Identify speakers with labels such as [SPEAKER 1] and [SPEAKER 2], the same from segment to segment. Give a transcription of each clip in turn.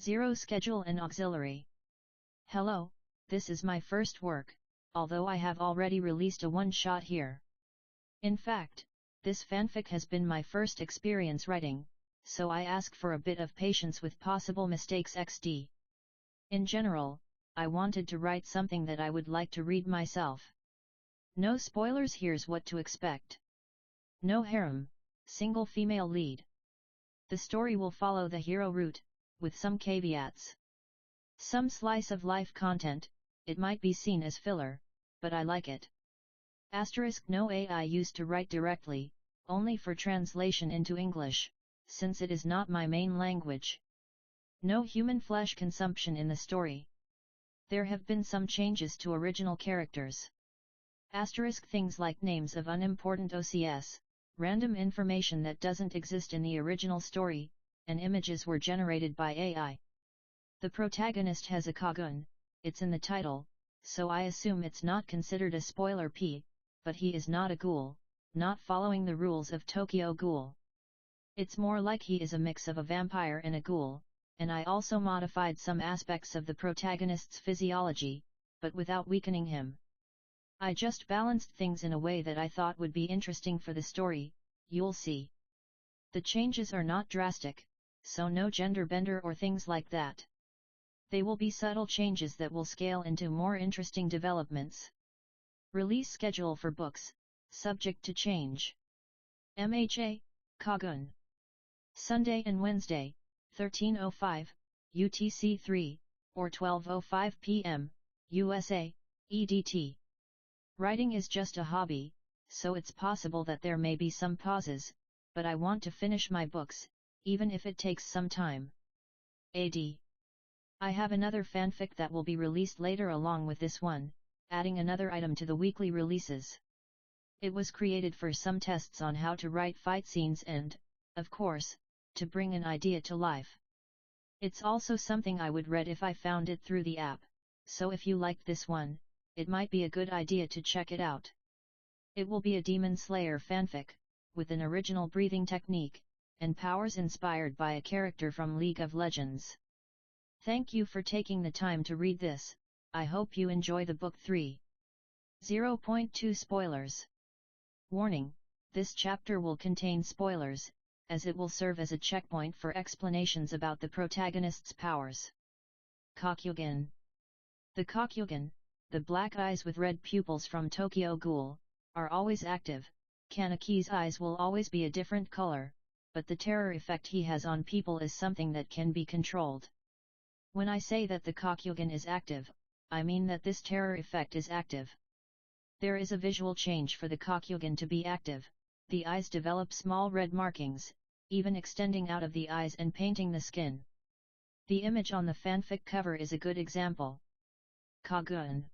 [SPEAKER 1] 0 Schedule and Auxiliary. Hello, this is my first work, although I have already released a one-shot here. In fact, this fanfic has been my first experience writing, so I ask for a bit of patience with possible mistakes XD. In general, I wanted to write something that I would like to read myself. No spoilers, here's what to expect. No harem, single female lead. The story will follow the hero route, with some caveats. Some slice of life content, it might be seen as filler, but I like it. Asterisk no AI used to write directly, only for translation into English, since it is not my main language. No human flesh consumption in the story. There have been some changes to original characters. Asterisk things like names of unimportant OCS, random information that doesn't exist in the original story, and images were generated by AI. The protagonist has a Kagune, it's in the title, so I assume it's not considered a spoiler P, but he is not a ghoul, not following the rules of Tokyo Ghoul. It's more like he is a mix of a vampire and a ghoul, and I also modified some aspects of the protagonist's physiology, but without weakening him. I just balanced things in a way that I thought would be interesting for the story, you'll see. The changes are not drastic, so no gender bender or things like that. They will be subtle changes that will scale into more interesting developments. Release schedule for books, subject to change. MHA Kagune. Sunday and Wednesday, 13:05, UTC 3, or 12:05 p.m., USA, EDT. Writing is just a hobby, so it's possible that there may be some pauses, but I want to finish my books, even if it takes some time. AD. I have another fanfic that will be released later along with this one, adding another item to the weekly releases. It was created for some tests on how to write fight scenes and, of course, to bring an idea to life. It's also something I would read if I found it through the app, so if you liked this one, it might be a good idea to check it out. It will be a Demon Slayer fanfic, with an original breathing technique, and powers inspired by a character from League of Legends. Thank you for taking the time to read this, I hope you enjoy the book 3. 0.2 Spoilers. Warning, this chapter will contain spoilers, as it will serve as a checkpoint for explanations about the protagonist's powers. Kagune. The Kagune, the black eyes with red pupils from Tokyo Ghoul, are always active. Kanaki's eyes will always be a different color, but the terror effect he has on people is something that can be controlled. When I say that the Kagune is active, I mean that this terror effect is active. There is a visual change for the Kagune to be active. The eyes develop small red markings, even extending out of the eyes and painting the skin. The image on the fanfic cover is a good example. Kagune.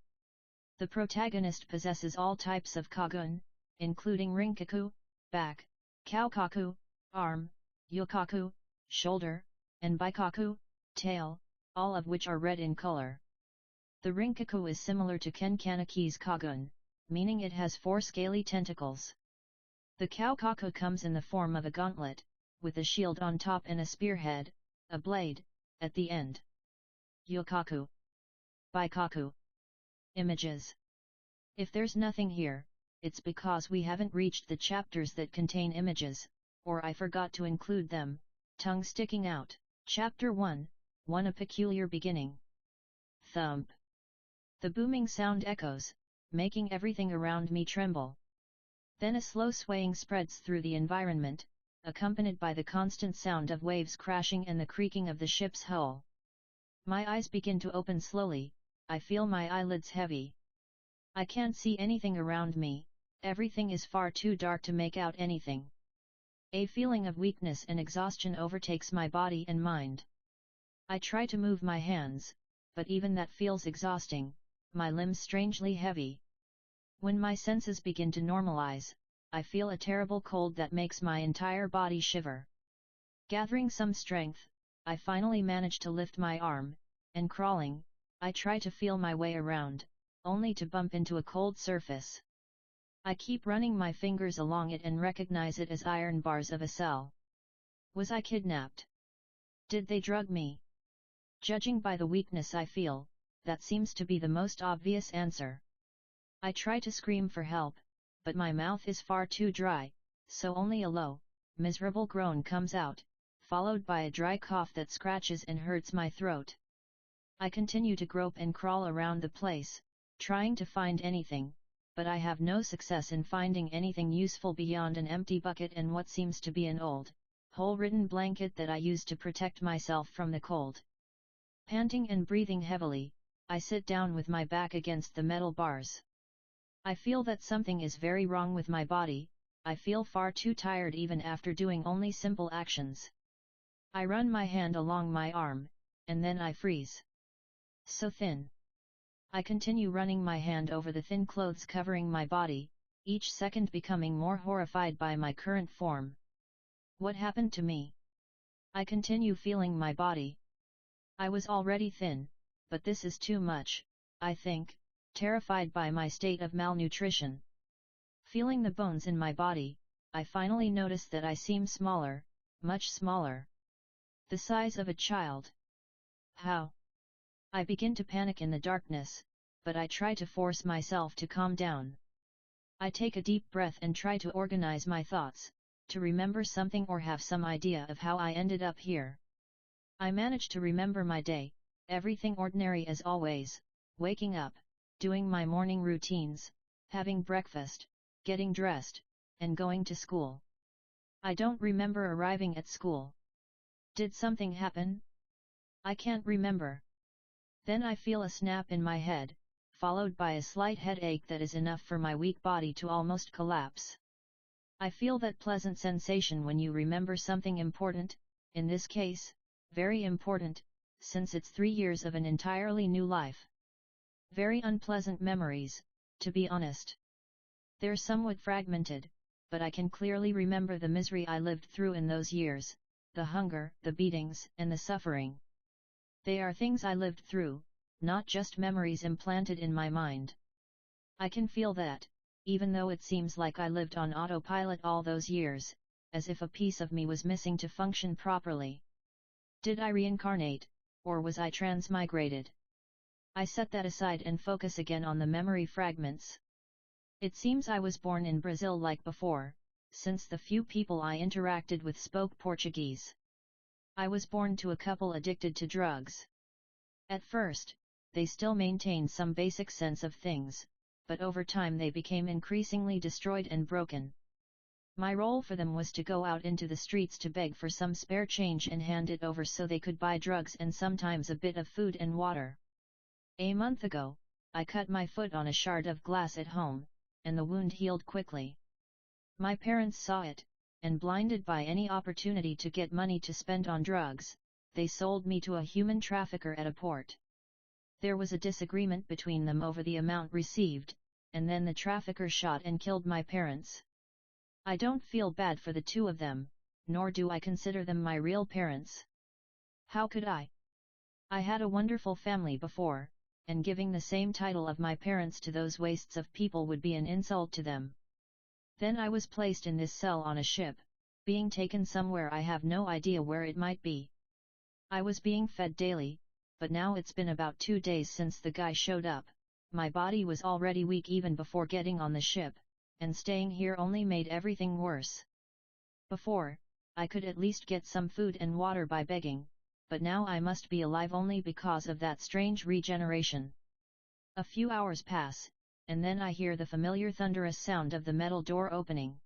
[SPEAKER 1] The protagonist possesses all types of Kagune, including Rinkaku, back, Kaukaku, arm, Yokaku, shoulder, and Baikaku, tail, all of which are red in color. The Rinkaku is similar to Kanaki's Kagune, meaning it has 4 scaly tentacles. The Kaukaku comes in the form of a gauntlet, with a shield on top and a spearhead, a blade, at the end. Yokaku. Baikaku. Images. If there's nothing here, it's because we haven't reached the chapters that contain images, or I forgot to include them. Tongue sticking out. Chapter 1, A Peculiar Beginning. Thump. The booming sound echoes, making everything around me tremble. Then a slow swaying spreads through the environment, accompanied by the constant sound of waves crashing and the creaking of the ship's hull. My eyes begin to open slowly, I feel my eyelids heavy. I can't see anything around me, everything is far too dark to make out anything. A feeling of weakness and exhaustion overtakes my body and mind. I try to move my hands, but even that feels exhausting, my limbs strangely heavy. When my senses begin to normalize, I feel a terrible cold that makes my entire body shiver. Gathering some strength, I finally manage to lift my arm, and crawling, I try to feel my way around, only to bump into a cold surface. I keep running my fingers along it and recognize it as iron bars of a cell. Was I kidnapped? Did they drug me? Judging by the weakness I feel, that seems to be the most obvious answer. I try to scream for help, but my mouth is far too dry, so only a low, miserable groan comes out, followed by a dry cough that scratches and hurts my throat. I continue to grope and crawl around the place, trying to find anything, but I have no success in finding anything useful beyond an empty bucket and what seems to be an old, hole-ridden blanket that I use to protect myself from the cold. Panting and breathing heavily, I sit down with my back against the metal bars. I feel that something is very wrong with my body. I feel far too tired even after doing only simple actions. I run my hand along my arm, and then I freeze. So thin. I continue running my hand over the thin clothes covering my body, each second becoming more horrified by my current form. What happened to me? I continue feeling my body. I was already thin, but this is too much, I think, terrified by my state of malnutrition. Feeling the bones in my body, I finally notice that I seem smaller, much smaller. The size of a child. How? I begin to panic in the darkness, but I try to force myself to calm down. I take a deep breath and try to organize my thoughts, to remember something or have some idea of how I ended up here. I manage to remember my day, everything ordinary as always, waking up, doing my morning routines, having breakfast, getting dressed, and going to school. I don't remember arriving at school. Did something happen? I can't remember. Then I feel a snap in my head, followed by a slight headache that is enough for my weak body to almost collapse. I feel that pleasant sensation when you remember something important, in this case, very important, since it's 3 years of an entirely new life. Very unpleasant memories, to be honest. They're somewhat fragmented, but I can clearly remember the misery I lived through in those years, the hunger, the beatings, and the suffering. They are things I lived through, not just memories implanted in my mind. I can feel that, even though it seems like I lived on autopilot all those years, as if a piece of me was missing to function properly. Did I reincarnate, or was I transmigrated? I set that aside and focus again on the memory fragments. It seems I was born in Brazil like before, since the few people I interacted with spoke Portuguese. I was born to a couple addicted to drugs. At first, they still maintained some basic sense of things, but over time they became increasingly destroyed and broken. My role for them was to go out into the streets to beg for some spare change and hand it over so they could buy drugs and sometimes a bit of food and water. A month ago, I cut my foot on a shard of glass at home, and the wound healed quickly. My parents saw it, and blinded by any opportunity to get money to spend on drugs, they sold me to a human trafficker at a port. There was a disagreement between them over the amount received, and then the trafficker shot and killed my parents. I don't feel bad for the two of them, nor do I consider them my real parents. How could I? I had a wonderful family before, and giving the same title of my parents to those wastes of people would be an insult to them. Then I was placed in this cell on a ship, being taken somewhere I have no idea where it might be. I was being fed daily, but now it's been about 2 days since the guy showed up. My body was already weak even before getting on the ship, and staying here only made everything worse. Before, I could at least get some food and water by begging, but now I must be alive only because of that strange regeneration. A few hours pass, and then I hear the familiar thunderous sound of the metal door opening.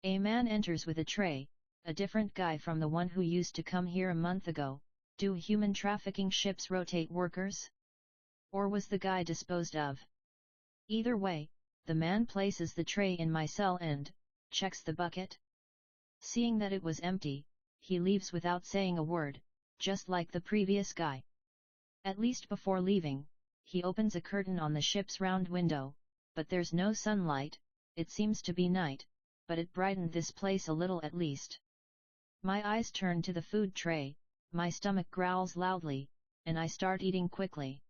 [SPEAKER 1] A man enters with a tray, a different guy from the one who used to come here a month ago. Do human trafficking ships rotate workers? Or was the guy disposed of? Either way, the man places the tray in my cell and checks the bucket. Seeing that it was empty, he leaves without saying a word, just like the previous guy. At least before leaving, he opens a curtain on the ship's round window, but there's no sunlight. It seems to be night, but it brightened this place a little at least. My eyes turn to the food tray, my stomach growls loudly, and I start eating quickly.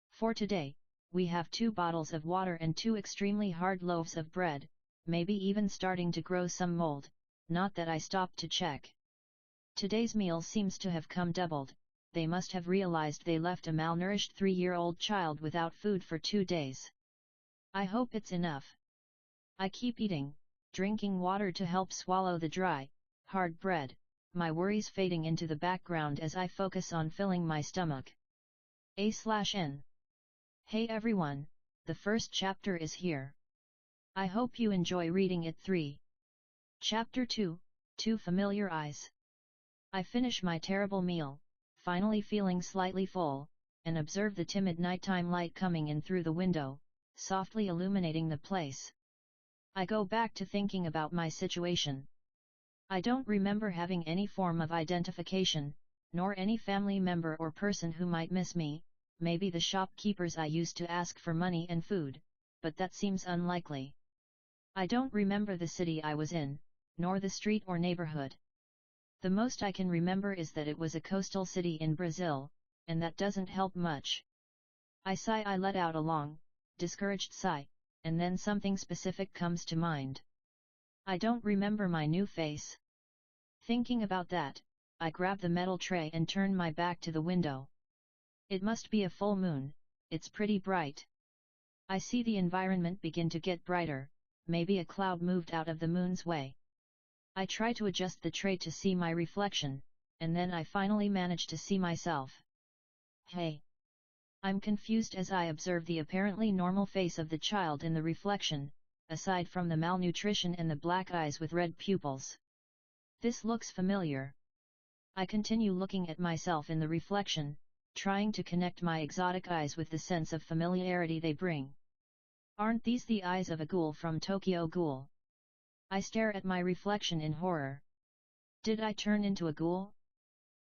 [SPEAKER 1] For today, we have 2 bottles of water and 2 extremely hard loaves of bread, maybe even starting to grow some mold, not that I stopped to check. Today's meal seems to have come doubled. they must have realized they left a malnourished 3-year-old child without food for 2 days. I hope it's enough. I keep eating, drinking water to help swallow the dry, hard bread, my worries fading into the background as I focus on filling my stomach. A/N. Hey everyone, the first chapter is here. I hope you enjoy reading it. 3. Chapter 2, Two Familiar Eyes. I finish my terrible meal, finally feeling slightly full, and observe the timid nighttime light coming in through the window, softly illuminating the place. I go back to thinking about my situation. I don't remember having any form of identification, nor any family member or person who might miss me, maybe the shopkeepers I used to ask for money and food, but that seems unlikely. I don't remember the city I was in, nor the street or neighborhood. The most I can remember is that it was a coastal city in Brazil, and that doesn't help much. I let out a long, discouraged sigh, and then something specific comes to mind. I don't remember my new face. Thinking about that, I grab the metal tray and turn my back to the window. It must be a full moon, it's pretty bright. I see the environment begin to get brighter, maybe a cloud moved out of the moon's way. I try to adjust the tray to see my reflection, and then I finally manage to see myself. Hey! I'm confused as I observe the apparently normal face of the child in the reflection, aside from the malnutrition and the black eyes with red pupils. This looks familiar. I continue looking at myself in the reflection, trying to connect my exotic eyes with the sense of familiarity they bring. Aren't these the eyes of a ghoul from Tokyo Ghoul? I stare at my reflection in horror. Did I turn into a ghoul?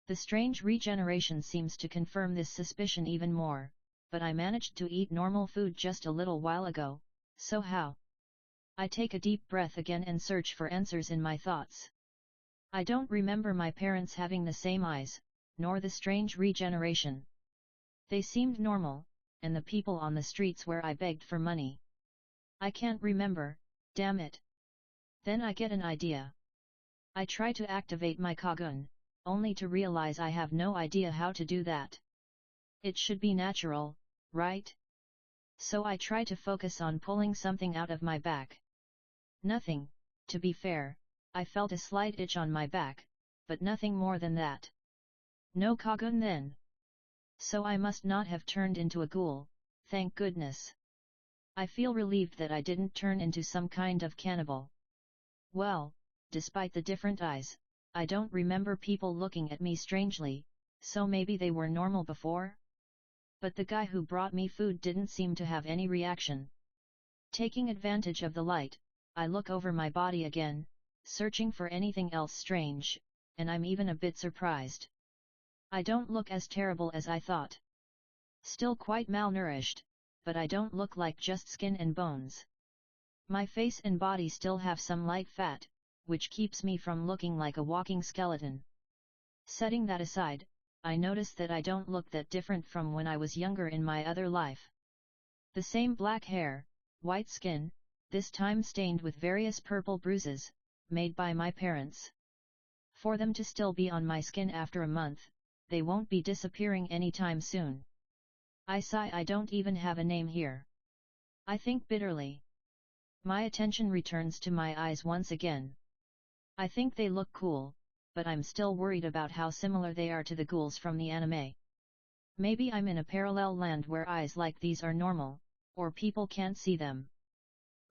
[SPEAKER 1] The strange regeneration seems to confirm this suspicion even more, but I managed to eat normal food just a little while ago, so how? I take a deep breath again and search for answers in my thoughts. I don't remember my parents having the same eyes, nor the strange regeneration. They seemed normal, and the people on the streets where I begged for money. I can't remember, damn it. Then I get an idea. I try to activate my Kagune, only to realize I have no idea how to do that. It should be natural, right? So I try to focus on pulling something out of my back. Nothing, to be fair, I felt a slight itch on my back, but nothing more than that. No Kagune then. So I must not have turned into a ghoul, thank goodness. I feel relieved that I didn't turn into some kind of cannibal. Well, despite the different eyes, I don't remember people looking at me strangely, so maybe they were normal before? But the guy who brought me food didn't seem to have any reaction. Taking advantage of the light, I look over my body again, searching for anything else strange, and I'm even a bit surprised. I don't look as terrible as I thought. Still quite malnourished, but I don't look like just skin and bones. My face and body still have some light fat, which keeps me from looking like a walking skeleton. Setting that aside, I notice that I don't look that different from when I was younger in my other life. The same black hair, white skin, this time stained with various purple bruises, made by my parents. For them to still be on my skin after a month, they won't be disappearing anytime soon. I sigh, I don't even have a name here. I think bitterly. My attention returns to my eyes once again. I think they look cool, but I'm still worried about how similar they are to the ghouls from the anime. Maybe I'm in a parallel land where eyes like these are normal, or people can't see them.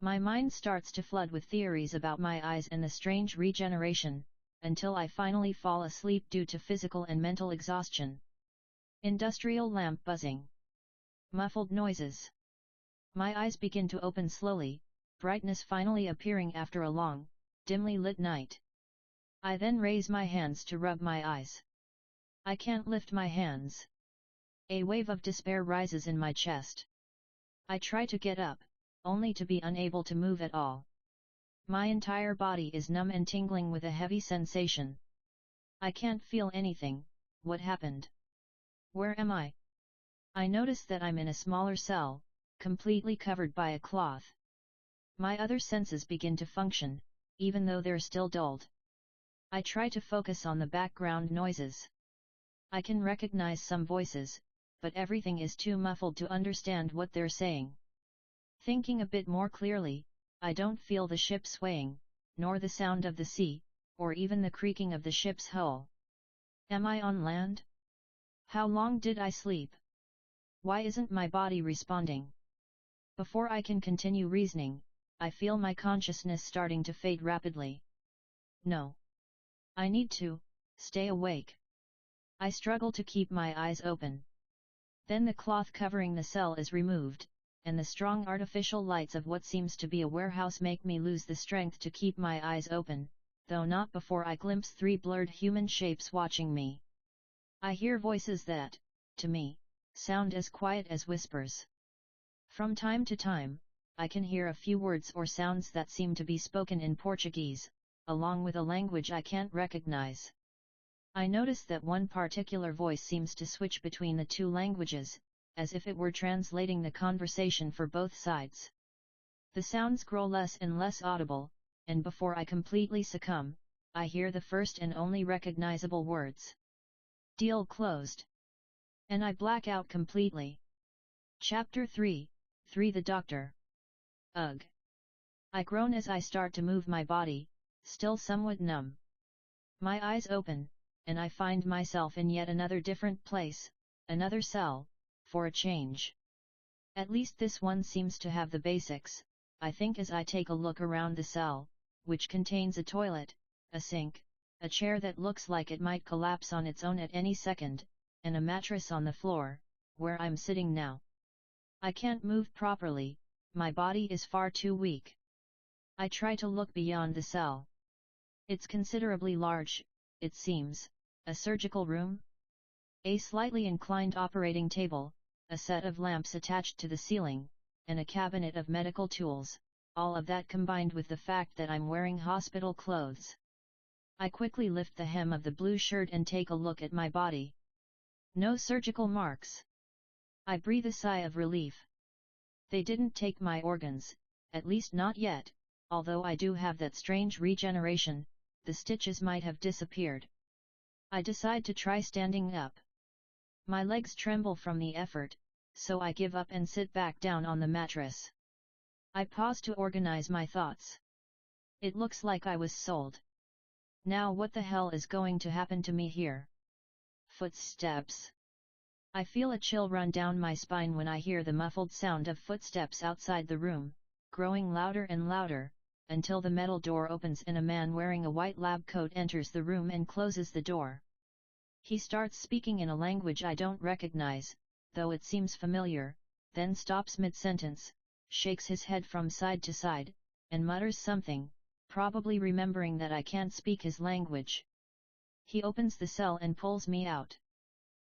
[SPEAKER 1] My mind starts to flood with theories about my eyes and the strange regeneration, until I finally fall asleep due to physical and mental exhaustion. Industrial lamp buzzing. Muffled noises. My eyes begin to open slowly, brightness finally appearing after a long, dimly lit night. I then raise my hands to rub my eyes. I can't lift my hands. A wave of despair rises in my chest. I try to get up, only to be unable to move at all. My entire body is numb and tingling with a heavy sensation. I can't feel anything. What happened? Where am I? I notice that I'm in a smaller cell, completely covered by a cloth. My other senses begin to function, even though they're still dulled. I try to focus on the background noises. I can recognize some voices, but everything is too muffled to understand what they're saying. Thinking a bit more clearly, I don't feel the ship swaying, nor the sound of the sea, or even the creaking of the ship's hull. Am I on land? How long did I sleep? Why isn't my body responding? Before I can continue reasoning, I feel my consciousness starting to fade rapidly. No. I need to stay awake. I struggle to keep my eyes open. Then the cloth covering the cell is removed, and the strong artificial lights of what seems to be a warehouse make me lose the strength to keep my eyes open, though not before I glimpse 3 blurred human shapes watching me. I hear voices that, to me, sound as quiet as whispers. From time to time, I can hear a few words or sounds that seem to be spoken in Portuguese, along with a language I can't recognize. I notice that one particular voice seems to switch between the 2 languages, as if it were translating the conversation for both sides. The sounds grow less and less audible, and before I completely succumb, I hear the first and only recognizable words. Deal closed. And I black out completely. Chapter 3, The Doctor. Ugh. I groan as I start to move my body, still somewhat numb. My eyes open, and I find myself in yet another different place, another cell, for a change. At least this one seems to have the basics, I think as I take a look around the cell, which contains a toilet, a sink, a chair that looks like it might collapse on its own at any second, and a mattress on the floor, where I'm sitting now. I can't move properly, my body is far too weak. I try to look beyond the cell. It's considerably large, it seems, a surgical room? A slightly inclined operating table, a set of lamps attached to the ceiling, and a cabinet of medical tools, all of that combined with the fact that I'm wearing hospital clothes. I quickly lift the hem of the blue shirt and take a look at my body. No surgical marks. I breathe a sigh of relief. They didn't take my organs, at least not yet, although I do have that strange regeneration, the stitches might have disappeared. I decide to try standing up. My legs tremble from the effort, so I give up and sit back down on the mattress. I pause to organize my thoughts. It looks like I was sold. Now what the hell is going to happen to me here? Footsteps. I feel a chill run down my spine when I hear the muffled sound of footsteps outside the room, growing louder and louder, until the metal door opens and a man wearing a white lab coat enters the room and closes the door. He starts speaking in a language I don't recognize, though it seems familiar, then stops mid-sentence, shakes his head from side to side, and mutters something, probably remembering that I can't speak his language. He opens the cell and pulls me out.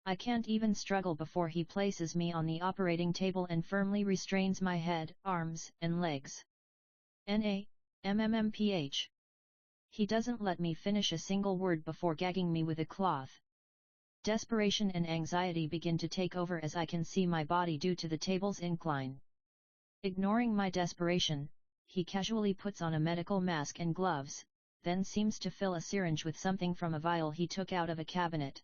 [SPEAKER 1] I can't even struggle before he places me on the operating table and firmly restrains my head, arms, and legs. NA-MMMPH. He doesn't let me finish a single word before gagging me with a cloth. Desperation and anxiety begin to take over as I can see my body due to the table's incline. Ignoring my desperation, he casually puts on a medical mask and gloves, then seems to fill a syringe with something from a vial he took out of a cabinet.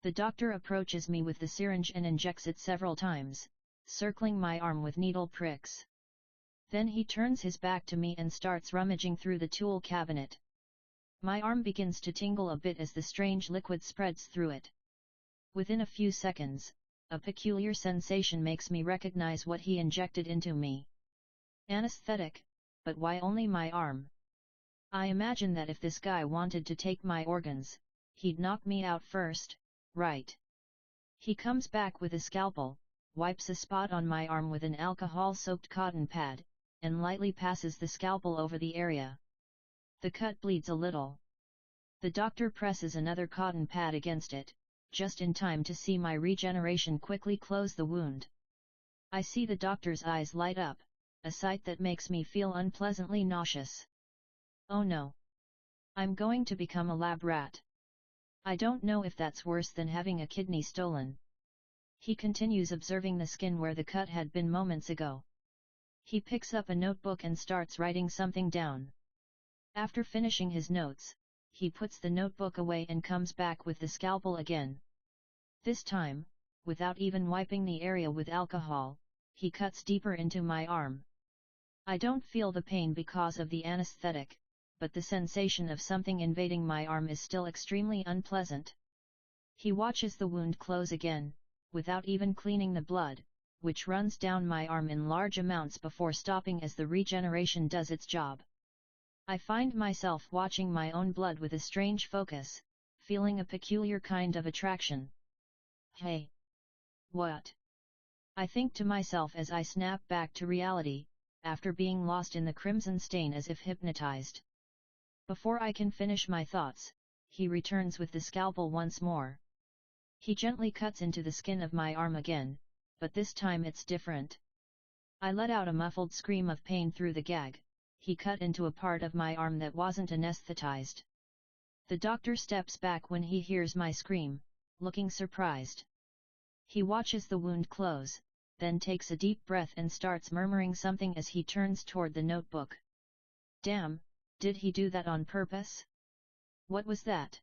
[SPEAKER 1] The doctor approaches me with the syringe and injects it several times, circling my arm with needle pricks. Then he turns his back to me and starts rummaging through the tool cabinet. My arm begins to tingle a bit as the strange liquid spreads through it. Within a few seconds, a peculiar sensation makes me recognize what he injected into me. Anesthetic, but why only my arm? I imagine that if this guy wanted to take my organs, he'd knock me out first, right? He comes back with a scalpel, wipes a spot on my arm with an alcohol-soaked cotton pad, and lightly passes the scalpel over the area. The cut bleeds a little. The doctor presses another cotton pad against it, just in time to see my regeneration quickly close the wound. I see the doctor's eyes light up, a sight that makes me feel unpleasantly nauseous. Oh no! I'm going to become a lab rat. I don't know if that's worse than having a kidney stolen. He continues observing the skin where the cut had been moments ago. He picks up a notebook and starts writing something down. After finishing his notes, he puts the notebook away and comes back with the scalpel again, This time, without even wiping the area with alcohol, he cuts deeper into my arm. I don't feel the pain because of the anesthetic, but the sensation of something invading my arm is still extremely unpleasant. He watches the wound close again, without even cleaning the blood, which runs down my arm in large amounts before stopping as the regeneration does its job. I find myself watching my own blood with a strange focus, feeling a peculiar kind of attraction. Hey! What? I think to myself as I snap back to reality, after being lost in the crimson stain as if hypnotized. Before I can finish my thoughts, he returns with the scalpel once more. He gently cuts into the skin of my arm again, but this time it's different. I let out a muffled scream of pain through the gag. He cut into a part of my arm that wasn't anesthetized. The doctor steps back when he hears my scream, looking surprised. He watches the wound close, then takes a deep breath and starts murmuring something as he turns toward the notebook. Damn, did he do that on purpose? What was that?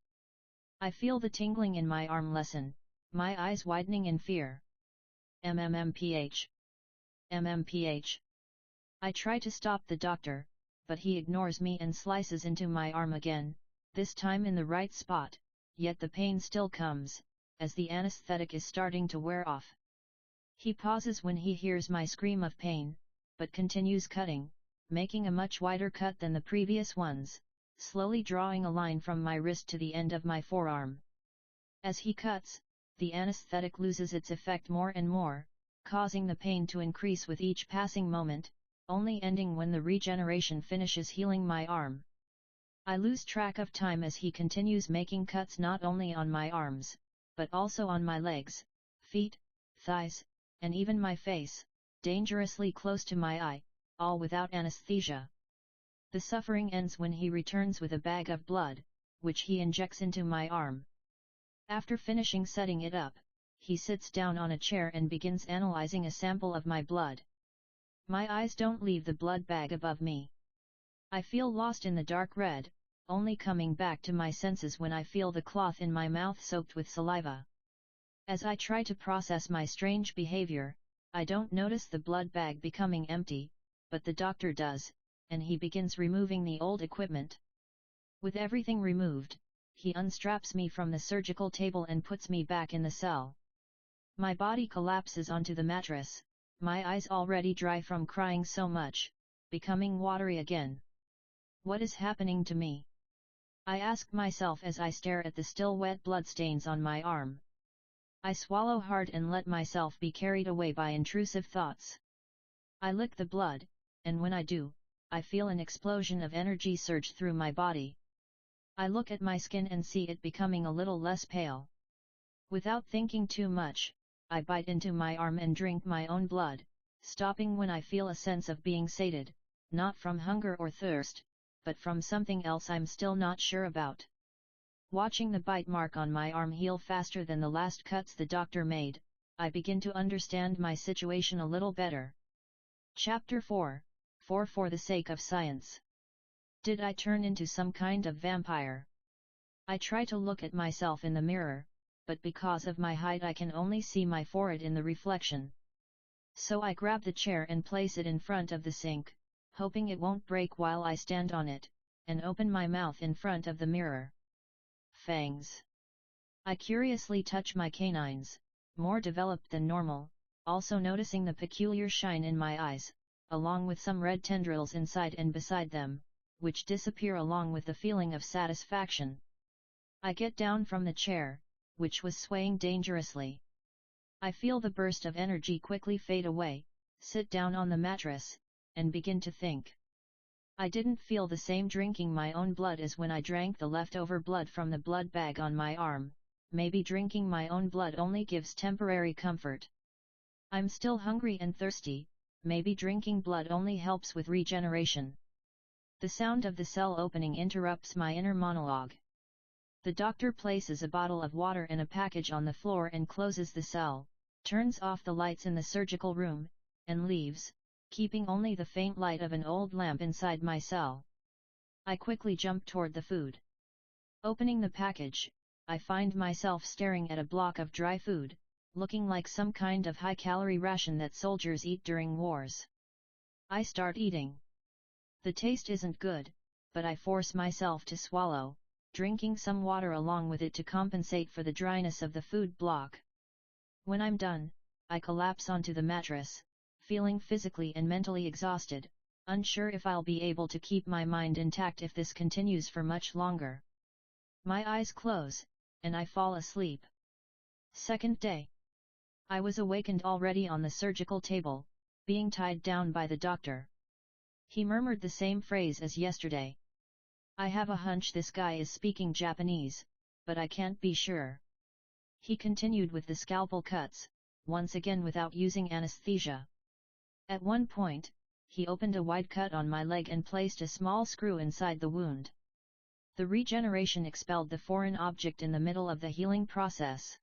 [SPEAKER 1] I feel the tingling in my arm lessen, my eyes widening in fear. MMPH. MMPH. I try to stop the doctor, but he ignores me and slices into my arm again, this time in the right spot, yet the pain still comes, as the anesthetic is starting to wear off. He pauses when he hears my scream of pain, but continues cutting, making a much wider cut than the previous ones, slowly drawing a line from my wrist to the end of my forearm. As he cuts, the anesthetic loses its effect more and more, causing the pain to increase with each passing moment, only ending when the regeneration finishes healing my arm. I lose track of time as he continues making cuts not only on my arms, but also on my legs, feet, thighs, and even my face, dangerously close to my eye, all without anesthesia. The suffering ends when he returns with a bag of blood, which he injects into my arm. After finishing setting it up, he sits down on a chair and begins analyzing a sample of my blood. My eyes don't leave the blood bag above me. I feel lost in the dark red, only coming back to my senses when I feel the cloth in my mouth soaked with saliva. As I try to process my strange behavior, I don't notice the blood bag becoming empty, but the doctor does, and he begins removing the old equipment. With everything removed, he unstraps me from the surgical table and puts me back in the cell. My body collapses onto the mattress, my eyes already dry from crying so much, becoming watery again. What is happening to me? I ask myself as I stare at the still wet bloodstains on my arm. I swallow hard and let myself be carried away by intrusive thoughts. I lick the blood, and when I do, I feel an explosion of energy surge through my body. I look at my skin and see it becoming a little less pale. Without thinking too much, I bite into my arm and drink my own blood, stopping when I feel a sense of being sated, not from hunger or thirst, but from something else I'm still not sure about. Watching the bite mark on my arm heal faster than the last cuts the doctor made, I begin to understand my situation a little better. Chapter 4 For the sake of science. Did I turn into some kind of vampire? I try to look at myself in the mirror, but because of my height I can only see my forehead in the reflection. So I grab the chair and place it in front of the sink, hoping it won't break while I stand on it, and open my mouth in front of the mirror. Fangs. I curiously touch my canines, more developed than normal, also noticing the peculiar shine in my eyes, along with some red tendrils inside and beside them, which disappear along with the feeling of satisfaction. I get down from the chair, which was swaying dangerously. I feel the burst of energy quickly fade away, sit down on the mattress, and begin to think. I didn't feel the same drinking my own blood as when I drank the leftover blood from the blood bag on my arm. Maybe drinking my own blood only gives temporary comfort. I'm still hungry and thirsty, maybe drinking blood only helps with regeneration. The sound of the cell opening interrupts my inner monologue. The doctor places a bottle of water and a package on the floor and closes the cell, turns off the lights in the surgical room, and leaves, keeping only the faint light of an old lamp inside my cell. I quickly jump toward the food. Opening the package, I find myself staring at a block of dry food, looking like some kind of high-calorie ration that soldiers eat during wars. I start eating. The taste isn't good, but I force myself to swallow, drinking some water along with it to compensate for the dryness of the food block. When I'm done, I collapse onto the mattress, feeling physically and mentally exhausted, unsure if I'll be able to keep my mind intact if this continues for much longer. My eyes close, and I fall asleep. Second day. I was awakened already on the surgical table, being tied down by the doctor. He murmured the same phrase as yesterday. I have a hunch this guy is speaking Japanese, but I can't be sure. He continued with the scalpel cuts, once again without using anesthesia. At one point, he opened a wide cut on my leg and placed a small screw inside the wound. The regeneration expelled the foreign object in the middle of the healing process.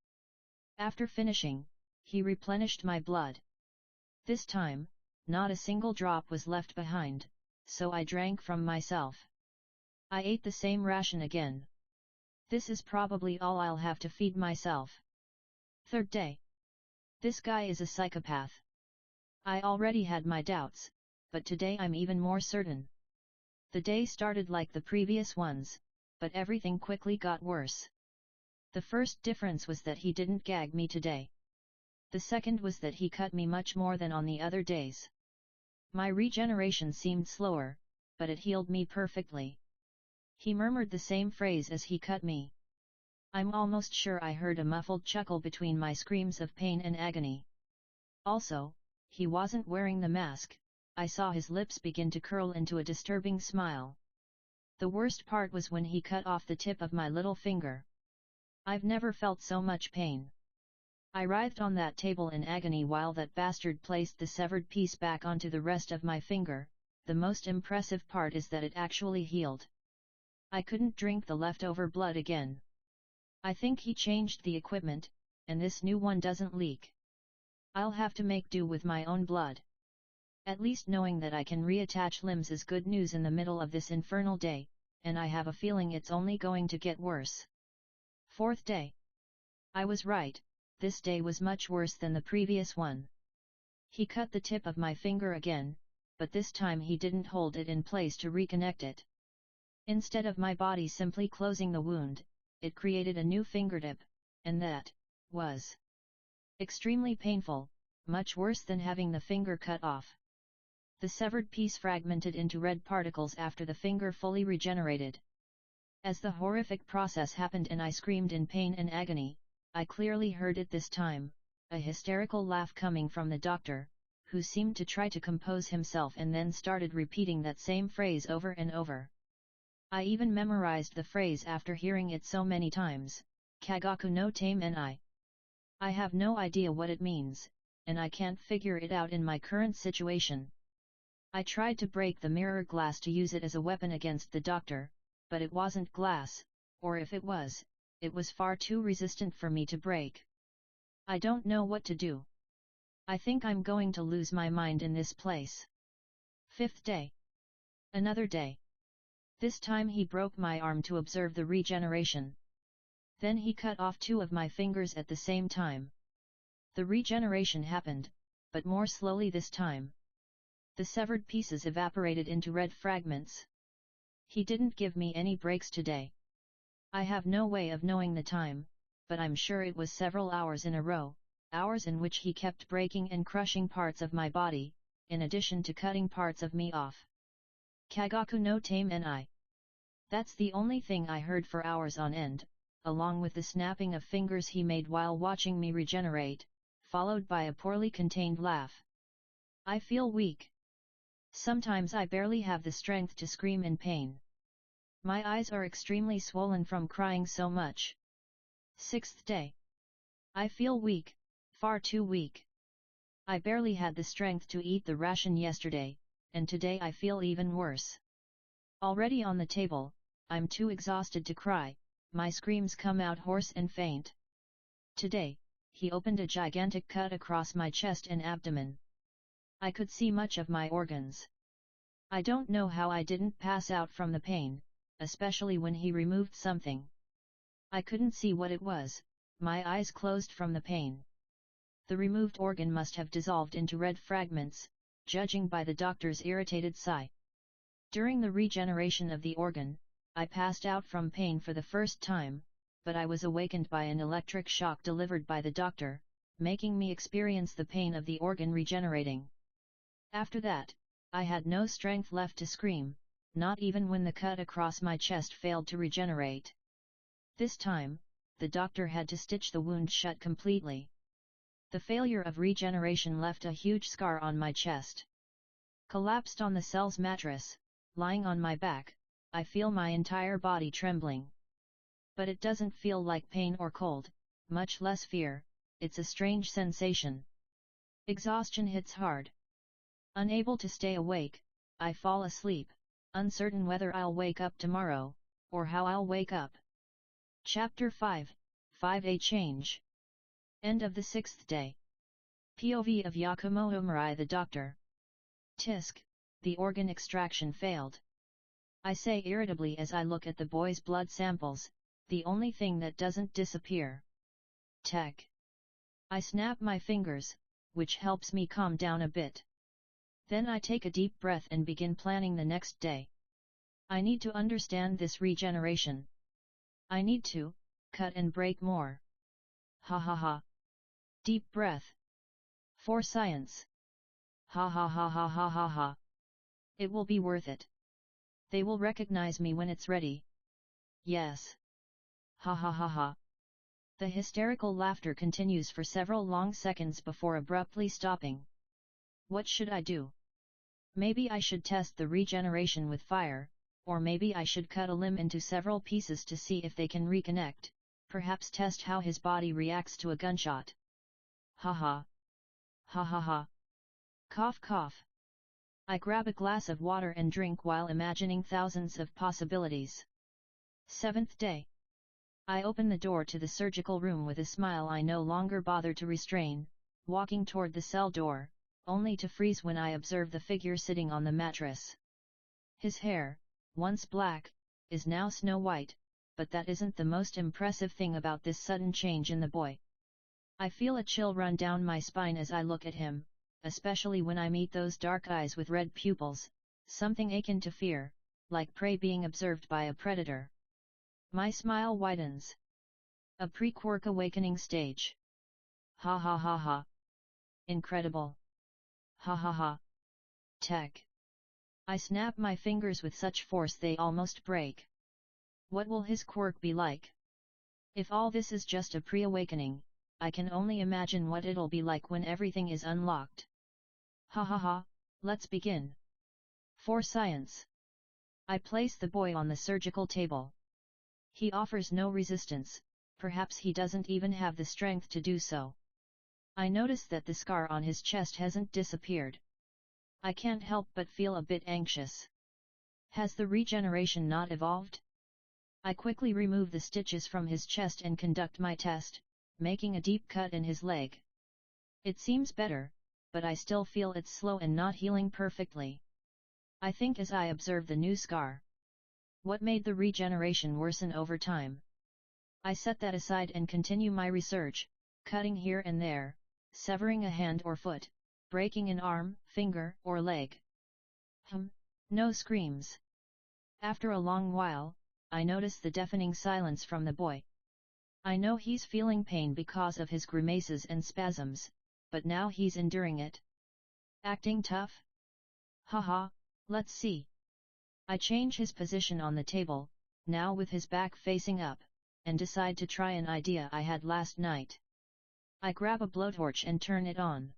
[SPEAKER 1] After finishing, he replenished my blood. This time, not a single drop was left behind, so I drank from myself. I ate the same ration again. This is probably all I'll have to feed myself. Third day. This guy is a psychopath. I already had my doubts, but today I'm even more certain. The day started like the previous ones, but everything quickly got worse. The first difference was that he didn't gag me today. The second was that he cut me much more than on the other days. My regeneration seemed slower, but it healed me perfectly. He murmured the same phrase as he cut me. I'm almost sure I heard a muffled chuckle between my screams of pain and agony. Also, he wasn't wearing the mask. I saw his lips begin to curl into a disturbing smile. The worst part was when he cut off the tip of my little finger. I've never felt so much pain. I writhed on that table in agony while that bastard placed the severed piece back onto the rest of my finger. The most impressive part is that it actually healed. I couldn't drink the leftover blood again. I think he changed the equipment, and this new one doesn't leak. I'll have to make do with my own blood. At least knowing that I can reattach limbs is good news in the middle of this infernal day, and I have a feeling it's only going to get worse. Fourth day. I was right, this day was much worse than the previous one. He cut the tip of my finger again, but this time he didn't hold it in place to reconnect it. Instead of my body simply closing the wound, it created a new fingertip, and that was extremely painful, much worse than having the finger cut off. The severed piece fragmented into red particles after the finger fully regenerated. As the horrific process happened and I screamed in pain and agony, I clearly heard it this time, a hysterical laugh coming from the doctor, who seemed to try to compose himself and then started repeating that same phrase over and over. I even memorized the phrase after hearing it so many times, Kagaku no tame ni. I have no idea what it means, and I can't figure it out in my current situation. I tried to break the mirror glass to use it as a weapon against the doctor, but it wasn't glass, or if it was far too resistant for me to break. I don't know what to do. I think I'm going to lose my mind in this place. Fifth day. Another day. This time he broke my arm to observe the regeneration. Then he cut off 2 of my fingers at the same time. The regeneration happened, but more slowly this time. The severed pieces evaporated into red fragments. He didn't give me any breaks today. I have no way of knowing the time, but I'm sure it was several hours in a row, hours in which he kept breaking and crushing parts of my body, in addition to cutting parts of me off. Kagaku no tame ni. That's the only thing I heard for hours on end, along with the snapping of fingers he made while watching me regenerate, followed by a poorly contained laugh. I feel weak. Sometimes I barely have the strength to scream in pain. My eyes are extremely swollen from crying so much. Sixth day. I feel weak, far too weak. I barely had the strength to eat the ration yesterday, and today I feel even worse. Already on the table, I'm too exhausted to cry, my screams come out hoarse and faint. Today, he opened a gigantic cut across my chest and abdomen. I could see much of my organs. I don't know how I didn't pass out from the pain, especially when he removed something. I couldn't see what it was, my eyes closed from the pain. The removed organ must have dissolved into red fragments, judging by the doctor's irritated sigh. During the regeneration of the organ, I passed out from pain for the first time, but I was awakened by an electric shock delivered by the doctor, making me experience the pain of the organ regenerating. After that, I had no strength left to scream, not even when the cut across my chest failed to regenerate. This time, the doctor had to stitch the wound shut completely. The failure of regeneration left a huge scar on my chest. Collapsed on the cell's mattress, lying on my back, I feel my entire body trembling. But it doesn't feel like pain or cold, much less fear, it's a strange sensation. Exhaustion hits hard. Unable to stay awake, I fall asleep, uncertain whether I'll wake up tomorrow, or how I'll wake up. Chapter 5, 5A Change. End of the 6th day. POV of Yakumoto Murai the doctor. Tisk, the organ extraction failed. I say irritably as I look at the boy's blood samples, the only thing that doesn't disappear. Tech. I snap my fingers, which helps me calm down a bit. Then I take a deep breath and begin planning the next day. I need to understand this regeneration. I need to cut and break more. Ha ha ha. Deep breath. For science. Ha ha ha ha ha ha ha. It will be worth it. They will recognize me when it's ready. Yes. Ha ha ha ha. The hysterical laughter continues for several long seconds before abruptly stopping. What should I do? Maybe I should test the regeneration with fire, or maybe I should cut a limb into several pieces to see if they can reconnect, perhaps test how his body reacts to a gunshot. Ha ha. Ha ha ha. Cough cough. I grab a glass of water and drink while imagining thousands of possibilities. 7th day. I open the door to the surgical room with a smile I no longer bother to restrain, walking toward the cell door, only to freeze when I observe the figure sitting on the mattress. His hair, once black, is now snow white, but that isn't the most impressive thing about this sudden change in the boy. I feel a chill run down my spine as I look at him, especially when I meet those dark eyes with red pupils, something akin to fear, like prey being observed by a predator. My smile widens. A pre-quirk awakening stage. Ha ha ha ha. Incredible. Ha ha ha. Tech. I snap my fingers with such force they almost break. What will his quirk be like? If all this is just a pre-awakening, I can only imagine what it'll be like when everything is unlocked. Ha ha ha, let's begin. For science. I place the boy on the surgical table. He offers no resistance, perhaps he doesn't even have the strength to do so. I notice that the scar on his chest hasn't disappeared. I can't help but feel a bit anxious. Has the regeneration not evolved? I quickly remove the stitches from his chest and conduct my test, making a deep cut in his leg. It seems better, but I still feel it's slow and not healing perfectly. I think as I observe the new scar. What made the regeneration worsen over time? I set that aside and continue my research, cutting here and there, severing a hand or foot, breaking an arm, finger, or leg. No screams. After a long while, I notice the deafening silence from the boy. I know he's feeling pain because of his grimaces and spasms, but now he's enduring it. Acting tough? Haha, let's see. I change his position on the table, now with his back facing up, and decide to try an idea I had last night. I grab a blowtorch and turn it on.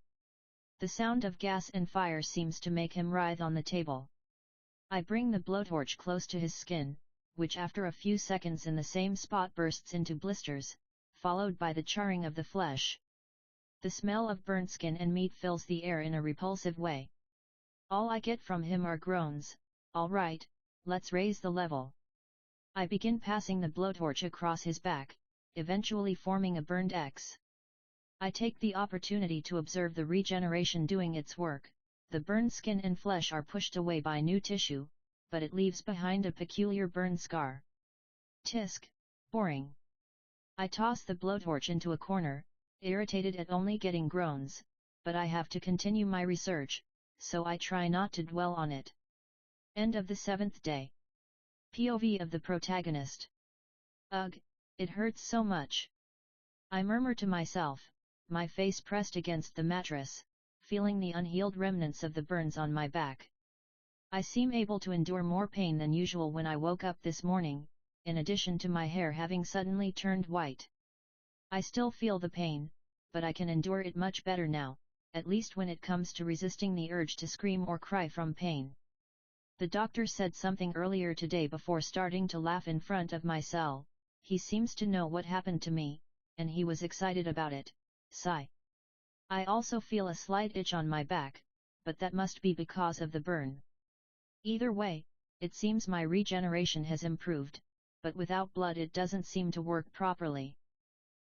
[SPEAKER 1] The sound of gas and fire seems to make him writhe on the table. I bring the blowtorch close to his skin, which after a few seconds in the same spot bursts into blisters, followed by the charring of the flesh. The smell of burnt skin and meat fills the air in a repulsive way. All I get from him are groans. All right, let's raise the level. I begin passing the blowtorch across his back, eventually forming a burned X. I take the opportunity to observe the regeneration doing its work. The burned skin and flesh are pushed away by new tissue, but it leaves behind a peculiar burn scar. Tisk, boring. I toss the blowtorch into a corner, irritated at only getting groans, but I have to continue my research, so I try not to dwell on it. End of the 7th day. POV of the protagonist. Ugh, it hurts so much. I murmur to myself, my face pressed against the mattress, feeling the unhealed remnants of the burns on my back. I seem able to endure more pain than usual when I woke up this morning, in addition to my hair having suddenly turned white. I still feel the pain, but I can endure it much better now, at least when it comes to resisting the urge to scream or cry from pain. The doctor said something earlier today before starting to laugh in front of my cell. He seems to know what happened to me, and he was excited about it. Sigh. I also feel a slight itch on my back, but that must be because of the burn. Either way, it seems my regeneration has improved, but without blood it doesn't seem to work properly.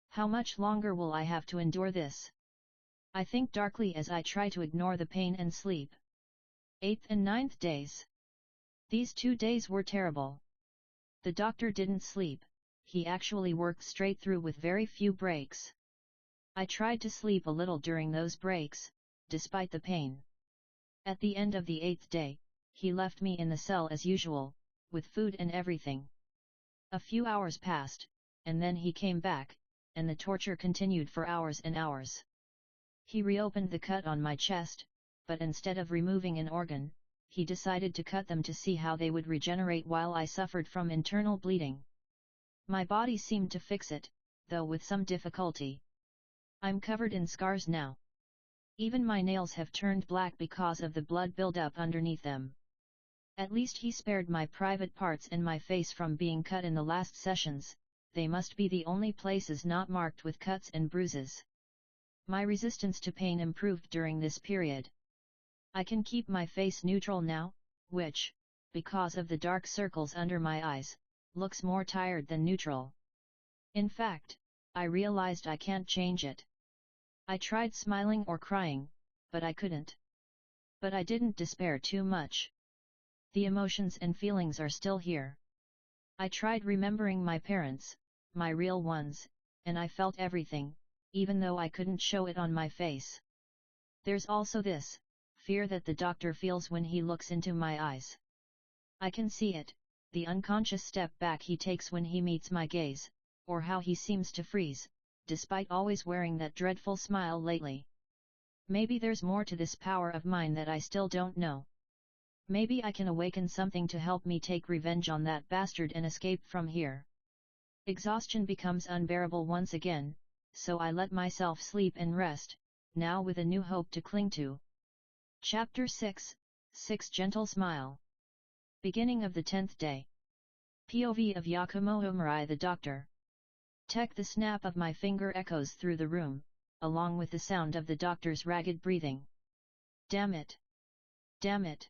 [SPEAKER 1] How much longer will I have to endure this? I think darkly as I try to ignore the pain and sleep. 8th and 9th days. These 2 days were terrible. The doctor didn't sleep, he actually worked straight through with very few breaks. I tried to sleep a little during those breaks, despite the pain. At the end of the 8th day, he left me in the cell as usual, with food and everything. A few hours passed, and then he came back, and the torture continued for hours and hours. He reopened the cut on my chest, but instead of removing an organ, he decided to cut them to see how they would regenerate while I suffered from internal bleeding. My body seemed to fix it, though with some difficulty. I'm covered in scars now. Even my nails have turned black because of the blood buildup underneath them. At least he spared my private parts and my face from being cut in the last sessions, they must be the only places not marked with cuts and bruises. My resistance to pain improved during this period. I can keep my face neutral now, which, because of the dark circles under my eyes, looks more tired than neutral. In fact, I realized I can't change it. I tried smiling or crying, but I couldn't. But I didn't despair too much. The emotions and feelings are still here. I tried remembering my parents, my real ones, and I felt everything, even though I couldn't show it on my face. There's also this fear that the doctor feels when he looks into my eyes. I can see it, the unconscious step back he takes when he meets my gaze, or how he seems to freeze, despite always wearing that dreadful smile lately. Maybe there's more to this power of mine that I still don't know. Maybe I can awaken something to help me take revenge on that bastard and escape from here. Exhaustion becomes unbearable once again, so I let myself sleep and rest, now with a new hope to cling to. Chapter 6, 6 Gentle Smile. Beginning of the 10th day. POV of Yakumo Mirai the doctor. The snap of my finger echoes through the room, along with the sound of the doctor's ragged breathing. Damn it! Damn it!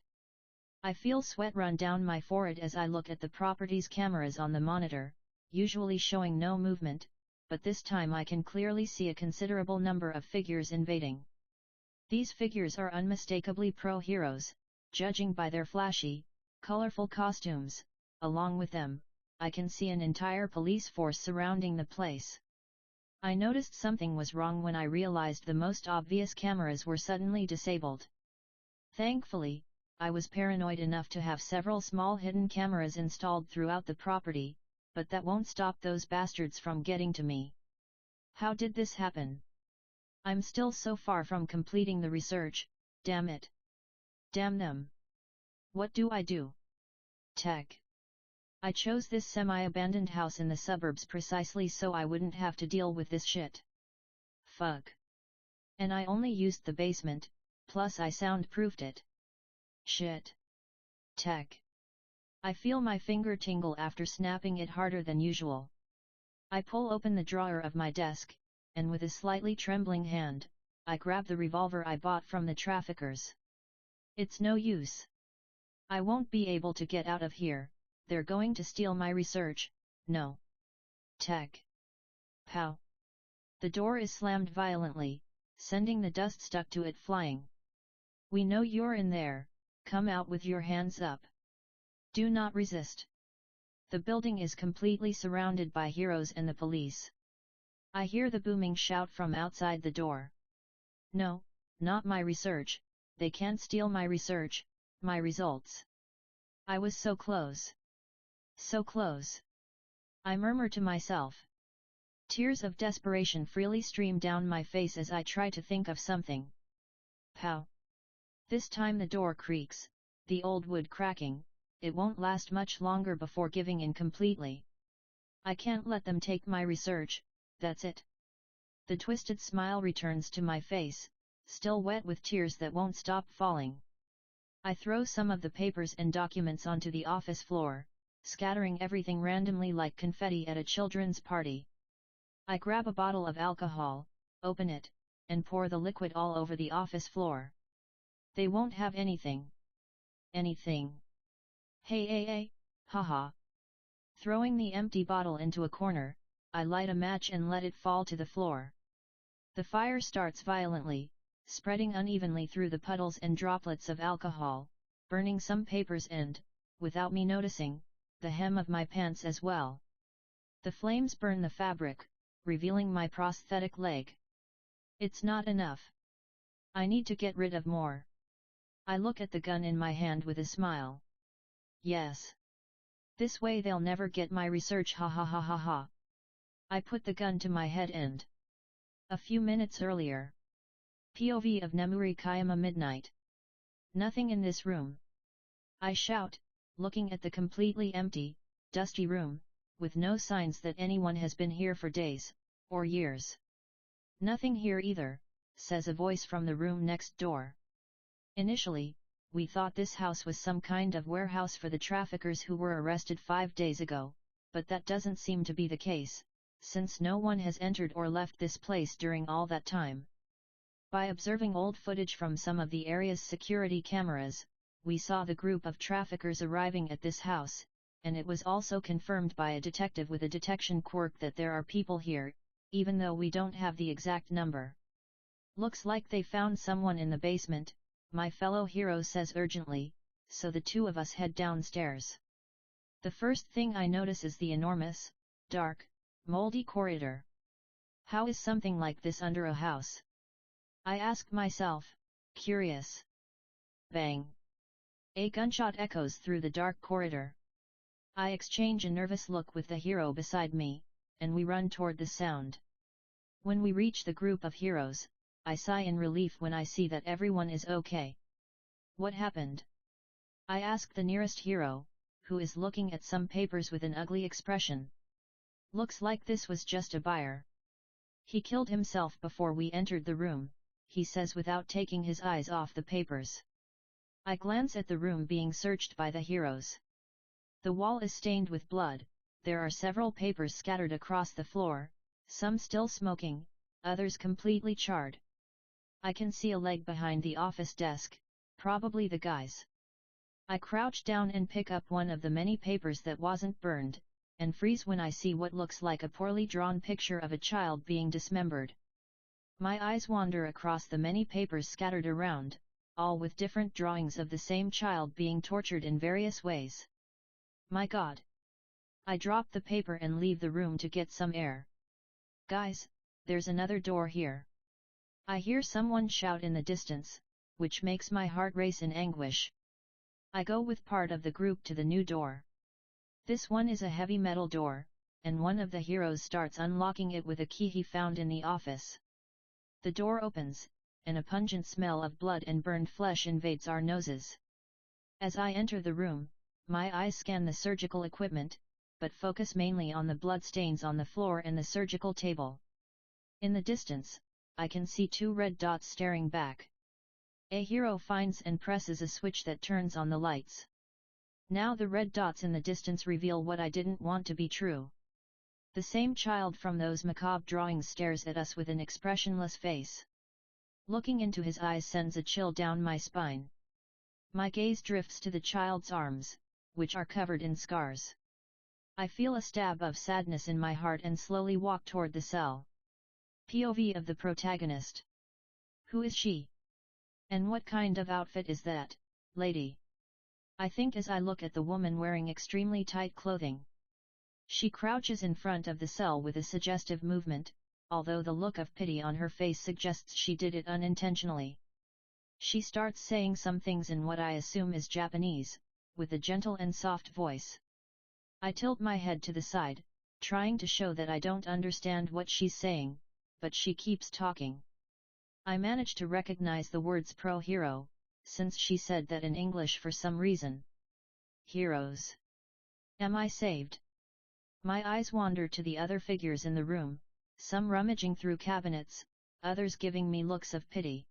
[SPEAKER 1] I feel sweat run down my forehead as I look at the property's cameras on the monitor, usually showing no movement, but this time I can clearly see a considerable number of figures invading. These figures are unmistakably pro-heroes, judging by their flashy, colorful costumes. Along with them, I can see an entire police force surrounding the place. I noticed something was wrong when I realized the most obvious cameras were suddenly disabled. Thankfully, I was paranoid enough to have several small hidden cameras installed throughout the property, but that won't stop those bastards from getting to me. How did this happen? I'm still so far from completing the research, damn it. Damn them. What do I do? Tech. I chose this semi-abandoned house in the suburbs precisely so I wouldn't have to deal with this shit. Fuck. And I only used the basement, plus I soundproofed it. Shit. Tech. I feel my finger tingle after snapping it harder than usual. I pull open the drawer of my desk, and with a slightly trembling hand, I grab the revolver I bought from the traffickers. It's no use. I won't be able to get out of here, they're going to steal my research, no. Tech. Pow. The door is slammed violently, sending the dust stuck to it flying. We know you're in there, come out with your hands up. Do not resist. The building is completely surrounded by heroes and the police. I hear the booming shout from outside the door. No, not my research, they can't steal my research, my results. I was so close. So close. I murmur to myself. Tears of desperation freely stream down my face as I try to think of something. Pow! This time the door creaks, the old wood cracking, it won't last much longer before giving in completely. I can't let them take my research, that's it. The twisted smile returns to my face, still wet with tears that won't stop falling. I throw some of the papers and documents onto the office floor, scattering everything randomly like confetti at a children's party. I grab a bottle of alcohol, open it, and pour the liquid all over the office floor. They won't have anything. Anything. Hey, haha. Throwing the empty bottle into a corner, I light a match and let it fall to the floor. The fire starts violently, spreading unevenly through the puddles and droplets of alcohol, burning some papers and, without me noticing, the hem of my pants as well. The flames burn the fabric, revealing my prosthetic leg. It's not enough. I need to get rid of more. I look at the gun in my hand with a smile. Yes. This way they'll never get my research, ha ha ha ha ha. I put the gun to my head and... A few minutes earlier. POV of Nemuri Kayama midnight. Nothing in this room. I shout, looking at the completely empty, dusty room, with no signs that anyone has been here for days, or years. Nothing here either, says a voice from the room next door. Initially, we thought this house was some kind of warehouse for the traffickers who were arrested 5 days ago, but that doesn't seem to be the case, since no one has entered or left this place during all that time. By observing old footage from some of the area's security cameras, we saw the group of traffickers arriving at this house, and it was also confirmed by a detective with a detection quirk that there are people here, even though we don't have the exact number. Looks like they found someone in the basement, my fellow hero says urgently, so the two of us head downstairs. The first thing I notice is the enormous, dark, moldy corridor. How is something like this under a house? I ask myself, curious. Bang! A gunshot echoes through the dark corridor. I exchange a nervous look with the hero beside me, and we run toward the sound. When we reach the group of heroes, I sigh in relief when I see that everyone is okay. What happened? I ask the nearest hero, who is looking at some papers with an ugly expression. Looks like this was just a buyer. He killed himself before we entered the room, he says without taking his eyes off the papers. I glance at the room being searched by the heroes. The wall is stained with blood, there are several papers scattered across the floor, some still smoking, others completely charred. I can see a leg behind the office desk, probably the guy's. I crouch down and pick up one of the many papers that wasn't burned, and freeze when I see what looks like a poorly drawn picture of a child being dismembered. My eyes wander across the many papers scattered around, all with different drawings of the same child being tortured in various ways. My God! I drop the paper and leave the room to get some air. Guys, there's another door here. I hear someone shout in the distance, which makes my heart race in anguish. I go with part of the group to the new door. This one is a heavy metal door, and one of the heroes starts unlocking it with a key he found in the office. The door opens, and a pungent smell of blood and burned flesh invades our noses. As I enter the room, my eyes scan the surgical equipment, but focus mainly on the blood stains on the floor and the surgical table. In the distance, I can see 2 red dots staring back. A hero finds and presses a switch that turns on the lights. Now the red dots in the distance reveal what I didn't want to be true. The same child from those macabre drawings stares at us with an expressionless face. Looking into his eyes sends a chill down my spine. My gaze drifts to the child's arms, which are covered in scars. I feel a stab of sadness in my heart and slowly walk toward the cell. POV of the protagonist. Who is she? And what kind of outfit is that, lady? I think as I look at the woman wearing extremely tight clothing. She crouches in front of the cell with a suggestive movement, although the look of pity on her face suggests she did it unintentionally. She starts saying some things in what I assume is Japanese, with a gentle and soft voice. I tilt my head to the side, trying to show that I don't understand what she's saying, but she keeps talking. I manage to recognize the words pro-hero, since she said that in English for some reason. Heroes. Am I saved? My eyes wander to the other figures in the room, some rummaging through cabinets, others giving me looks of pity.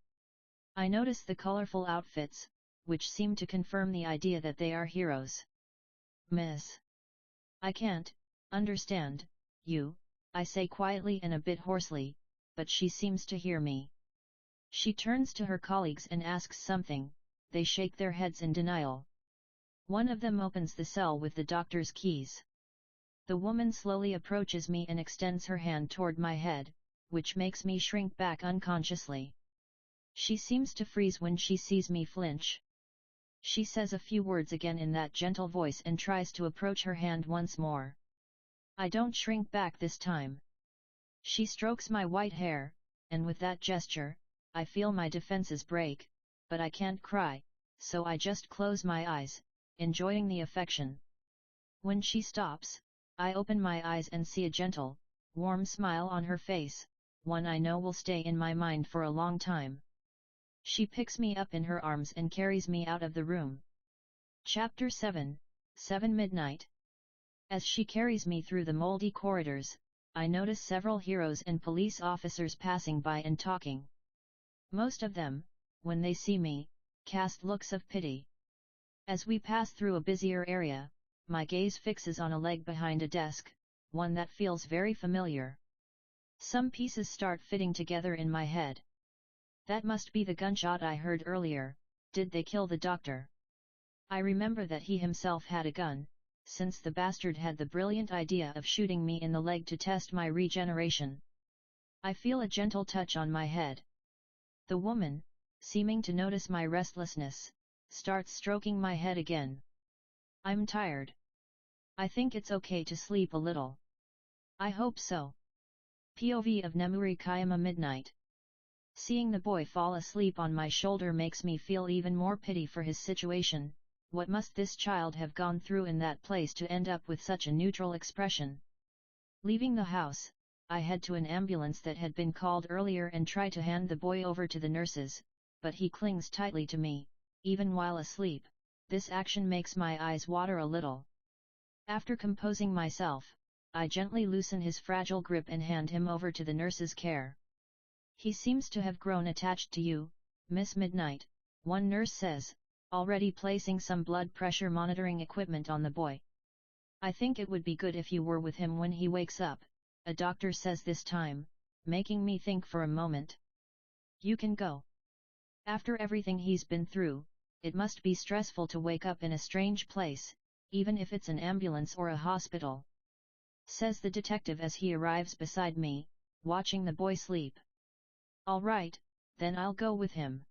[SPEAKER 1] I notice the colorful outfits, which seem to confirm the idea that they are heroes. Miss. I can't understand you, I say quietly and a bit hoarsely, but she seems to hear me. She turns to her colleagues and asks something, they shake their heads in denial. One of them opens the cell with the doctor's keys. The woman slowly approaches me and extends her hand toward my head, which makes me shrink back unconsciously. She seems to freeze when she sees me flinch. She says a few words again in that gentle voice and tries to approach her hand once more. I don't shrink back this time. She strokes my white hair, and with that gesture, I feel my defenses break, but I can't cry, so I just close my eyes, enjoying the affection. When she stops, I open my eyes and see a gentle, warm smile on her face, one I know will stay in my mind for a long time. She picks me up in her arms and carries me out of the room. Chapter 7, 7 Midnight. As she carries me through the moldy corridors, I notice several heroes and police officers passing by and talking. Most of them, when they see me, cast looks of pity. As we pass through a busier area, my gaze fixes on a leg behind a desk, one that feels very familiar. Some pieces start fitting together in my head. That must be the gunshot I heard earlier. Did they kill the doctor? I remember that he himself had a gun, since the bastard had the brilliant idea of shooting me in the leg to test my regeneration. I feel a gentle touch on my head. The woman, seeming to notice my restlessness, starts stroking my head again. I'm tired. I think it's okay to sleep a little. I hope so. POV of Nemuri Kayama Midnight. Seeing the boy fall asleep on my shoulder makes me feel even more pity for his situation. What must this child have gone through in that place to end up with such a neutral expression? Leaving the house, I head to an ambulance that had been called earlier and try to hand the boy over to the nurses, but he clings tightly to me, even while asleep. This action makes my eyes water a little. After composing myself, I gently loosen his fragile grip and hand him over to the nurse's care. He seems to have grown attached to you, Miss Midnight, one nurse says, already placing some blood pressure monitoring equipment on the boy. I think it would be good if you were with him when he wakes up, a doctor says this time, making me think for a moment. You can go. After everything he's been through, it must be stressful to wake up in a strange place, even if it's an ambulance or a hospital, says the detective as he arrives beside me, watching the boy sleep. All right, then I'll go with him.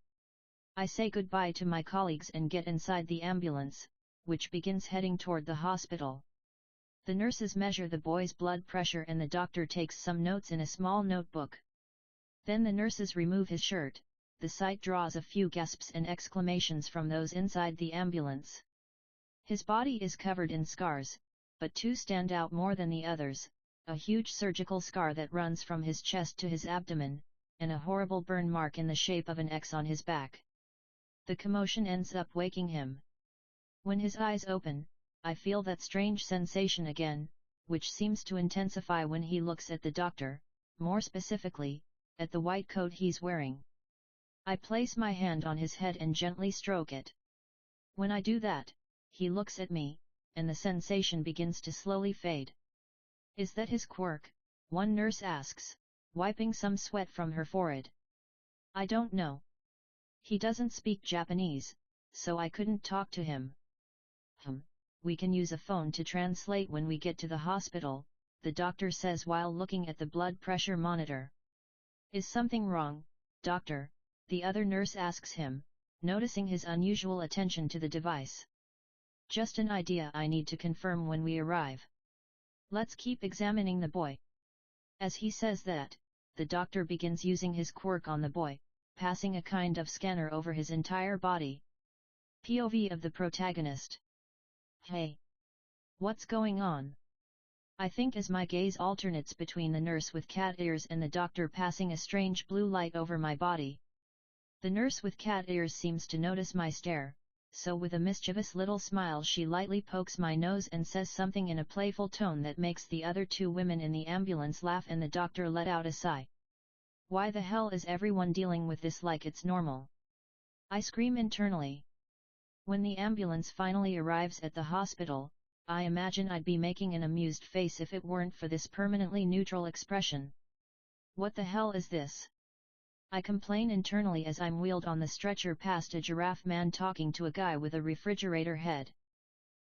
[SPEAKER 1] I say goodbye to my colleagues and get inside the ambulance, which begins heading toward the hospital. The nurses measure the boy's blood pressure and the doctor takes some notes in a small notebook. Then the nurses remove his shirt. The sight draws a few gasps and exclamations from those inside the ambulance. His body is covered in scars, but two stand out more than the others, a huge surgical scar that runs from his chest to his abdomen, and a horrible burn mark in the shape of an X on his back. The commotion ends up waking him. When his eyes open, I feel that strange sensation again, which seems to intensify when he looks at the doctor, more specifically, at the white coat he's wearing. I place my hand on his head and gently stroke it. When I do that, he looks at me, and the sensation begins to slowly fade. Is that his quirk? One nurse asks, wiping some sweat from her forehead. I don't know. He doesn't speak Japanese, so I couldn't talk to him. We can use a phone to translate when we get to the hospital, the doctor says while looking at the blood pressure monitor. Is something wrong, doctor? The other nurse asks him, noticing his unusual attention to the device. Just an idea I need to confirm when we arrive. Let's keep examining the boy. As he says that, the doctor begins using his quirk on the boy, passing a kind of scanner over his entire body. POV of the protagonist. Hey! What's going on? I think as my gaze alternates between the nurse with cat ears and the doctor passing a strange blue light over my body. The nurse with cat ears seems to notice my stare, so with a mischievous little smile she lightly pokes my nose and says something in a playful tone that makes the other two women in the ambulance laugh and the doctor let out a sigh. Why the hell is everyone dealing with this like it's normal? I scream internally. When the ambulance finally arrives at the hospital, I imagine I'd be making an amused face if it weren't for this permanently neutral expression. What the hell is this? I complain internally as I'm wheeled on the stretcher past a giraffe man talking to a guy with a refrigerator head.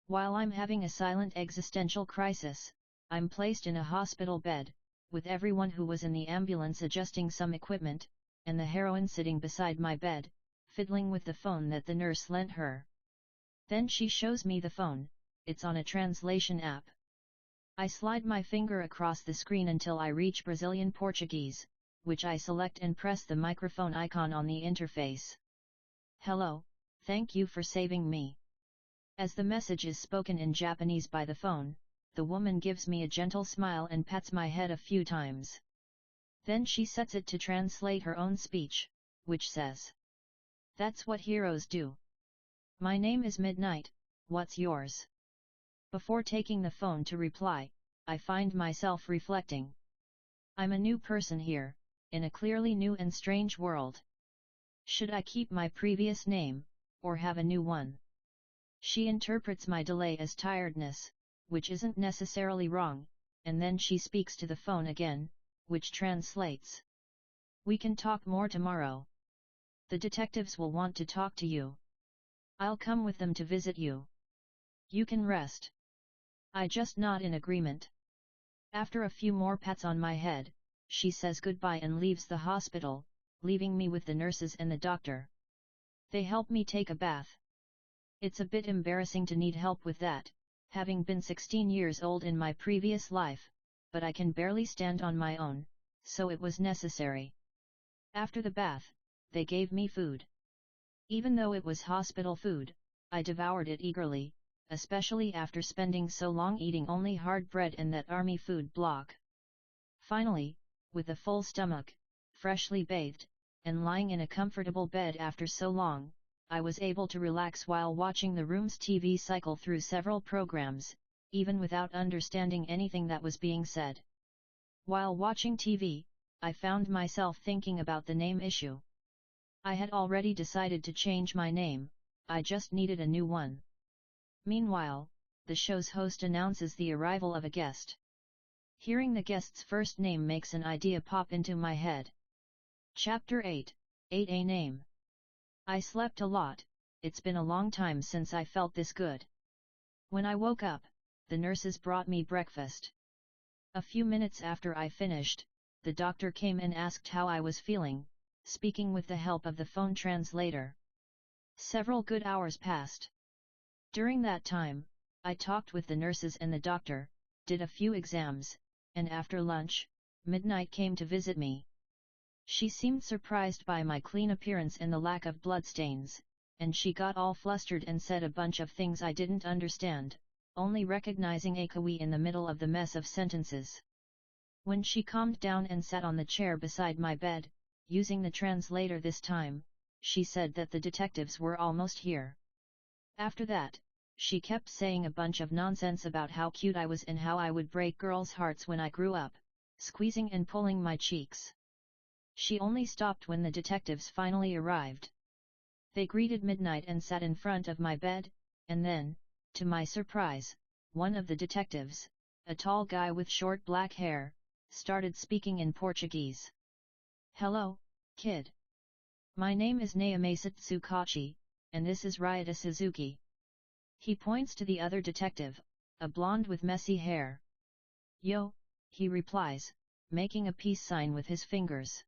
[SPEAKER 1] While I'm having a silent existential crisis, I'm placed in a hospital bed, with everyone who was in the ambulance adjusting some equipment, and the heroine sitting beside my bed, fiddling with the phone that the nurse lent her. Then she shows me the phone, it's on a translation app. I slide my finger across the screen until I reach Brazilian Portuguese, which I select and press the microphone icon on the interface. Hello, thank you for saving me. As the message is spoken in Japanese by the phone, the woman gives me a gentle smile and pats my head a few times. Then she sets it to translate her own speech, which says, "That's what heroes do. My name is Midnight, what's yours?" Before taking the phone to reply, I find myself reflecting. I'm a new person here, in a clearly new and strange world. Should I keep my previous name, or have a new one? She interprets my delay as tiredness, which isn't necessarily wrong, and then she speaks to the phone again, which translates. "We can talk more tomorrow. The detectives will want to talk to you. I'll come with them to visit you. You can rest." I just nod in agreement. After a few more pats on my head, she says goodbye and leaves the hospital, leaving me with the nurses and the doctor. They help me take a bath. It's a bit embarrassing to need help with that, having been 16 years old in my previous life, but I can barely stand on my own, so it was necessary. After the bath, they gave me food. Even though it was hospital food, I devoured it eagerly, especially after spending so long eating only hard bread and that army food block. Finally, with a full stomach, freshly bathed, and lying in a comfortable bed after so long, I was able to relax while watching the room's TV cycle through several programs, even without understanding anything that was being said. While watching TV, I found myself thinking about the name issue. I had already decided to change my name, I just needed a new one. Meanwhile, the show's host announces the arrival of a guest. Hearing the guest's first name makes an idea pop into my head. Chapter 8, 8A Name. I slept a lot, it's been a long time since I felt this good. When I woke up, the nurses brought me breakfast. A few minutes after I finished, the doctor came and asked how I was feeling, speaking with the help of the phone translator. Several good hours passed. During that time, I talked with the nurses and the doctor, did a few exams, and after lunch, Midnight came to visit me. She seemed surprised by my clean appearance and the lack of bloodstains, and she got all flustered and said a bunch of things I didn't understand, only recognizing a kawi in the middle of the mess of sentences. When she calmed down and sat on the chair beside my bed, using the translator this time, she said that the detectives were almost here. After that, she kept saying a bunch of nonsense about how cute I was and how I would break girls' hearts when I grew up, squeezing and pulling my cheeks. She only stopped when the detectives finally arrived. They greeted Midnight and sat in front of my bed, and then, to my surprise, one of the detectives, a tall guy with short black hair, started speaking in Portuguese. "Hello, kid. My name is Naomasa Tsukachi, and this is Ryota Suzuki." He points to the other detective, a blonde with messy hair. "Yo," he replies, making a peace sign with his fingers.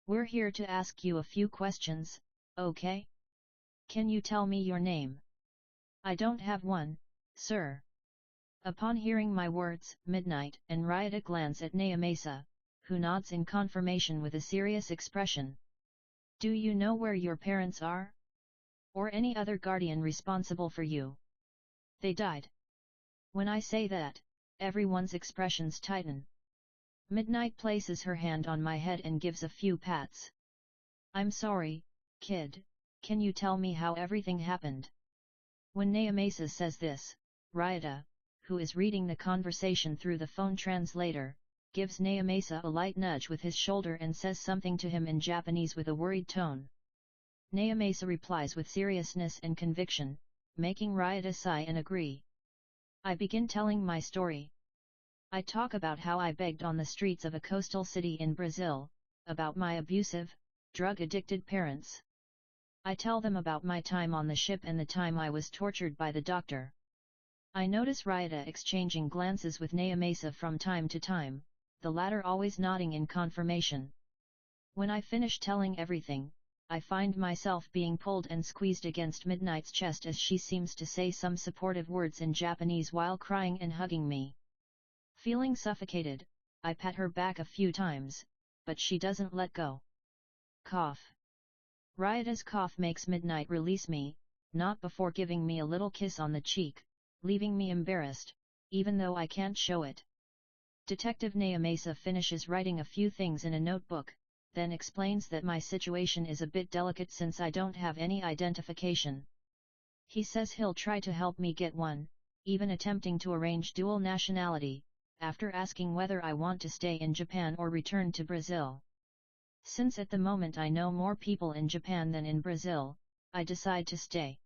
[SPEAKER 1] "We're here to ask you a few questions, okay? Can you tell me your name?" "I don't have one, sir." Upon hearing my words, Midnight and Ryota glance at Naomasa, who nods in confirmation with a serious expression. Do you know where your parents are? Or any other guardian responsible for you? They died. When I say that, everyone's expressions tighten. Midnight places her hand on my head and gives a few pats. I'm sorry, kid, can you tell me how everything happened? When Nayamasa says this, Ryota, who is reading the conversation through the phone translator, gives Nayamasa a light nudge with his shoulder and says something to him in Japanese with a worried tone. Nayamasa replies with seriousness and conviction, making Ryota sigh and agree. I begin telling my story. I talk about how I begged on the streets of a coastal city in Brazil, about my abusive, drug-addicted parents. I tell them about my time on the ship and the time I was tortured by the doctor. I notice Ryota exchanging glances with Nayamasa from time to time, the latter always nodding in confirmation. When I finish telling everything, I find myself being pulled and squeezed against Midnight's chest as she seems to say some supportive words in Japanese while crying and hugging me. Feeling suffocated, I pat her back a few times, but she doesn't let go. Cough. Ryota's cough makes Midnight release me, not before giving me a little kiss on the cheek, leaving me embarrassed, even though I can't show it. Detective Nayamasa finishes writing a few things in a notebook, then explains that my situation is a bit delicate since I don't have any identification. He says he'll try to help me get one, even attempting to arrange dual nationality, after asking whether I want to stay in Japan or return to Brazil. Since at the moment I know more people in Japan than in Brazil, I decide to stay.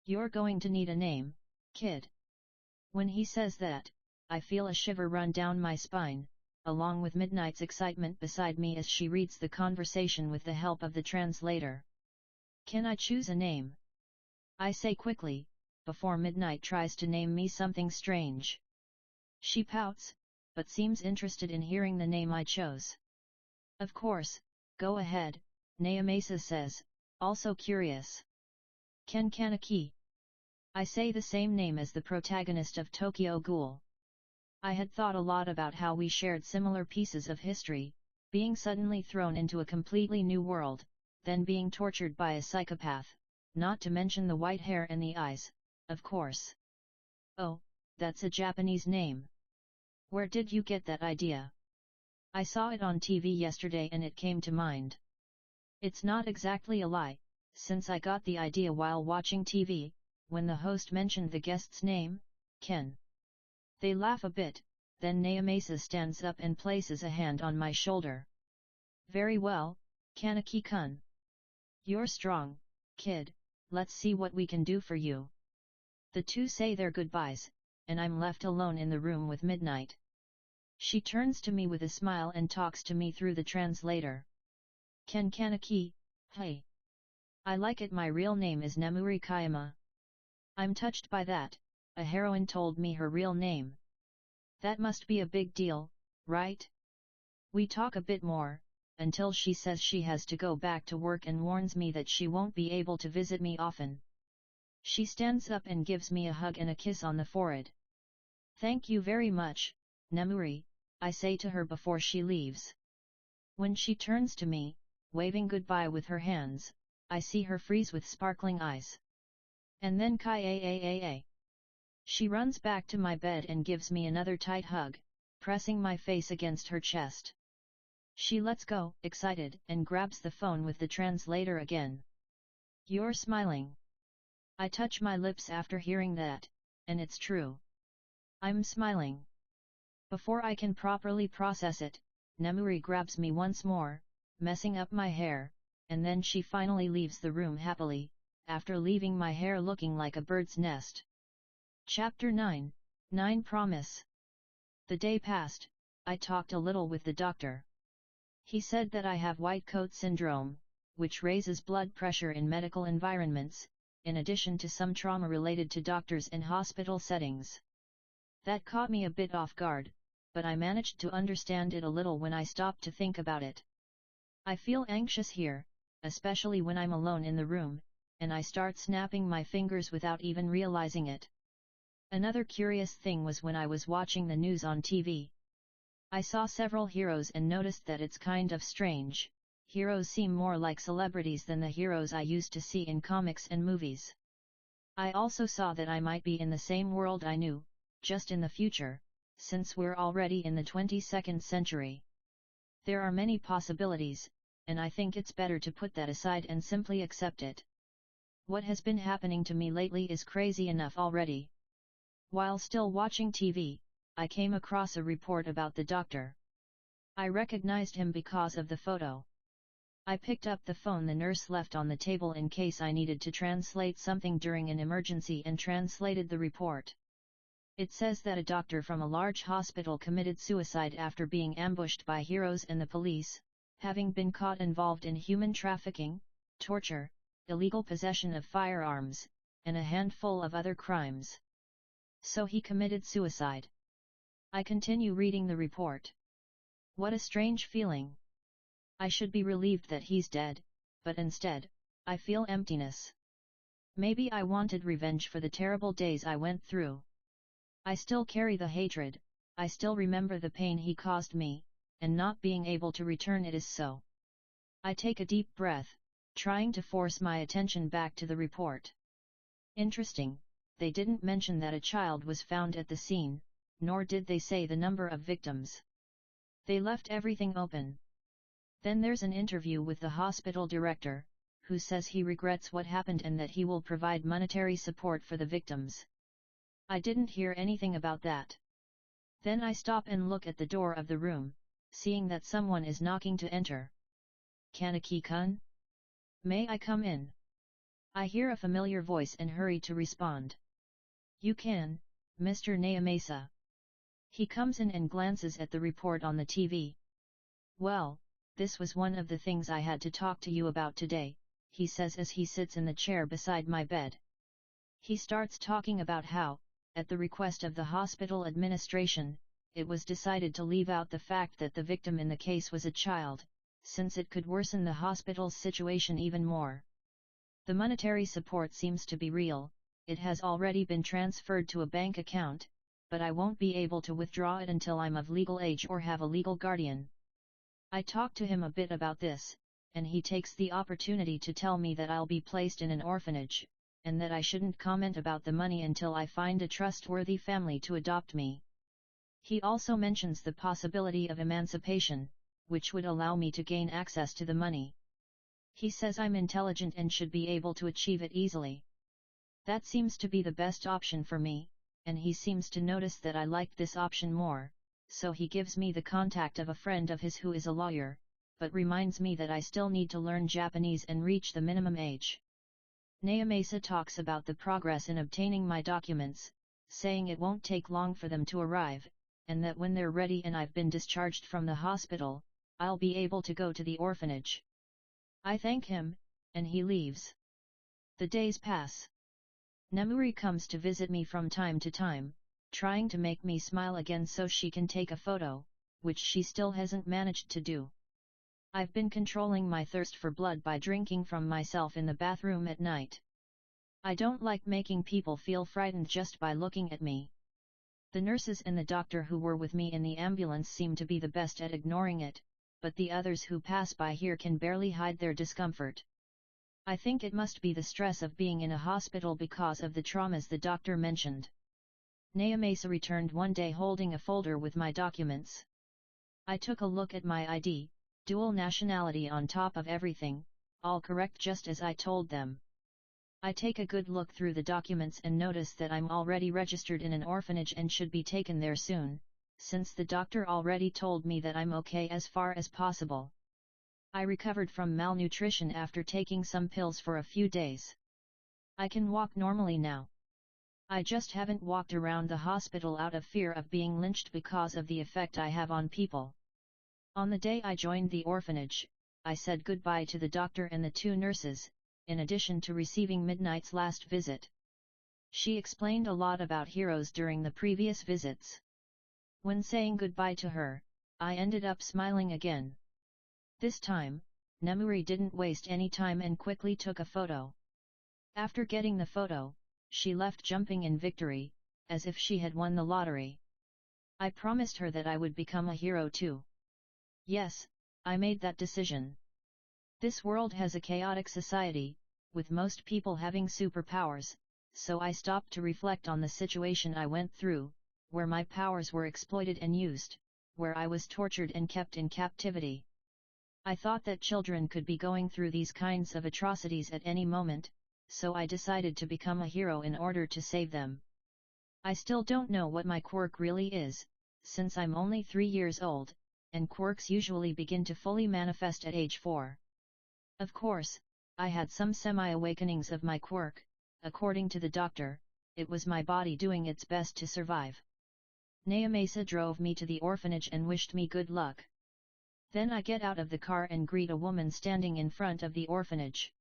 [SPEAKER 1] You're going to need a name, kid. When he says that, I feel a shiver run down my spine, along with Midnight's excitement beside me as she reads the conversation with the help of the translator. Can I choose a name? I say quickly, before Midnight tries to name me something strange. She pouts, but seems interested in hearing the name I chose. Of course, go ahead, Nayamasa says, also curious. Ken Kaneki. I say the same name as the protagonist of Tokyo Ghoul. I had thought a lot about how we shared similar pieces of history, being suddenly thrown into a completely new world, then being tortured by a psychopath, not to mention the white hair and the eyes, of course. Oh, that's a Japanese name. Where did you get that idea? I saw it on TV yesterday and it came to mind. It's not exactly a lie, since I got the idea while watching TV, when the host mentioned the guest's name, Ken. They laugh a bit, then Nayamasa stands up and places a hand on my shoulder. Very well, Kaneki-kun. You're strong, kid, let's see what we can do for you. The two say their goodbyes, and I'm left alone in the room with Midnight. She turns to me with a smile and talks to me through the translator. Ken Kaneki, hey. I like it, my real name is Nemuri Kayama. I'm touched by that, a heroine told me her real name. That must be a big deal, right? We talk a bit more, until she says she has to go back to work and warns me that she won't be able to visit me often. She stands up and gives me a hug and a kiss on the forehead. Thank you very much, Nemuri, I say to her before she leaves. When she turns to me, waving goodbye with her hands, I see her freeze with sparkling eyes. And then Kai. She runs back to my bed and gives me another tight hug, pressing my face against her chest. She lets go, excited, and grabs the phone with the translator again. You're smiling. I touch my lips after hearing that, and it's true. I'm smiling. Before I can properly process it, Nemuri grabs me once more, messing up my hair, and then she finally leaves the room happily, after leaving my hair looking like a bird's nest. Chapter 9, 9 Promise. The day passed, I talked a little with the doctor. He said that I have white coat syndrome, which raises blood pressure in medical environments, in addition to some trauma related to doctors and hospital settings. That caught me a bit off guard, but I managed to understand it a little when I stopped to think about it. I feel anxious here, especially when I'm alone in the room, and I start snapping my fingers without even realizing it. Another curious thing was when I was watching the news on TV. I saw several heroes and noticed that it's kind of strange. Heroes seem more like celebrities than the heroes I used to see in comics and movies. I also saw that I might be in the same world I knew, just in the future, since we're already in the 22nd century. There are many possibilities, and I think it's better to put that aside and simply accept it. What has been happening to me lately is crazy enough already. While still watching TV, I came across a report about the doctor. I recognized him because of the photo. I picked up the phone the nurse left on the table in case I needed to translate something during an emergency and translated the report. It says that a doctor from a large hospital committed suicide after being ambushed by heroes and the police, having been caught involved in human trafficking, torture, illegal possession of firearms, and a handful of other crimes. So he committed suicide. I continue reading the report. What a strange feeling. I should be relieved that he's dead, but instead, I feel emptiness. Maybe I wanted revenge for the terrible days I went through. I still carry the hatred, I still remember the pain he caused me, and not being able to return it is so. I take a deep breath, trying to force my attention back to the report. Interesting, they didn't mention that a child was found at the scene, nor did they say the number of victims. They left everything open. Then there's an interview with the hospital director, who says he regrets what happened and that he will provide monetary support for the victims. I didn't hear anything about that. Then I stop and look at the door of the room, seeing that someone is knocking to enter. Kaneki-kun? May I come in? I hear a familiar voice and hurry to respond. You can, Mr. Naomasa. He comes in and glances at the report on the TV. Well, this was one of the things I had to talk to you about today, he says as he sits in the chair beside my bed. He starts talking about how, at the request of the hospital administration, it was decided to leave out the fact that the victim in the case was a child, since it could worsen the hospital's situation even more. The monetary support seems to be real, it has already been transferred to a bank account, but I won't be able to withdraw it until I'm of legal age or have a legal guardian. I talk to him a bit about this, and he takes the opportunity to tell me that I'll be placed in an orphanage, and that I shouldn't comment about the money until I find a trustworthy family to adopt me. He also mentions the possibility of emancipation, which would allow me to gain access to the money. He says I'm intelligent and should be able to achieve it easily. That seems to be the best option for me, and he seems to notice that I like this option more, so he gives me the contact of a friend of his who is a lawyer, but reminds me that I still need to learn Japanese and reach the minimum age. Naomasa talks about the progress in obtaining my documents, saying it won't take long for them to arrive, and that when they're ready and I've been discharged from the hospital, I'll be able to go to the orphanage. I thank him, and he leaves. The days pass. Nemuri comes to visit me from time to time, trying to make me smile again so she can take a photo, which she still hasn't managed to do. I've been controlling my thirst for blood by drinking from myself in the bathroom at night. I don't like making people feel frightened just by looking at me. The nurses and the doctor who were with me in the ambulance seem to be the best at ignoring it, but the others who pass by here can barely hide their discomfort. I think it must be the stress of being in a hospital because of the traumas the doctor mentioned. Naomasa returned one day holding a folder with my documents. I took a look at my ID, dual nationality on top of everything, all correct just as I told them. I take a good look through the documents and notice that I'm already registered in an orphanage and should be taken there soon, since the doctor already told me that I'm okay as far as possible. I recovered from malnutrition after taking some pills for a few days. I can walk normally now. I just haven't walked around the hospital out of fear of being lynched because of the effect I have on people. On the day I joined the orphanage, I said goodbye to the doctor and the two nurses, in addition to receiving Midnight's last visit. She explained a lot about heroes during the previous visits. When saying goodbye to her, I ended up smiling again. This time, Nemuri didn't waste any time and quickly took a photo. After getting the photo, she left jumping in victory, as if she had won the lottery. I promised her that I would become a hero too. Yes, I made that decision. This world has a chaotic society, with most people having superpowers, so I stopped to reflect on the situation I went through, where my powers were exploited and used, where I was tortured and kept in captivity. I thought that children could be going through these kinds of atrocities at any moment, so I decided to become a hero in order to save them. I still don't know what my quirk really is, since I'm only 3 years old, and quirks usually begin to fully manifest at age 4. Of course, I had some semi-awakenings of my quirk. According to the doctor, it was my body doing its best to survive. Nyamesa drove me to the orphanage and wished me good luck. Then I get out of the car and greet a woman standing in front of the orphanage.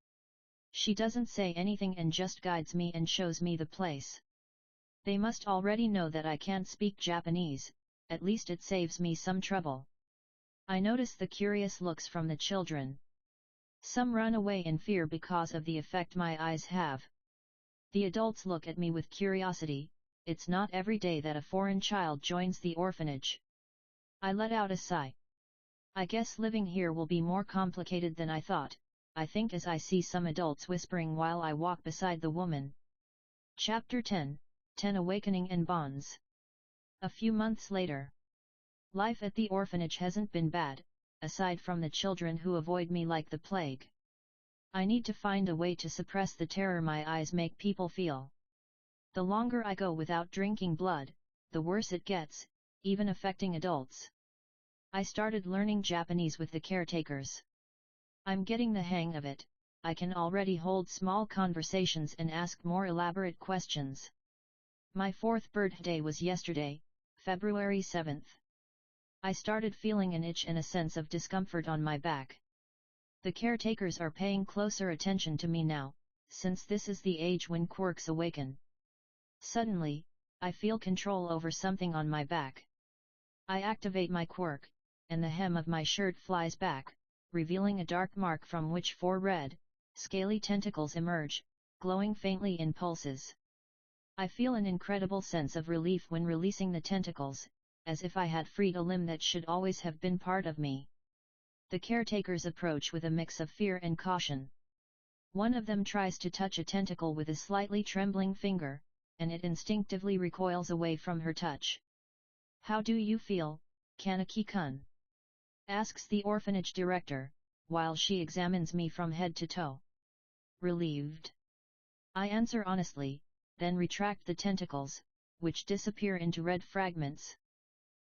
[SPEAKER 1] She doesn't say anything and just guides me and shows me the place. They must already know that I can't speak Japanese, at least it saves me some trouble. I notice the curious looks from the children. Some run away in fear because of the effect my eyes have. The adults look at me with curiosity. It's not every day that a foreign child joins the orphanage. I let out a sigh. I guess living here will be more complicated than I thought, I think as I see some adults whispering while I walk beside the woman. Chapter 10, 10 Awakening and Bonds. A few months later. Life at the orphanage hasn't been bad, aside from the children who avoid me like the plague. I need to find a way to suppress the terror my eyes make people feel. The longer I go without drinking blood, the worse it gets, even affecting adults. I started learning Japanese with the caretakers. I'm getting the hang of it. I can already hold small conversations and ask more elaborate questions. My 4th birthday was yesterday, February 7th. I started feeling an itch and a sense of discomfort on my back. The caretakers are paying closer attention to me now, since this is the age when quirks awaken. Suddenly, I feel control over something on my back. I activate my quirk, and the hem of my shirt flies back, revealing a dark mark from which 4 red, scaly tentacles emerge, glowing faintly in pulses. I feel an incredible sense of relief when releasing the tentacles, as if I had freed a limb that should always have been part of me. The caretakers approach with a mix of fear and caution. One of them tries to touch a tentacle with a slightly trembling finger, and it instinctively recoils away from her touch. "How do you feel, Kaneki-kun?" asks the orphanage director, while she examines me from head to toe. "Relieved," I answer honestly, then retract the tentacles, which disappear into red fragments.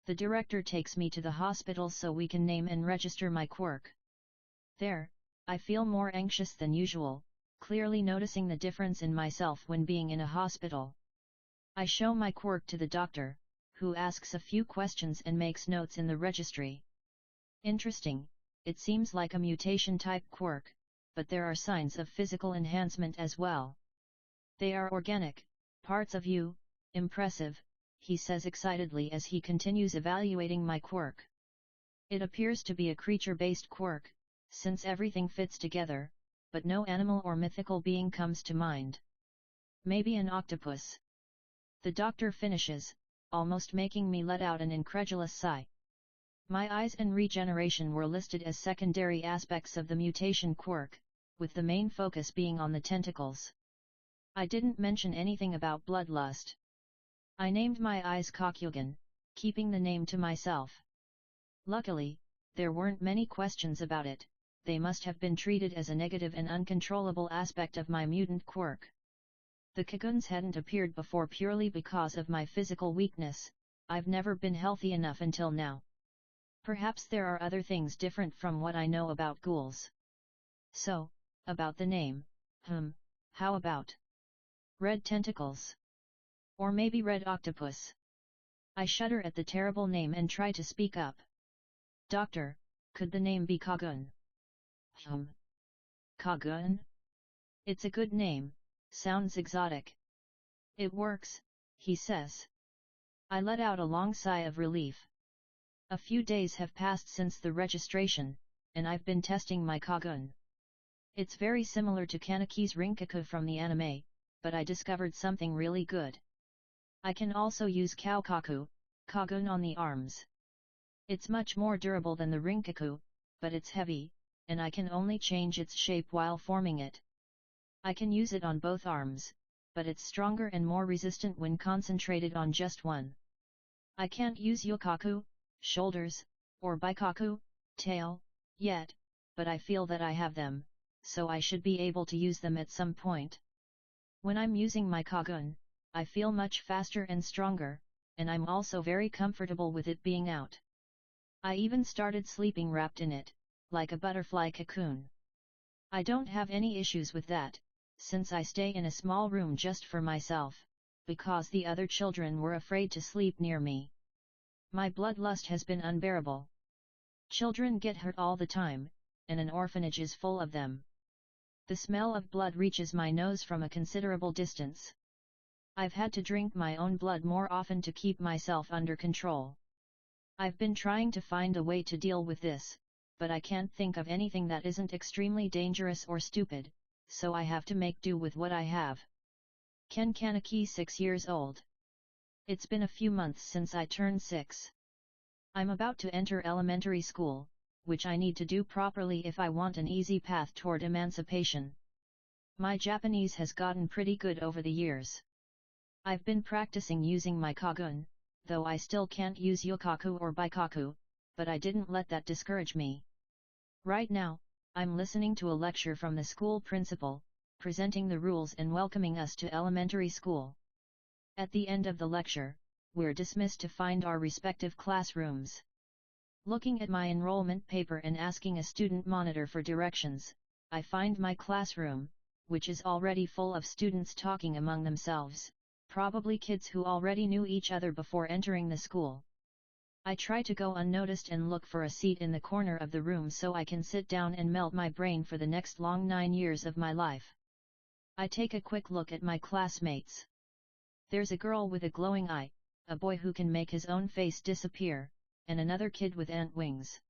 [SPEAKER 1] The director takes me to the hospital so we can name and register my quirk. There, I feel more anxious than usual, clearly noticing the difference in myself when being in a hospital. I show my quirk to the doctor, who asks a few questions and makes notes in the registry. Interesting, it seems like a mutation-type quirk, but there are signs of physical enhancement as well. "They are organic, parts of you, impressive," he says excitedly as he continues evaluating my quirk. It appears to be a creature-based quirk, since everything fits together, but no animal or mythical being comes to mind. "Maybe an octopus," the doctor finishes, almost making me let out an incredulous sigh. My eyes and regeneration were listed as secondary aspects of the mutation quirk, with the main focus being on the tentacles. I didn't mention anything about bloodlust. I named my eyes Kakugen, keeping the name to myself. Luckily, there weren't many questions about it. They must have been treated as a negative and uncontrollable aspect of my mutant quirk. The Kaguns hadn't appeared before purely because of my physical weakness. I've never been healthy enough until now. Perhaps there are other things different from what I know about ghouls. So, about the name, how about red tentacles? Or maybe red octopus? I shudder at the terrible name and try to speak up. "Doctor, could the name be Kagun?" "Kagun? It's a good name, sounds exotic." "It works," he says. I let out a long sigh of relief. A few days have passed since the registration, and I've been testing my Kagun. It's very similar to Kaneki's Rinkaku from the anime, but I discovered something really good. I can also use Kaukaku, Kagune on the arms. It's much more durable than the rinkaku, but it's heavy, and I can only change its shape while forming it. I can use it on both arms, but it's stronger and more resistant when concentrated on just one. I can't use yokaku, shoulders, or baikaku, tail, yet, but I feel that I have them, so I should be able to use them at some point. When I'm using my Kagune, I feel much faster and stronger, and I'm also very comfortable with it being out. I even started sleeping wrapped in it, like a butterfly cocoon. I don't have any issues with that, since I stay in a small room just for myself, because the other children were afraid to sleep near me. My bloodlust has been unbearable. Children get hurt all the time, and an orphanage is full of them. The smell of blood reaches my nose from a considerable distance. I've had to drink my own blood more often to keep myself under control. I've been trying to find a way to deal with this, but I can't think of anything that isn't extremely dangerous or stupid, so I have to make do with what I have. Ken Kaneki, 6 years old. It's been a few months since I turned 6. I'm about to enter elementary school, which I need to do properly if I want an easy path toward emancipation. My Japanese has gotten pretty good over the years. I've been practicing using my Kagune, though I still can't use yokaku or baikaku, but I didn't let that discourage me. Right now, I'm listening to a lecture from the school principal, presenting the rules and welcoming us to elementary school. At the end of the lecture, we're dismissed to find our respective classrooms. Looking at my enrollment paper and asking a student monitor for directions, I find my classroom, which is already full of students talking among themselves, probably kids who already knew each other before entering the school. I try to go unnoticed and look for a seat in the corner of the room so I can sit down and melt my brain for the next long 9 years of my life. I take a quick look at my classmates. There's a girl with a glowing eye, a boy who can make his own face disappear, and another kid with ant wings.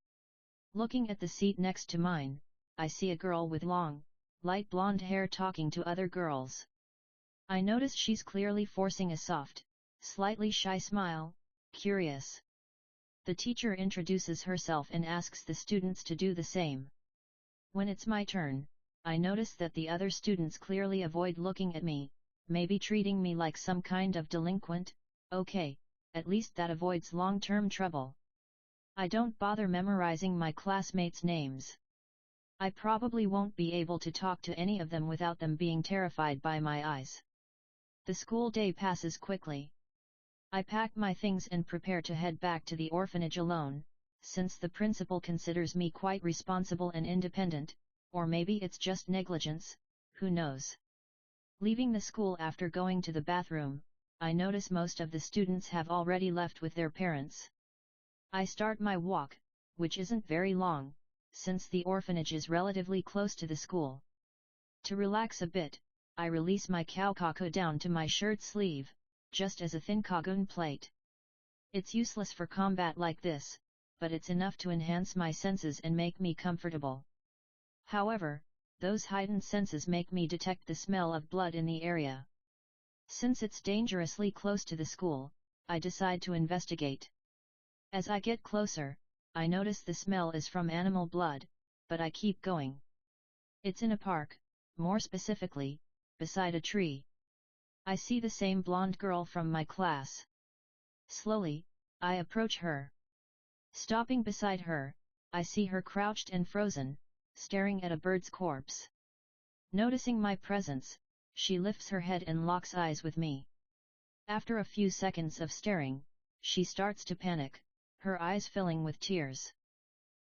[SPEAKER 1] Looking at the seat next to mine, I see a girl with long, light blonde hair talking to other girls. I notice she's clearly forcing a soft, slightly shy smile, curious. The teacher introduces herself and asks the students to do the same. When it's my turn, I notice that the other students clearly avoid looking at me, maybe treating me like some kind of delinquent. Okay, at least that avoids long-term trouble. I don't bother memorizing my classmates' names. I probably won't be able to talk to any of them without them being terrified by my eyes. The school day passes quickly. I pack my things and prepare to head back to the orphanage alone, since the principal considers me quite responsible and independent, or maybe it's just negligence, who knows. Leaving the school after going to the bathroom, I notice most of the students have already left with their parents. I start my walk, which isn't very long, since the orphanage is relatively close to the school. To relax a bit, I release my kaukaku down to my shirt sleeve, just as a thin Kagune plate. It's useless for combat like this, but it's enough to enhance my senses and make me comfortable. However, those heightened senses make me detect the smell of blood in the area. Since it's dangerously close to the school, I decide to investigate. As I get closer, I notice the smell is from animal blood, but I keep going. It's in a park, more specifically, beside a tree. I see the same blonde girl from my class. Slowly, I approach her. Stopping beside her, I see her crouched and frozen, staring at a bird's corpse. Noticing my presence, she lifts her head and locks eyes with me. After a few seconds of staring, she starts to panic, her eyes filling with tears.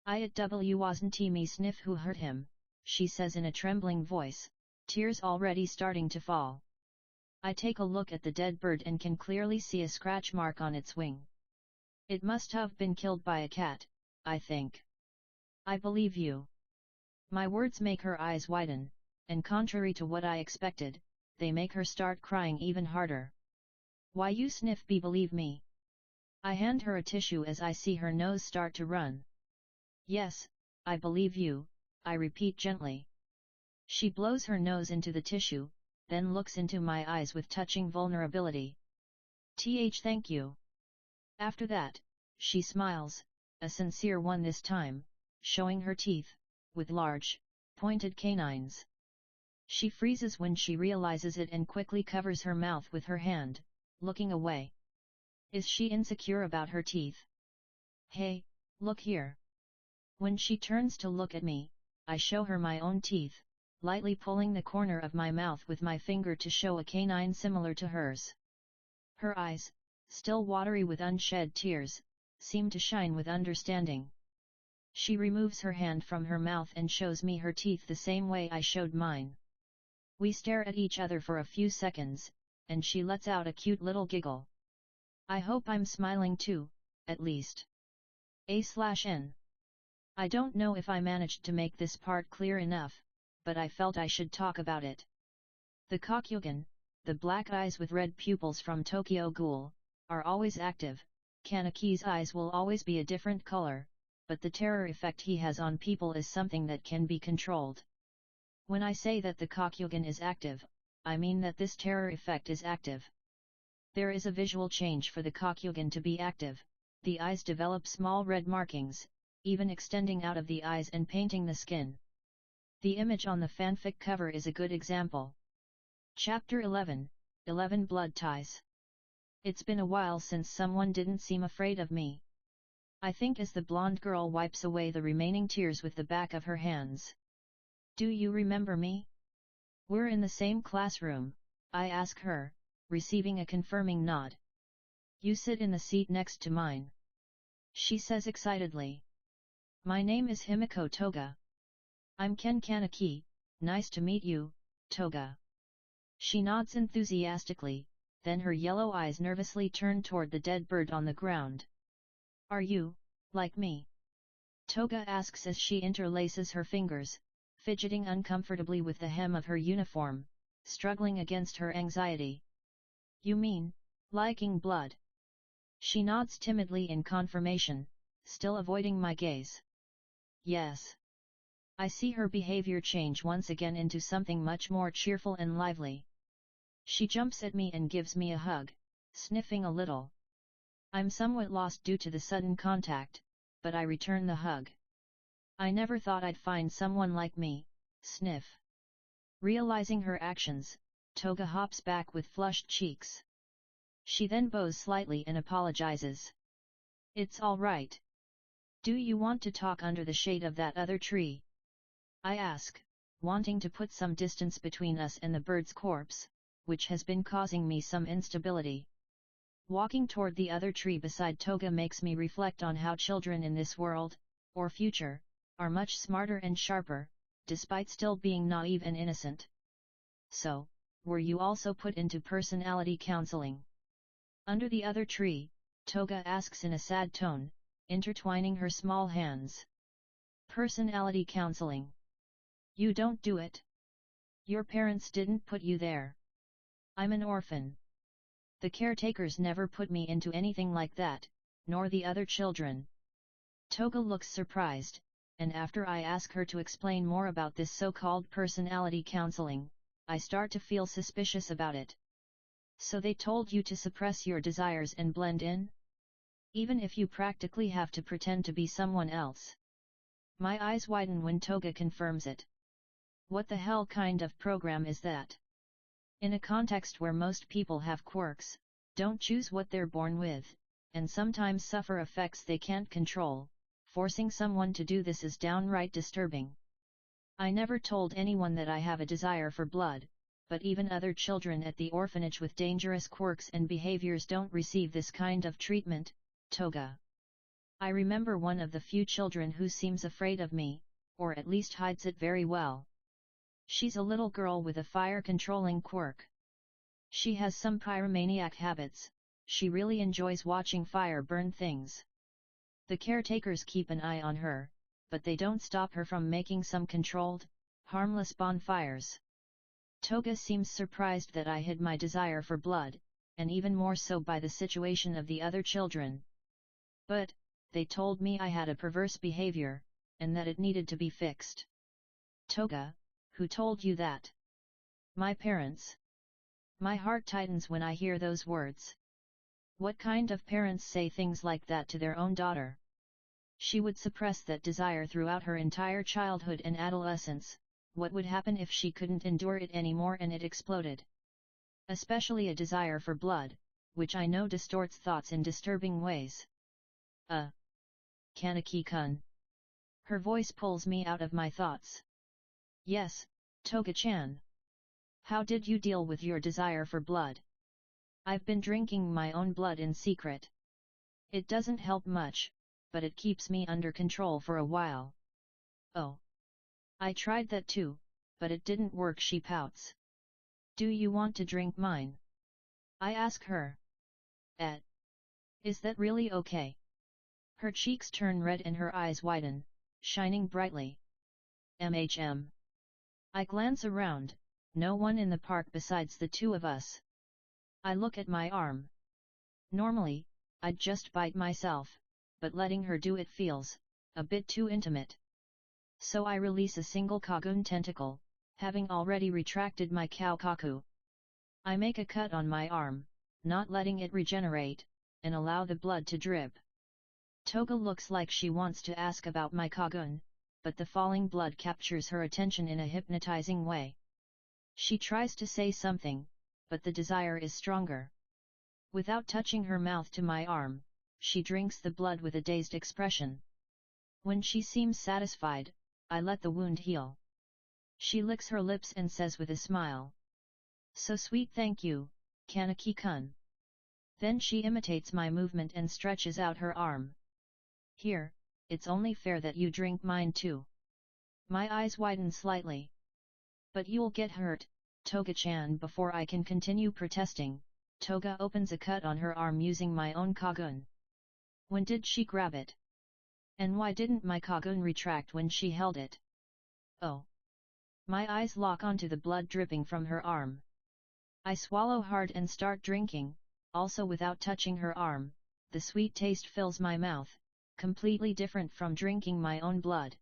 [SPEAKER 1] "It wasn't me Sniff who hurt him," she says in a trembling voice, tears already starting to fall. I take a look at the dead bird and can clearly see a scratch mark on its wing. It must have been killed by a cat, I think. "I believe you." My words make her eyes widen, and contrary to what I expected, they make her start crying even harder. "Why you Sniff believe me?" I hand her a tissue as I see her nose start to run. "Yes, I believe you," I repeat gently. She blows her nose into the tissue, then looks into my eyes with touching vulnerability. "Thank you." After that, she smiles, a sincere one this time, showing her teeth, with large, pointed canines. She freezes when she realizes it and quickly covers her mouth with her hand, looking away. Is she insecure about her teeth? Hey, look here. When she turns to look at me, I show her my own teeth, lightly pulling the corner of my mouth with my finger to show a canine similar to hers. Her eyes, still watery with unshed tears, seem to shine with understanding. She removes her hand from her mouth and shows me her teeth the same way I showed mine. We stare at each other for a few seconds, and she lets out a cute little giggle. I hope I'm smiling too, at least. A/N. I don't know if I managed to make this part clear enough, but I felt I should talk about it. The Kagune, the black eyes with red pupils from Tokyo Ghoul, are always active. Kanaki's eyes will always be a different color, but the terror effect he has on people is something that can be controlled. When I say that the Kagune is active, I mean that this terror effect is active. There is a visual change for the Kagune to be active. The eyes develop small red markings, even extending out of the eyes and painting the skin. The image on the fanfic cover is a good example. Chapter 11, 11 Blood Ties. It's been a while since someone didn't seem afraid of me. I think as the blonde girl wipes away the remaining tears with the back of her hands. Do you remember me? We're in the same classroom, I ask her, receiving a confirming nod. You sit in the seat next to mine. She says excitedly. My name is Himiko Toga. I'm Ken Kaneki, nice to meet you, Toga. She nods enthusiastically, then her yellow eyes nervously turn toward the dead bird on the ground. Are you, like me? Toga asks as she interlaces her fingers, fidgeting uncomfortably with the hem of her uniform, struggling against her anxiety. You mean, liking blood? She nods timidly in confirmation, still avoiding my gaze. Yes. I see her behavior change once again into something much more cheerful and lively. She jumps at me and gives me a hug, sniffing a little. I'm somewhat lost due to the sudden contact, but I return the hug. I never thought I'd find someone like me, sniff. Realizing her actions, Toga hops back with flushed cheeks. She then bows slightly and apologizes. It's all right. Do you want to talk under the shade of that other tree? I ask, wanting to put some distance between us and the bird's corpse, which has been causing me some instability. Walking toward the other tree beside Toga makes me reflect on how children in this world, or future, are much smarter and sharper, despite still being naive and innocent. So, were you also put into personality counseling? Under the other tree, Toga asks in a sad tone, intertwining her small hands. Personality counseling. You don't do it. Your parents didn't put you there. I'm an orphan. The caretakers never put me into anything like that, nor the other children. Toga looks surprised, and after I ask her to explain more about this so-called personality counseling, I start to feel suspicious about it. So they told you to suppress your desires and blend in? Even if you practically have to pretend to be someone else. My eyes widen when Toga confirms it. What the hell kind of program is that? In a context where most people have quirks, don't choose what they're born with, and sometimes suffer effects they can't control, forcing someone to do this is downright disturbing. I never told anyone that I have a desire for blood, but even other children at the orphanage with dangerous quirks and behaviors don't receive this kind of treatment, Toga. I remember one of the few children who seems afraid of me, or at least hides it very well. She's a little girl with a fire-controlling quirk. She has some pyromaniac habits, she really enjoys watching fire burn things. The caretakers keep an eye on her, but they don't stop her from making some controlled, harmless bonfires. Toga seems surprised that I hid my desire for blood, and even more so by the situation of the other children. But, they told me I had a perverse behavior, and that it needed to be fixed. Toga, who told you that? My parents. My heart tightens when I hear those words. What kind of parents say things like that to their own daughter? She would suppress that desire throughout her entire childhood and adolescence. What would happen if she couldn't endure it anymore and it exploded? Especially a desire for blood, which I know distorts thoughts in disturbing ways. Kaneki-kun. Her voice pulls me out of my thoughts. Yes, Toga-chan. How did you deal with your desire for blood? I've been drinking my own blood in secret. It doesn't help much, but it keeps me under control for a while. Oh. I tried that too, but it didn't work, she pouts. Do you want to drink mine? I ask her. Is that really okay? Her cheeks turn red and her eyes widen, shining brightly. MHM. I glance around, no one in the park besides the two of us. I look at my arm. Normally, I'd just bite myself, but letting her do it feels a bit too intimate. So I release a single Kagune tentacle, having already retracted my Kaukaku. I make a cut on my arm, not letting it regenerate, and allow the blood to drip. Toga looks like she wants to ask about my Kagune, but the falling blood captures her attention in a hypnotizing way. She tries to say something, but the desire is stronger. Without touching her mouth to my arm, she drinks the blood with a dazed expression. When she seems satisfied, I let the wound heal. She licks her lips and says with a smile. So sweet, thank you, Kaneki-kun. Then she imitates my movement and stretches out her arm. Here, it's only fair that you drink mine too. My eyes widen slightly. But you'll get hurt, Toga-chan. Before I can continue protesting, Toga opens a cut on her arm using my own Kagune. When did she grab it? And why didn't my Kagune retract when she held it? Oh. My eyes lock onto the blood dripping from her arm. I swallow hard and start drinking, also without touching her arm. The sweet taste fills my mouth, completely different from drinking my own blood.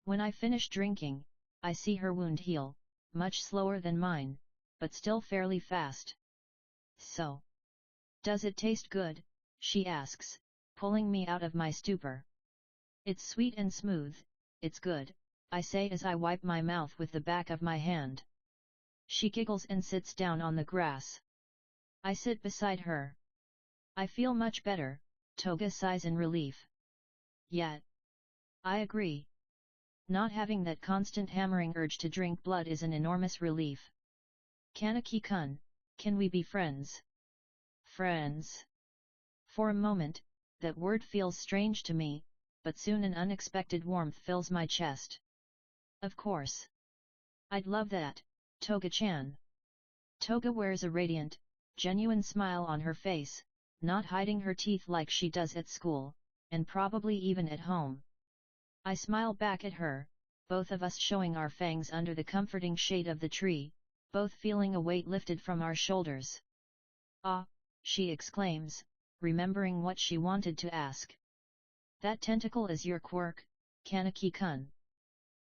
[SPEAKER 1] When I finish drinking, I see her wound heal, much slower than mine, but still fairly fast. So. Does it taste good? She asks, pulling me out of my stupor. It's sweet and smooth, it's good, I say as I wipe my mouth with the back of my hand. She giggles and sits down on the grass. I sit beside her. I feel much better, Toga sighs in relief. Yet. I agree. Not having that constant hammering urge to drink blood is an enormous relief. Kaneki-kun, can we be friends? Friends? For a moment, that word feels strange to me, but soon an unexpected warmth fills my chest. Of course. I'd love that, Toga-chan. Toga wears a radiant, genuine smile on her face, not hiding her teeth like she does at school, and probably even at home. I smile back at her, both of us showing our fangs under the comforting shade of the tree, both feeling a weight lifted from our shoulders. Ah, she exclaims, remembering what she wanted to ask. That tentacle is your quirk, Kaneki-kun.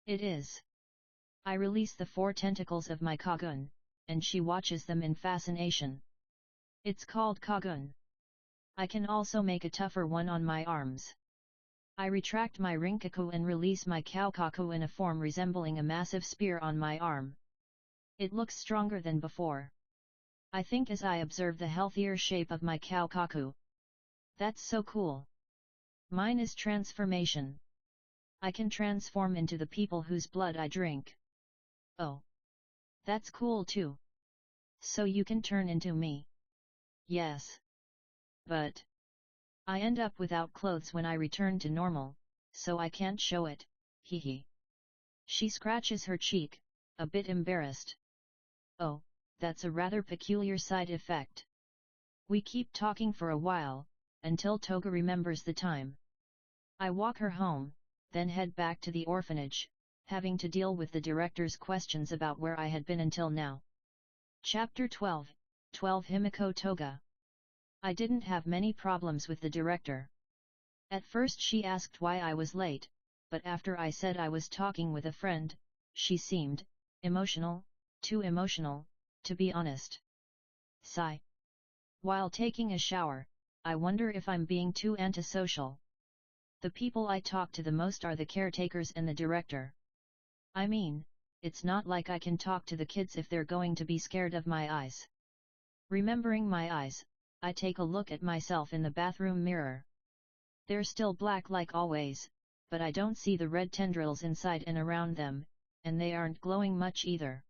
[SPEAKER 1] It is. I release the 4 tentacles of my Kagune, and she watches them in fascination. It's called Kagune. I can also make a tougher one on my arms. I retract my Rinkaku and release my Kaukaku in a form resembling a massive spear on my arm. It looks stronger than before. I think as I observe the healthier shape of my Kaukaku. That's so cool. Mine is transformation. I can transform into the people whose blood I drink. Oh. That's cool too. So you can turn into me. Yes. But. I end up without clothes when I return to normal, so I can't show it, hee. She scratches her cheek, a bit embarrassed. Oh, that's a rather peculiar side effect. We keep talking for a while, until Toga remembers the time. I walk her home, then head back to the orphanage, having to deal with the director's questions about where I had been until now. Chapter 12, 12 Himiko Toga. I didn't have many problems with the director. At first she asked why I was late, but after I said I was talking with a friend, she seemed emotional, too emotional, to be honest. Sigh. While taking a shower, I wonder if I'm being too antisocial. The people I talk to the most are the caretakers and the director. I mean, it's not like I can talk to the kids if they're going to be scared of my eyes. Remembering my eyes, I take a look at myself in the bathroom mirror. They're still black like always, but I don't see the red tendrils inside and around them, and they aren't glowing much either.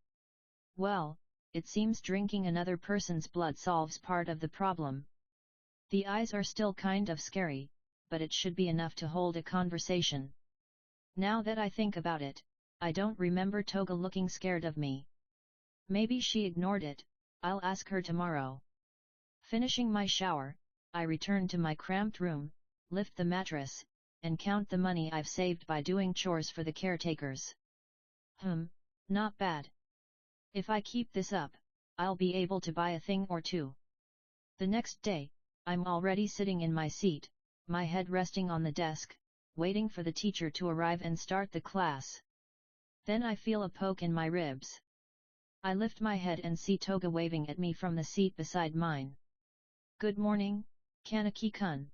[SPEAKER 1] Well, it seems drinking another person's blood solves part of the problem. The eyes are still kind of scary, but it should be enough to hold a conversation. Now that I think about it, I don't remember Toga looking scared of me. Maybe she ignored it. I'll ask her tomorrow. Finishing my shower, I return to my cramped room, lift the mattress, and count the money I've saved by doing chores for the caretakers. Not bad. If I keep this up, I'll be able to buy a thing or two. The next day, I'm already sitting in my seat, my head resting on the desk, waiting for the teacher to arrive and start the class. Then I feel a poke in my ribs. I lift my head and see Toga waving at me from the seat beside mine. Good morning, Kaneki-kun.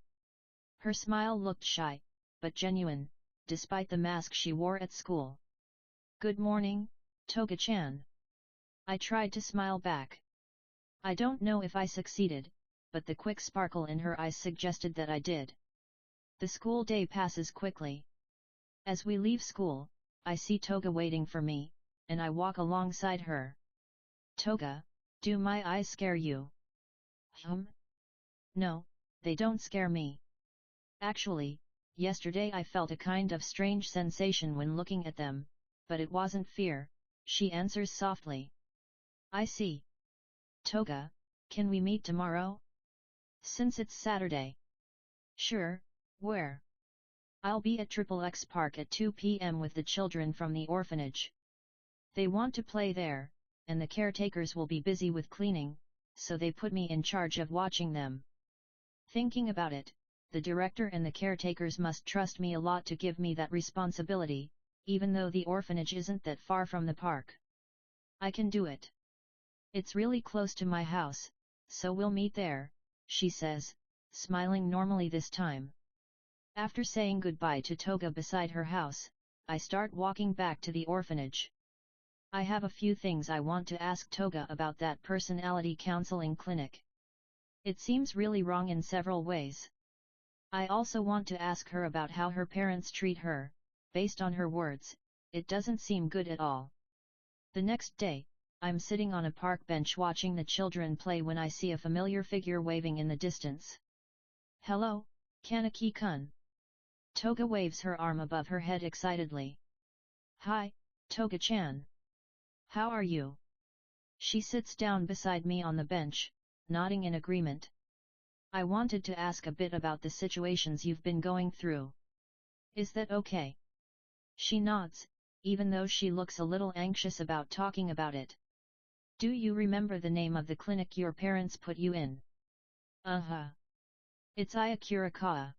[SPEAKER 1] Her smile looked shy, but genuine, despite the mask she wore at school. Good morning, Toga-chan. I tried to smile back. I don't know if I succeeded, but the quick sparkle in her eyes suggested that I did. The school day passes quickly. As we leave school, I see Toga waiting for me, and I walk alongside her. Toga, do my eyes scare you? No, they don't scare me. Actually, yesterday I felt a kind of strange sensation when looking at them, but it wasn't fear, she answers softly. I see. Toga, can we meet tomorrow? Since it's Saturday. Sure, where? I'll be at XXX Park at 2 p.m. with the children from the orphanage. They want to play there, and the caretakers will be busy with cleaning, so they put me in charge of watching them. Thinking about it, the director and the caretakers must trust me a lot to give me that responsibility, even though the orphanage isn't that far from the park. I can do it. It's really close to my house, so we'll meet there, she says, smiling normally this time. After saying goodbye to Toga beside her house, I start walking back to the orphanage. I have a few things I want to ask Toga about that personality counseling clinic. It seems really wrong in several ways. I also want to ask her about how her parents treat her. Based on her words, it doesn't seem good at all. The next day, I'm sitting on a park bench watching the children play when I see a familiar figure waving in the distance. Hello, Kaneki-kun. Toga waves her arm above her head excitedly. Hi, Toga-chan. How are you? She sits down beside me on the bench, nodding in agreement. I wanted to ask a bit about the situations you've been going through. Is that okay? She nods, even though she looks a little anxious about talking about it. Do you remember the name of the clinic your parents put you in? It's Ayakurakawa.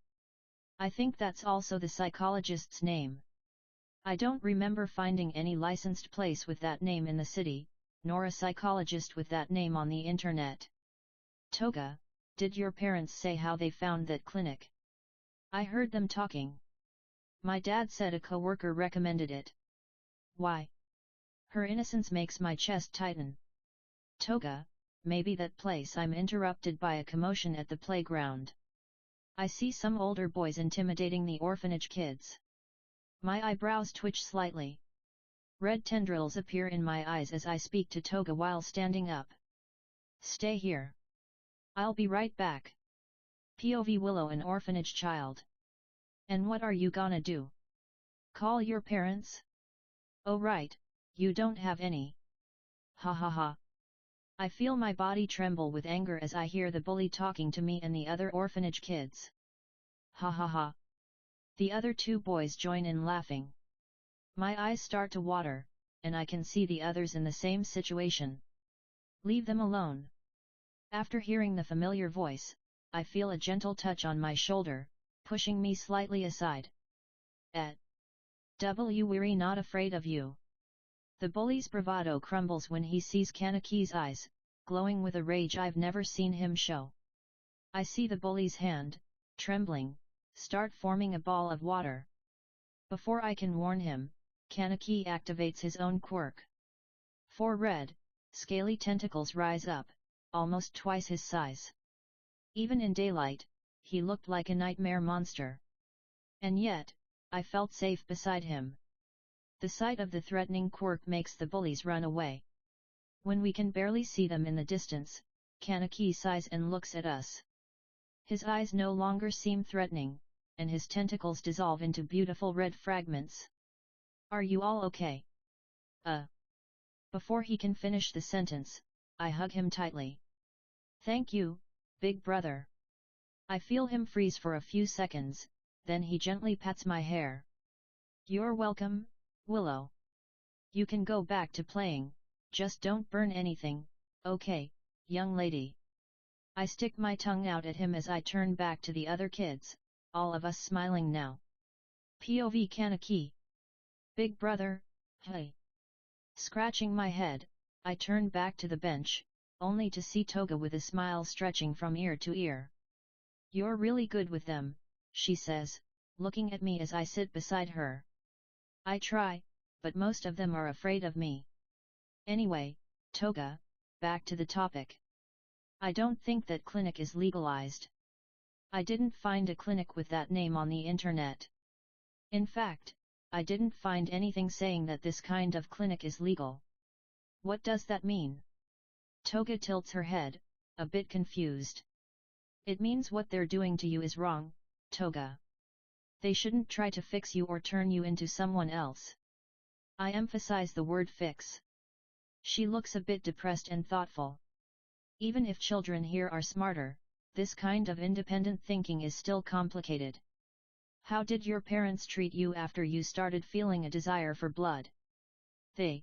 [SPEAKER 1] I think that's also the psychologist's name. I don't remember finding any licensed place with that name in the city, nor a psychologist with that name on the internet. Toga, did your parents say how they found that clinic? I heard them talking. My dad said a coworker recommended it. Why? Her innocence makes my chest tighten. Toga, maybe that place. I'm interrupted by a commotion at the playground. I see some older boys intimidating the orphanage kids. My eyebrows twitch slightly. Red tendrils appear in my eyes as I speak to Toga while standing up. Stay here. I'll be right back. POV Willow, an orphanage child. And what are you gonna do? Call your parents? Oh right, you don't have any. Ha ha ha. I feel my body tremble with anger as I hear the bully talking to me and the other orphanage kids. Ha ha ha. The other two boys join in laughing. My eyes start to water, and I can see the others in the same situation. Leave them alone. After hearing the familiar voice, I feel a gentle touch on my shoulder, pushing me slightly aside. We're not afraid of you. The bully's bravado crumbles when he sees Kaneki's eyes, glowing with a rage I've never seen him show. I see the bully's hand, trembling, start forming a ball of water. Before I can warn him, Kaneki activates his own quirk. 4 red, scaly tentacles rise up, almost twice his size. Even in daylight, he looked like a nightmare monster. And yet, I felt safe beside him. The sight of the threatening quirk makes the bullies run away. When we can barely see them in the distance, Kaneki sighs and looks at us. His eyes no longer seem threatening, and his tentacles dissolve into beautiful red fragments. Are you all okay? Before he can finish the sentence, I hug him tightly. Thank you, big brother. I feel him freeze for a few seconds, then he gently pats my hair. You're welcome, Willow. You can go back to playing, just don't burn anything, okay, young lady. I stick my tongue out at him as I turn back to the other kids, all of us smiling now. POV Kaneki. Big brother, hey. Scratching my head, I turn back to the bench, only to see Toga with a smile stretching from ear to ear. You're really good with them, she says, looking at me as I sit beside her. I try, but most of them are afraid of me. Anyway, Toga, back to the topic. I don't think that clinic is legalized. I didn't find a clinic with that name on the internet. In fact, I didn't find anything saying that this kind of clinic is legal. What does that mean? Toga tilts her head, a bit confused. It means what they're doing to you is wrong, Toga. They shouldn't try to fix you or turn you into someone else. I emphasize the word fix. She looks a bit depressed and thoughtful. Even if children here are smarter, this kind of independent thinking is still complicated. How did your parents treat you after you started feeling a desire for blood? They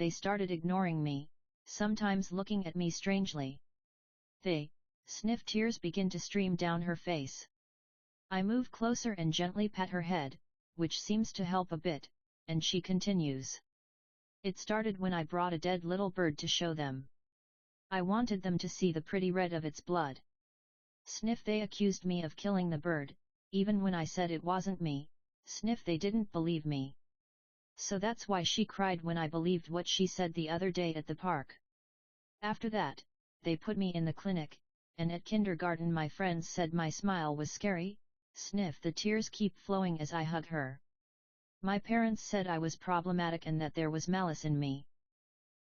[SPEAKER 1] started ignoring me, sometimes looking at me strangely. Sniff tears begin to stream down her face. I move closer and gently pat her head, which seems to help a bit, and she continues. It started when I brought a dead little bird to show them. I wanted them to see the pretty red of its blood. Sniff they accused me of killing the bird, even when I said it wasn't me, sniff they didn't believe me. So that's why she cried when I believed what she said the other day at the park. After that, they put me in the clinic, and at kindergarten my friends said my smile was scary, sniff the tears keep flowing as I hug her. My parents said I was problematic and that there was malice in me.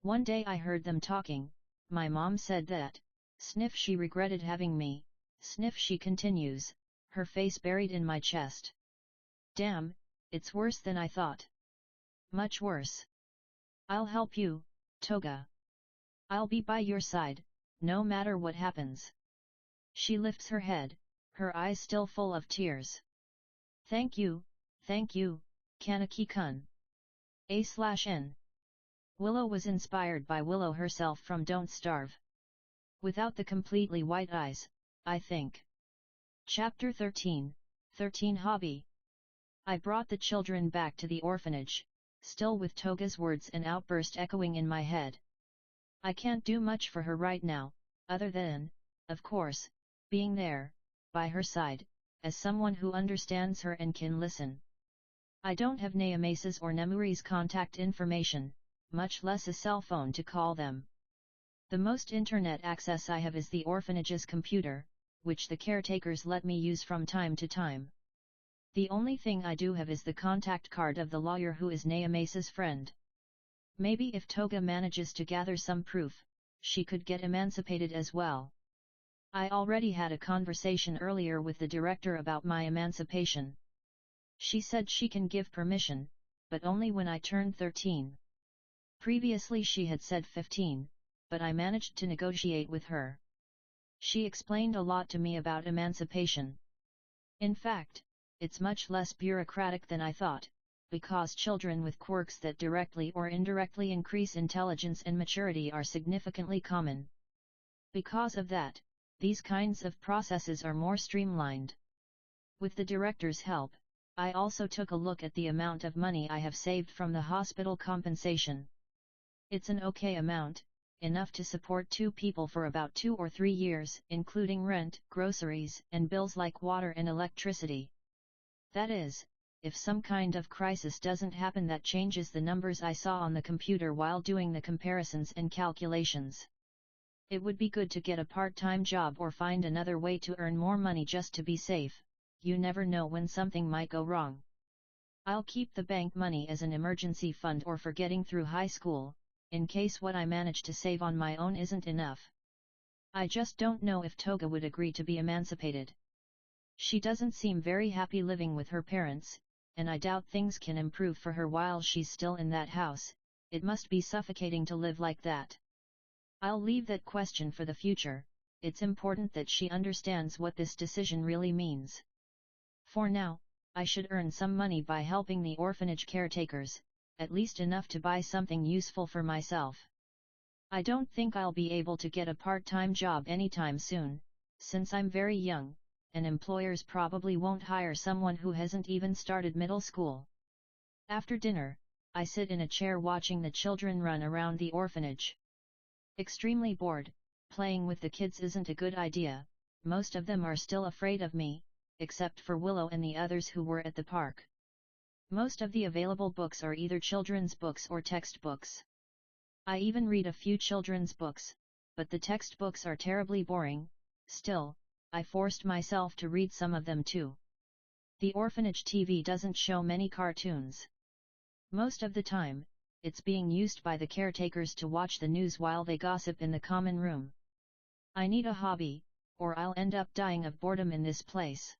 [SPEAKER 1] One day I heard them talking, my mom said that, sniff she regretted having me, sniff she continues, her face buried in my chest. Damn, it's worse than I thought. Much worse. I'll help you, Toga. I'll be by your side, no matter what happens. She lifts her head, her eyes still full of tears. Thank you, Kaneki-kun. A/N. Willow was inspired by Willow herself from Don't Starve. Without the completely white eyes, I think. Chapter 13, 13 Hobby. I brought the children back to the orphanage, still with Toga's words and outburst echoing in my head. I can't do much for her right now, other than, of course, being there, by her side, as someone who understands her and can listen. I don't have Naome's or Nemuri's contact information, much less a cell phone to call them. The most internet access I have is the orphanage's computer, which the caretakers let me use from time to time. The only thing I do have is the contact card of the lawyer who is Naome's friend. Maybe if Toga manages to gather some proof, she could get emancipated as well. I already had a conversation earlier with the director about my emancipation. She said she can give permission, but only when I turn 13. Previously she had said 15, but I managed to negotiate with her. She explained a lot to me about emancipation. In fact, it's much less bureaucratic than I thought, because children with quirks that directly or indirectly increase intelligence and maturity are significantly common. Because of that, these kinds of processes are more streamlined. With the director's help, I also took a look at the amount of money I have saved from the hospital compensation. It's an okay amount, enough to support 2 people for about 2 or 3 years, including rent, groceries, and bills like water and electricity. That is, if some kind of crisis doesn't happen that changes the numbers I saw on the computer while doing the comparisons and calculations. It would be good to get a part-time job or find another way to earn more money just to be safe. You never know when something might go wrong. I'll keep the bank money as an emergency fund or for getting through high school, in case what I manage to save on my own isn't enough. I just don't know if Toga would agree to be emancipated. She doesn't seem very happy living with her parents, and I doubt things can improve for her while she's still in that house. It must be suffocating to live like that. I'll leave that question for the future. It's important that she understands what this decision really means. For now, I should earn some money by helping the orphanage caretakers, at least enough to buy something useful for myself. I don't think I'll be able to get a part-time job anytime soon, since I'm very young, and employers probably won't hire someone who hasn't even started middle school. After dinner, I sit in a chair watching the children run around the orphanage. Extremely bored, playing with the kids isn't a good idea. Most of them are still afraid of me, except for Willow and the others who were at the park. Most of the available books are either children's books or textbooks. I even read a few children's books, but the textbooks are terribly boring. Still, I forced myself to read some of them too. The orphanage TV doesn't show many cartoons. Most of the time, it's being used by the caretakers to watch the news while they gossip in the common room. I need a hobby, or I'll end up dying of boredom in this place.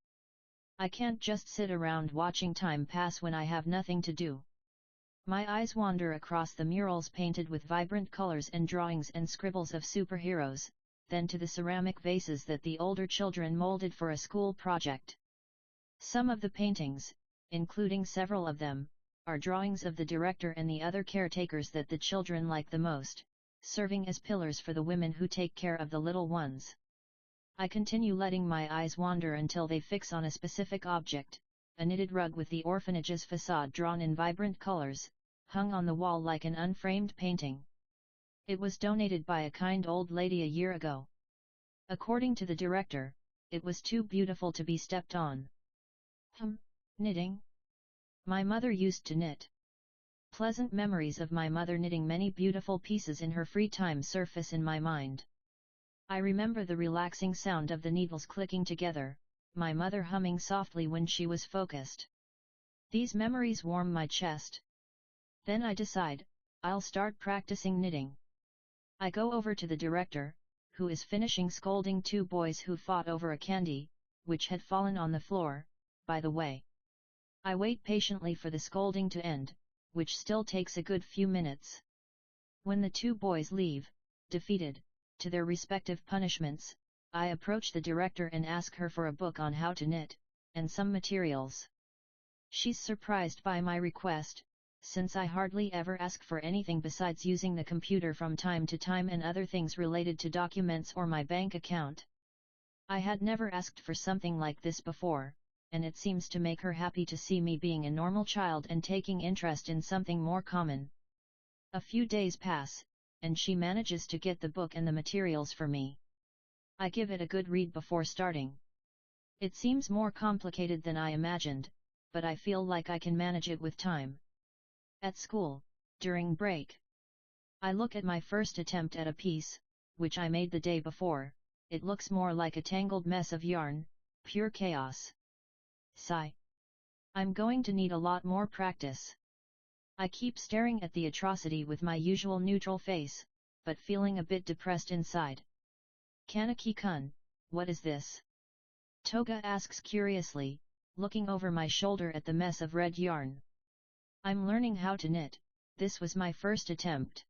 [SPEAKER 1] I can't just sit around watching time pass when I have nothing to do. My eyes wander across the murals painted with vibrant colors and drawings and scribbles of superheroes, then to the ceramic vases that the older children molded for a school project. Some of the paintings, including several of them, are drawings of the director and the other caretakers that the children like the most, serving as pillars for the women who take care of the little ones. I continue letting my eyes wander until they fix on a specific object, a knitted rug with the orphanage's facade drawn in vibrant colors, hung on the wall like an unframed painting. It was donated by a kind old lady a year ago. According to the director, it was too beautiful to be stepped on. Knitting? My mother used to knit. Pleasant memories of my mother knitting many beautiful pieces in her free time surface in my mind. I remember the relaxing sound of the needles clicking together, my mother humming softly when she was focused. These memories warm my chest. Then I decide, I'll start practicing knitting. I go over to the director, who is finishing scolding 2 boys who fought over a candy, which had fallen on the floor, by the way. I wait patiently for the scolding to end, which still takes a good few minutes. When the 2 boys leave, defeated, to their respective punishments, I approach the director and ask her for a book on how to knit, and some materials. She's surprised by my request, since I hardly ever ask for anything besides using the computer from time to time and other things related to documents or my bank account. I had never asked for something like this before, and it seems to make her happy to see me being a normal child and taking interest in something more common. A few days pass, and she manages to get the book and the materials for me. I give it a good read before starting. It seems more complicated than I imagined, but I feel like I can manage it with time. At school, during break, I look at my first attempt at a piece, which I made the day before. It looks more like a tangled mess of yarn, pure chaos. Sigh. I'm going to need a lot more practice. I keep staring at the atrocity with my usual neutral face, but feeling a bit depressed inside. Kaneki-kun, what is this? Toga asks curiously, looking over my shoulder at the mess of red yarn. I'm learning how to knit. This was my first attempt.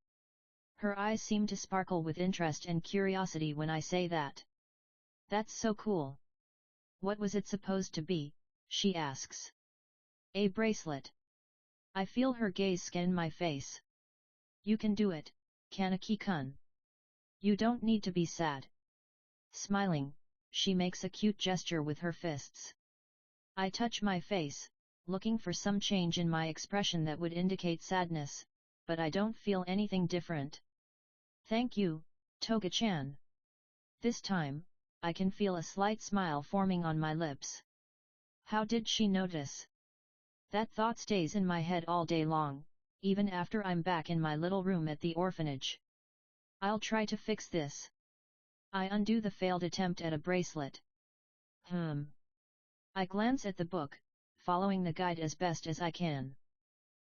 [SPEAKER 1] Her eyes seem to sparkle with interest and curiosity when I say that. That's so cool. What was it supposed to be? She asks. A bracelet. I feel her gaze scan my face. You can do it, Kaneki-kun. You don't need to be sad. Smiling, she makes a cute gesture with her fists. I touch my face, looking for some change in my expression that would indicate sadness, but I don't feel anything different. Thank you, Toga-chan. This time, I can feel a slight smile forming on my lips. How did she notice? That thought stays in my head all day long, even after I'm back in my little room at the orphanage. I'll try to fix this. I undo the failed attempt at a bracelet. I glance at the book, following the guide as best as I can.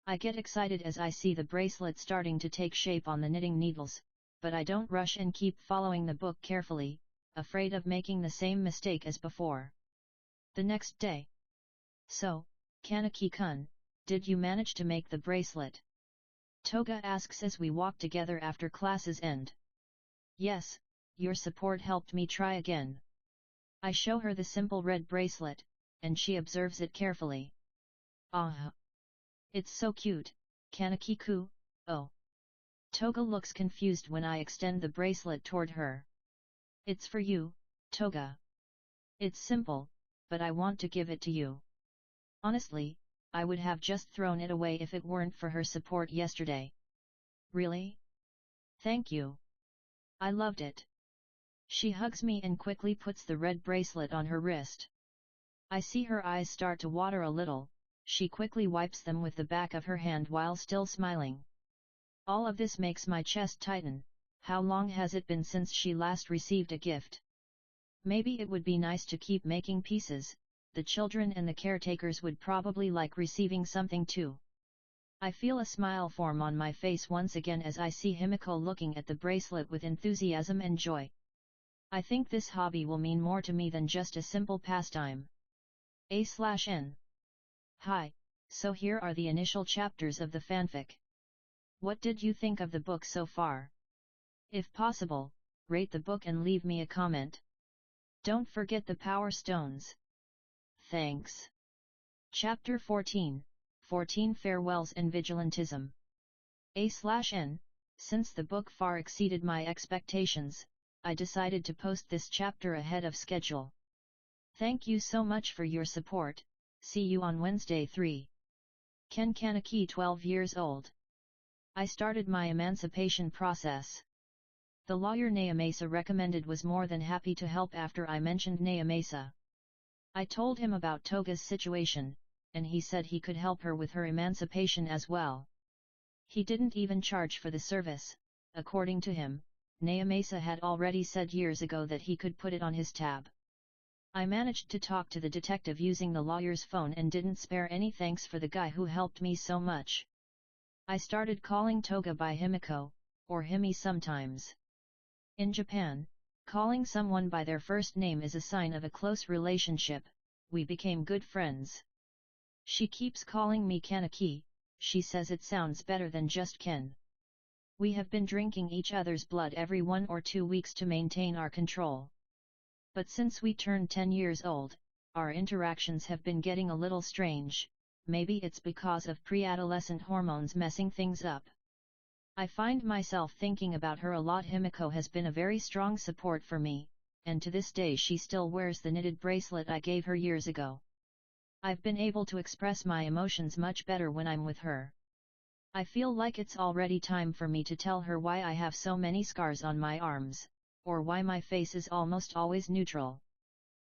[SPEAKER 1] I get excited as I see the bracelet starting to take shape on the knitting needles, but I don't rush and keep following the book carefully, afraid of making the same mistake as before. The next day. So, Kaneki-kun, did you manage to make the bracelet? Toga asks as we walk together after classes end. Yes, your support helped me try again. I show her the simple red bracelet, and she observes it carefully. Ah! It's so cute, Kaneki-kun, oh. Toga looks confused when I extend the bracelet toward her. It's for you, Toga. It's simple, but I want to give it to you. Honestly, I would have just thrown it away if it weren't for her support yesterday. Really? Thank you. I loved it. She hugs me and quickly puts the red bracelet on her wrist. I see her eyes start to water a little. She quickly wipes them with the back of her hand while still smiling. All of this makes my chest tighten. How long has it been since she last received a gift? Maybe it would be nice to keep making pieces. The children and the caretakers would probably like receiving something too. I feel a smile form on my face once again as I see Himiko looking at the bracelet with enthusiasm and joy. I think this hobby will mean more to me than just a simple pastime. A/N. Hi, so here are the initial chapters of the fanfic. What did you think of the book so far? If possible, rate the book and leave me a comment. Don't forget the power stones. Thanks. Chapter 14, 14 Farewells and Vigilantism. A/N, since the book far exceeded my expectations, I decided to post this chapter ahead of schedule. Thank you so much for your support. See you on Wednesday 3. Ken Kaneki 12 years old. I started my emancipation process. The lawyer Naomasa recommended was more than happy to help after I mentioned Naomasa. I told him about Toga's situation, and he said he could help her with her emancipation as well. He didn't even charge for the service. According to him, Naomasa had already said years ago that he could put it on his tab. I managed to talk to the detective using the lawyer's phone and didn't spare any thanks for the guy who helped me so much. I started calling Toga by Himiko, or Himi sometimes. In Japan, calling someone by their first name is a sign of a close relationship. We became good friends. She keeps calling me Kaneki, she says it sounds better than just Ken. We have been drinking each other's blood every 1 or 2 weeks to maintain our control. But since we turned 10 years old, our interactions have been getting a little strange. Maybe it's because of pre-adolescent hormones messing things up. I find myself thinking about her a lot. Himiko has been a very strong support for me, and to this day she still wears the knitted bracelet I gave her years ago. I've been able to express my emotions much better when I'm with her. I feel like it's already time for me to tell her why I have so many scars on my arms, or why my face is almost always neutral.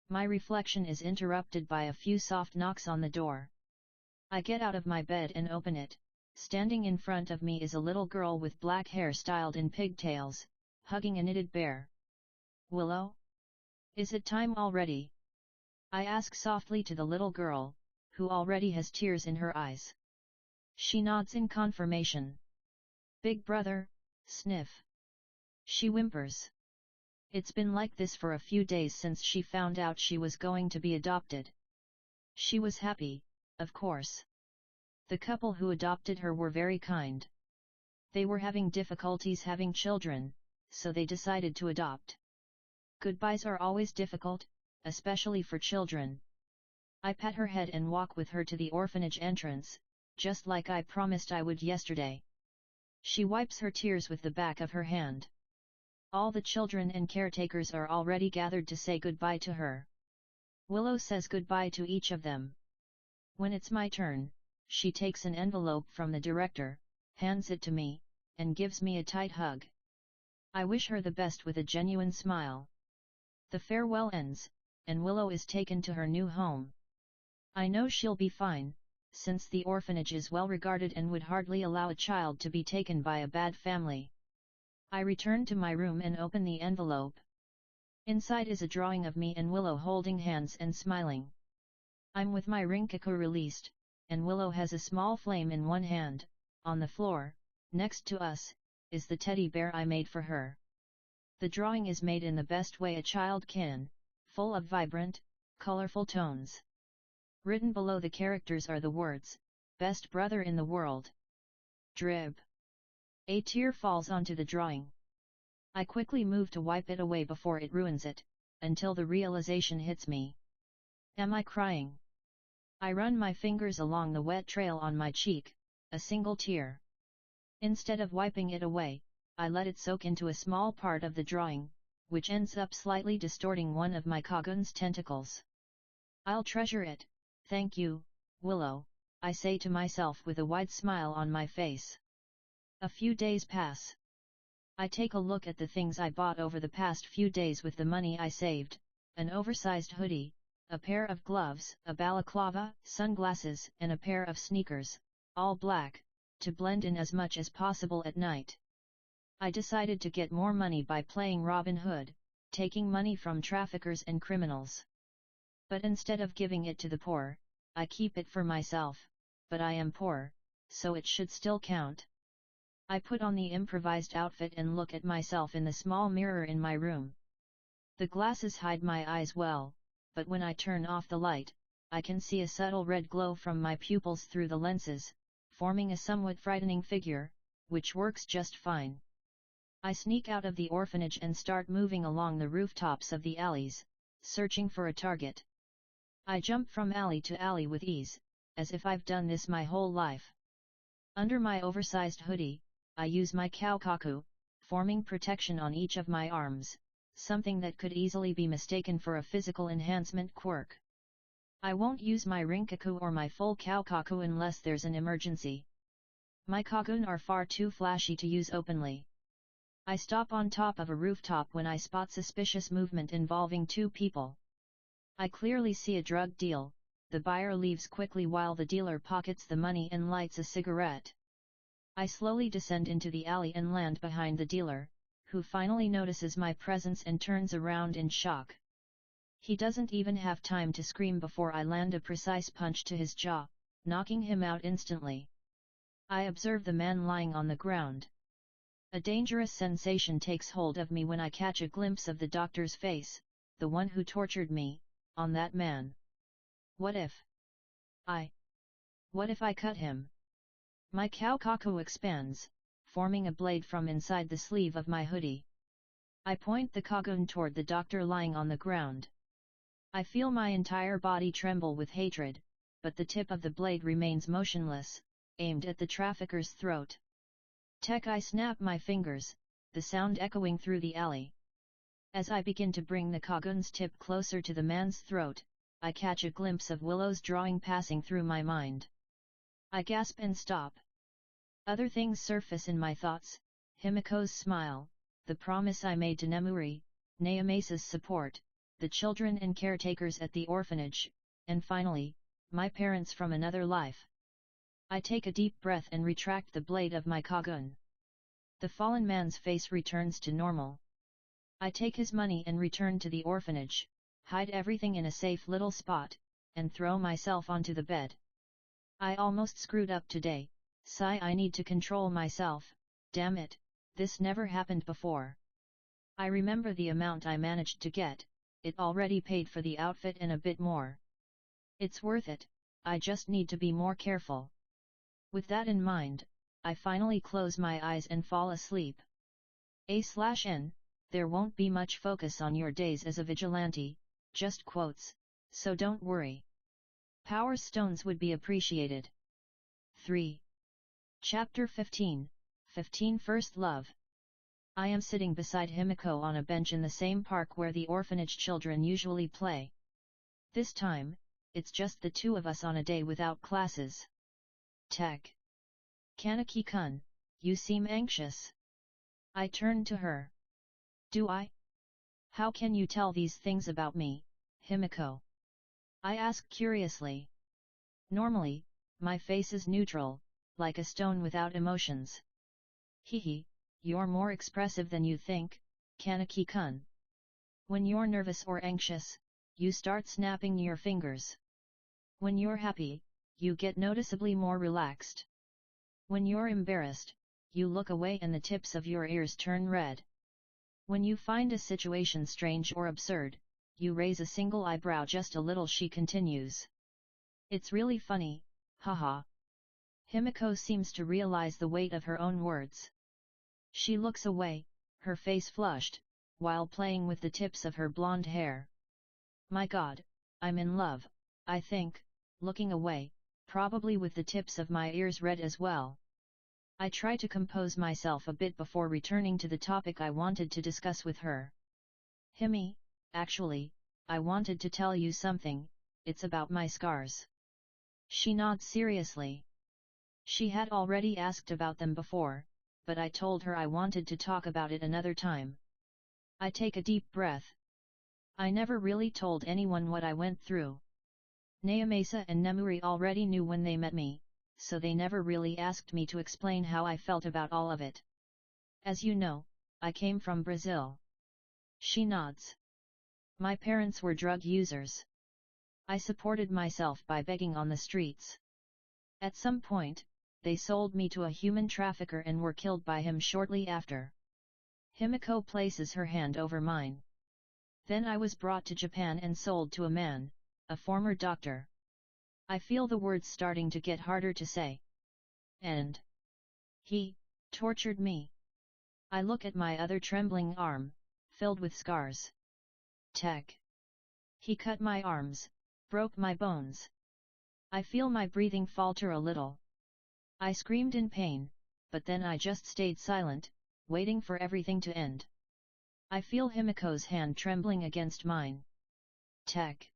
[SPEAKER 1] My reflection is interrupted by a few soft knocks on the door. I get out of my bed and open it. Standing in front of me is a little girl with black hair styled in pigtails, hugging a knitted bear. Willow? Is it time already? I ask softly to the little girl, who already has tears in her eyes. She nods in confirmation. Big brother, sniff. She whimpers. It's been like this for a few days since she found out she was going to be adopted. She was happy, of course. The couple who adopted her were very kind. They were having difficulties having children, so they decided to adopt. Goodbyes are always difficult, especially for children. I pat her head and walk with her to the orphanage entrance, just like I promised I would yesterday. She wipes her tears with the back of her hand. All the children and caretakers are already gathered to say goodbye to her. Willow says goodbye to each of them. When it's my turn, she takes an envelope from the director, hands it to me, and gives me a tight hug. I wish her the best with a genuine smile. The farewell ends, and Willow is taken to her new home. I know she'll be fine, since the orphanage is well regarded and would hardly allow a child to be taken by a bad family. I return to my room and open the envelope. Inside is a drawing of me and Willow holding hands and smiling. I'm with my rinkaku released, and Willow has a small flame in one hand. On the floor, next to us, is the teddy bear I made for her. The drawing is made in the best way a child can, full of vibrant, colorful tones. Written below the characters are the words, "Best brother in the world." Drib. A tear falls onto the drawing. I quickly move to wipe it away before it ruins it, until the realization hits me. Am I crying? I run my fingers along the wet trail on my cheek, a single tear. Instead of wiping it away, I let it soak into a small part of the drawing, which ends up slightly distorting one of my Kagune's tentacles. I'll treasure it, thank you, Willow, I say to myself with a wide smile on my face. A few days pass. I take a look at the things I bought over the past few days with the money I saved: an oversized hoodie, a pair of gloves, a balaclava, sunglasses, and a pair of sneakers, all black, to blend in as much as possible at night. I decided to get more money by playing Robin Hood, taking money from traffickers and criminals. But instead of giving it to the poor, I keep it for myself, but I am poor, so it should still count. I put on the improvised outfit and look at myself in the small mirror in my room. The glasses hide my eyes well, but when I turn off the light, I can see a subtle red glow from my pupils through the lenses, forming a somewhat frightening figure, which works just fine. I sneak out of the orphanage and start moving along the rooftops of the alleys, searching for a target. I jump from alley to alley with ease, as if I've done this my whole life. Under my oversized hoodie, I use my kaukaku, forming protection on each of my arms, something that could easily be mistaken for a physical enhancement quirk. I won't use my rinkaku or my full kaukaku unless there's an emergency. My Kagune are far too flashy to use openly. I stop on top of a rooftop when I spot suspicious movement involving two people. I clearly see a drug deal. The buyer leaves quickly while the dealer pockets the money and lights a cigarette. I slowly descend into the alley and land behind the dealer, who finally notices my presence and turns around in shock. He doesn't even have time to scream before I land a precise punch to his jaw, knocking him out instantly. I observe the man lying on the ground. A dangerous sensation takes hold of me when I catch a glimpse of the doctor's face, the one who tortured me, on that man. What if I cut him? My kaukaku expands, forming a blade from inside the sleeve of my hoodie. I point the Kagune toward the doctor lying on the ground. I feel my entire body tremble with hatred, but the tip of the blade remains motionless, aimed at the trafficker's throat. I snap my fingers, the sound echoing through the alley. As I begin to bring the Kagune's tip closer to the man's throat, I catch a glimpse of Willow's drawing passing through my mind. I gasp and stop. Other things surface in my thoughts: Himiko's smile, the promise I made to Nemuri, Nayamasa's support, the children and caretakers at the orphanage, and finally, my parents from another life. I take a deep breath and retract the blade of my Kagune. The fallen man's face returns to normal. I take his money and return to the orphanage, hide everything in a safe little spot, and throw myself onto the bed. I almost screwed up today. Sigh, I need to control myself, damn it, this never happened before. I remember the amount I managed to get, it already paid for the outfit and a bit more. It's worth it, I just need to be more careful. With that in mind, I finally close my eyes and fall asleep. A/N, there won't be much focus on your days as a vigilante, just quotes, so don't worry. Power stones would be appreciated. 3. Chapter 15, 15 First Love. I am sitting beside Himiko on a bench in the same park where the orphanage children usually play. This time, it's just the two of us on a day without classes. Kaneki-kun, you seem anxious. I turn to her. Do I? How can you tell these things about me, Himiko? I asked curiously. Normally, my face is neutral, like a stone without emotions. Hehe, you're more expressive than you think, Kaneki-kun. When you're nervous or anxious, you start snapping your fingers. When you're happy, you get noticeably more relaxed. When you're embarrassed, you look away and the tips of your ears turn red. When you find a situation strange or absurd, you raise a single eyebrow just a little, she continues. It's really funny, haha. Himiko seems to realize the weight of her own words. She looks away, her face flushed, while playing with the tips of her blonde hair. My god, I'm in love, I think, looking away, probably with the tips of my ears red as well. I try to compose myself a bit before returning to the topic I wanted to discuss with her. Himi, actually, I wanted to tell you something, it's about my scars. She nods seriously. She had already asked about them before, but I told her I wanted to talk about it another time. I take a deep breath. I never really told anyone what I went through. Naomasa and Nemuri already knew when they met me, so they never really asked me to explain how I felt about all of it. As you know, I came from Brazil. She nods. My parents were drug users. I supported myself by begging on the streets. At some point, they sold me to a human trafficker and were killed by him shortly after. Himiko places her hand over mine. Then I was brought to Japan and sold to a man, a former doctor. I feel the words starting to get harder to say. And he tortured me. I look at my other trembling arm, filled with scars. Tech. He cut my arms, broke my bones. I feel my breathing falter a little. I screamed in pain, but then I just stayed silent, waiting for everything to end. I feel Himiko's hand trembling against mine. Tech.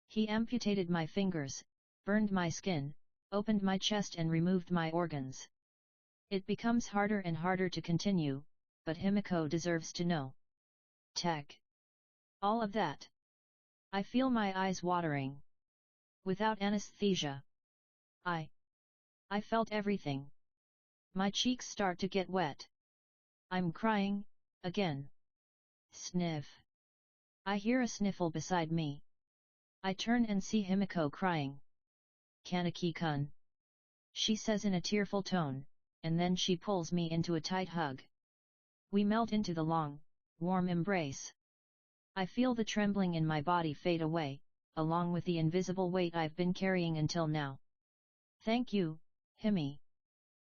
[SPEAKER 1] He amputated my fingers, burned my skin, opened my chest and removed my organs. It becomes harder and harder to continue, but Himiko deserves to know. Tech. All of that. I feel my eyes watering. Without anesthesia. I felt everything. My cheeks start to get wet. I'm crying, again. Sniff. I hear a sniffle beside me. I turn and see Himiko crying. Kaneki-kun. She says in a tearful tone, and then she pulls me into a tight hug. We melt into the long, warm embrace. I feel the trembling in my body fade away, along with the invisible weight I've been carrying until now. Thank you, Himi.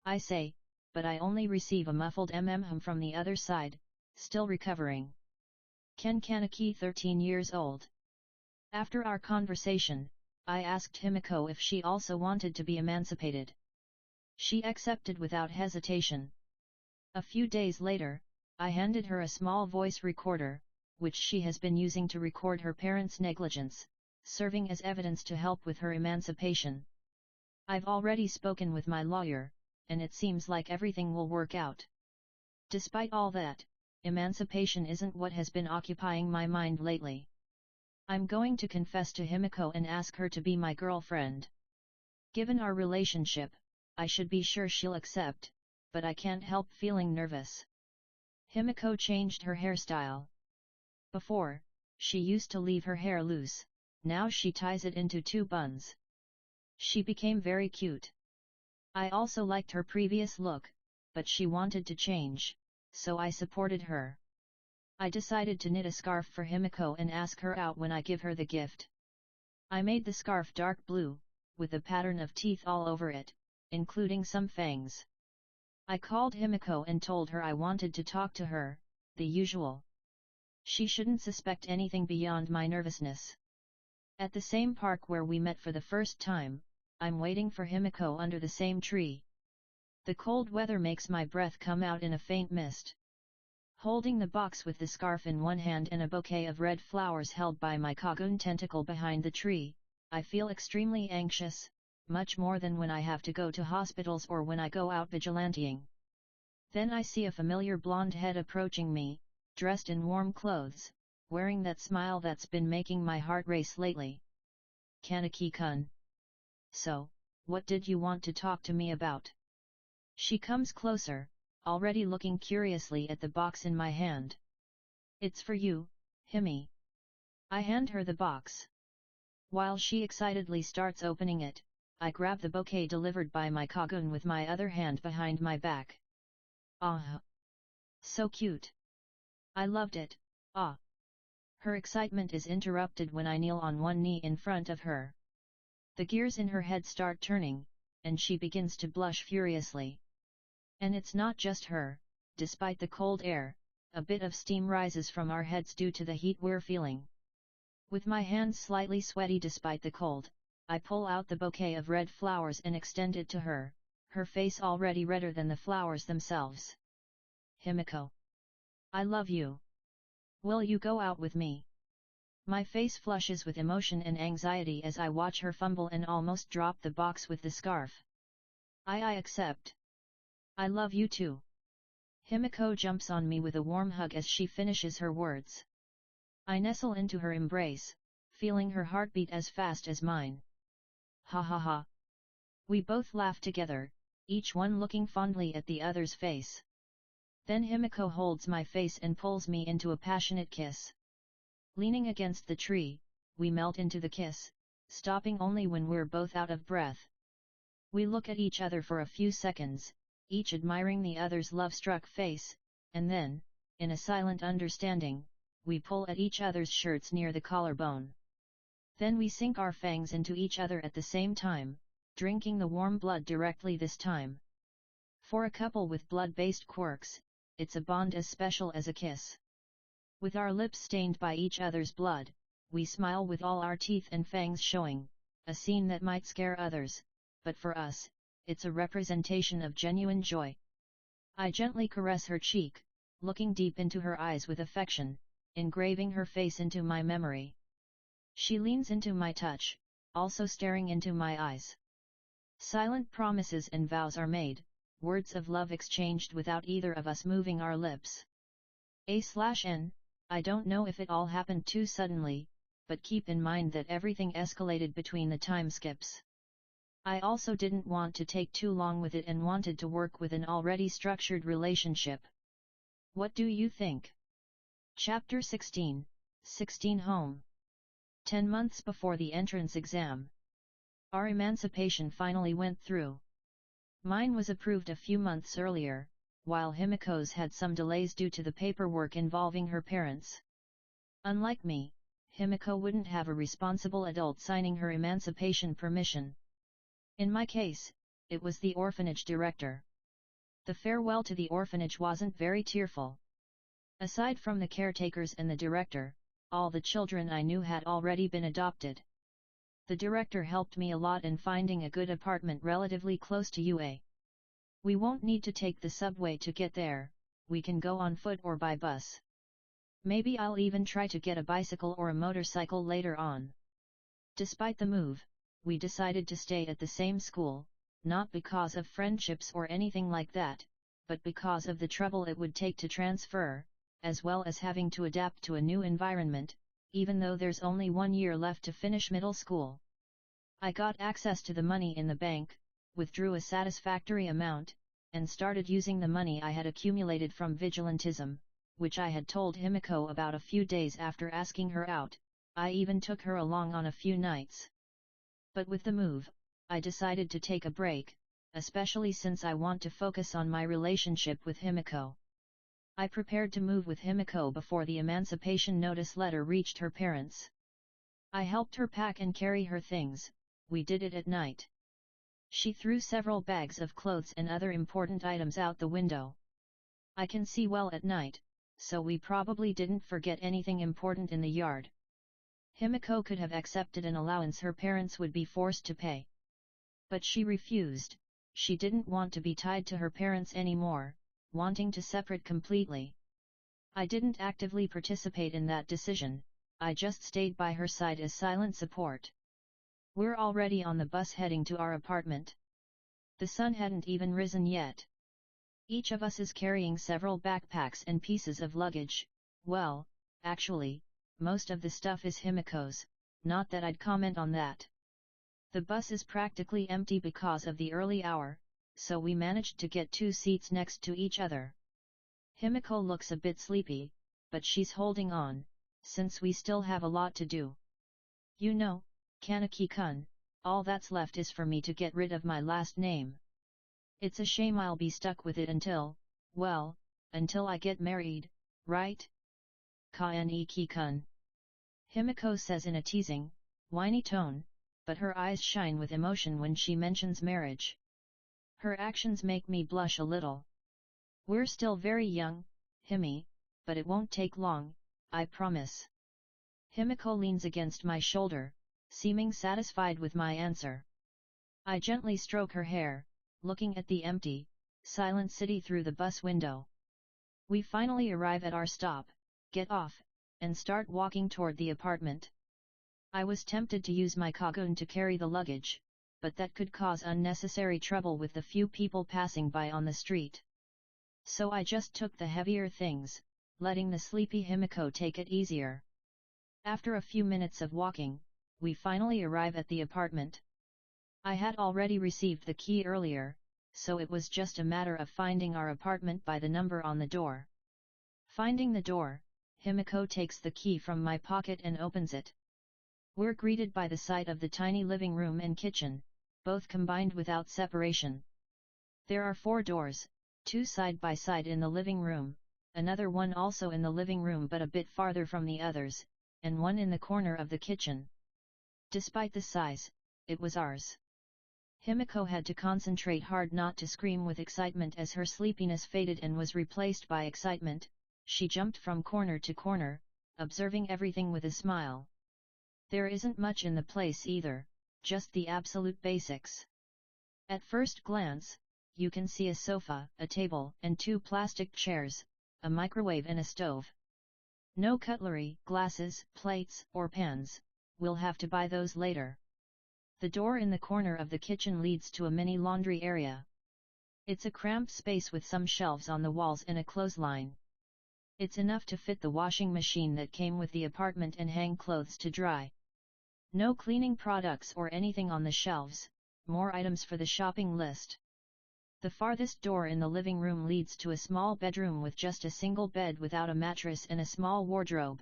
[SPEAKER 1] I say, but I only receive a muffled hum from the other side, still recovering. Ken Kaneki 13 years old. After our conversation, I asked Himiko if she also wanted to be emancipated. She accepted without hesitation. A few days later, I handed her a small voice recorder, which she has been using to record her parents' negligence, serving as evidence to help with her emancipation. I've already spoken with my lawyer, and it seems like everything will work out. Despite all that, emancipation isn't what has been occupying my mind lately. I'm going to confess to Himiko and ask her to be my girlfriend. Given our relationship, I should be sure she'll accept, but I can't help feeling nervous. Himiko changed her hairstyle. Before, she used to leave her hair loose, now she ties it into 2 buns. She became very cute. I also liked her previous look, but she wanted to change, so I supported her. I decided to knit a scarf for Himiko and ask her out when I give her the gift. I made the scarf dark blue, with a pattern of teeth all over it, including some fangs. I called Himiko and told her I wanted to talk to her, the usual. She shouldn't suspect anything beyond my nervousness. At the same park where we met for the first time, I'm waiting for Himiko under the same tree. The cold weather makes my breath come out in a faint mist. Holding the box with the scarf in one hand and a bouquet of red flowers held by my Kagune tentacle behind the tree, I feel extremely anxious, much more than when I have to go to hospitals or when I go out vigilanteing. Then I see a familiar blonde head approaching me, dressed in warm clothes, wearing that smile that's been making my heart race lately. Kaneki-kun. So, what did you want to talk to me about? She comes closer, already looking curiously at the box in my hand. It's for you, Himi. I hand her the box. While she excitedly starts opening it, I grab the bouquet delivered by my Kagune with my other hand behind my back. Ah! So cute! I loved it, ah! Her excitement is interrupted when I kneel on one knee in front of her. The gears in her head start turning, and she begins to blush furiously. And it's not just her, despite the cold air, a bit of steam rises from our heads due to the heat we're feeling. With my hands slightly sweaty despite the cold, I pull out the bouquet of red flowers and extend it to her, her face already redder than the flowers themselves. Himiko. I love you. Will you go out with me? My face flushes with emotion and anxiety as I watch her fumble and almost drop the box with the scarf. I accept. I love you too. Himiko jumps on me with a warm hug as she finishes her words. I nestle into her embrace, feeling her heartbeat as fast as mine. Ha ha ha. We both laugh together, each one looking fondly at the other's face. Then Himiko holds my face and pulls me into a passionate kiss. Leaning against the tree, we melt into the kiss, stopping only when we're both out of breath. We look at each other for a few seconds, each admiring the other's love-struck face, and then, in a silent understanding, we pull at each other's shirts near the collarbone. Then we sink our fangs into each other at the same time, drinking the warm blood directly this time. For a couple with blood-based quirks, it's a bond as special as a kiss. With our lips stained by each other's blood, we smile with all our teeth and fangs showing, a scene that might scare others, but for us, it's a representation of genuine joy. I gently caress her cheek, looking deep into her eyes with affection, engraving her face into my memory. She leans into my touch, also staring into my eyes. Silent promises and vows are made, words of love exchanged without either of us moving our lips. A/N, I don't know if it all happened too suddenly, but keep in mind that everything escalated between the time skips. I also didn't want to take too long with it and wanted to work with an already structured relationship. What do you think? Chapter 16, 16 Home. 10 months before the entrance exam. Our emancipation finally went through. Mine was approved a few months earlier, while Himiko's had some delays due to the paperwork involving her parents. Unlike me, Himiko wouldn't have a responsible adult signing her emancipation permission. In my case, it was the orphanage director. The farewell to the orphanage wasn't very tearful. Aside from the caretakers and the director, all the children I knew had already been adopted. The director helped me a lot in finding a good apartment relatively close to UA. We won't need to take the subway to get there, we can go on foot or by bus. Maybe I'll even try to get a bicycle or a motorcycle later on. Despite the move, we decided to stay at the same school, not because of friendships or anything like that, but because of the trouble it would take to transfer, as well as having to adapt to a new environment, even though there's only 1 year left to finish middle school. I got access to the money in the bank, withdrew a satisfactory amount, and started using the money I had accumulated from vigilantism, which I had told Himiko about a few days after asking her out. I even took her along on a few nights. But with the move, I decided to take a break, especially since I want to focus on my relationship with Himiko. I prepared to move with Himiko before the emancipation notice letter reached her parents. I helped her pack and carry her things, we did it at night. She threw several bags of clothes and other important items out the window. I can see well at night, so we probably didn't forget anything important in the yard. Himiko could have accepted an allowance her parents would be forced to pay. But she refused. She didn't want to be tied to her parents anymore, wanting to separate completely. I didn't actively participate in that decision, I just stayed by her side as silent support. We're already on the bus heading to our apartment. The sun hadn't even risen yet. Each of us is carrying several backpacks and pieces of luggage, Well, actually, most of the stuff is Himiko's, not that I'd comment on that. The bus is practically empty because of the early hour, so we managed to get 2 seats next to each other. Himiko looks a bit sleepy, but she's holding on, since we still have a lot to do. You know, Kaneki-kun, all that's left is for me to get rid of my last name. It's a shame I'll be stuck with it until, well, until I get married, right? Kaneki-kun. Himiko says in a teasing, whiny tone, but her eyes shine with emotion when she mentions marriage. Her actions make me blush a little. We're still very young, Himi, but it won't take long, I promise. Himiko leans against my shoulder, seeming satisfied with my answer. I gently stroke her hair, looking at the empty, silent city through the bus window. We finally arrive at our stop, get off, and start walking toward the apartment. I was tempted to use my Kagune to carry the luggage, but that could cause unnecessary trouble with the few people passing by on the street. So I just took the heavier things, letting the sleepy Himiko take it easier. After a few minutes of walking, we finally arrive at the apartment. I had already received the key earlier, so it was just a matter of finding our apartment by the number on the door. Finding the door, Himiko takes the key from my pocket and opens it. We're greeted by the sight of the tiny living room and kitchen, both combined without separation. There are 4 doors, 2 side by side in the living room, another one also in the living room but a bit farther from the others, and one in the corner of the kitchen. Despite the size, it was ours. Himiko had to concentrate hard not to scream with excitement as her sleepiness faded and was replaced by excitement. She jumped from corner to corner, observing everything with a smile. There isn't much in the place either, just the absolute basics. At first glance, you can see a sofa, a table, and 2 plastic chairs, a microwave and a stove. No cutlery, glasses, plates, or pans, we'll have to buy those later. The door in the corner of the kitchen leads to a mini laundry area. It's a cramped space with some shelves on the walls and a clothesline. It's enough to fit the washing machine that came with the apartment and hang clothes to dry. No cleaning products or anything on the shelves, more items for the shopping list. The farthest door in the living room leads to a small bedroom with just a single bed without a mattress and a small wardrobe.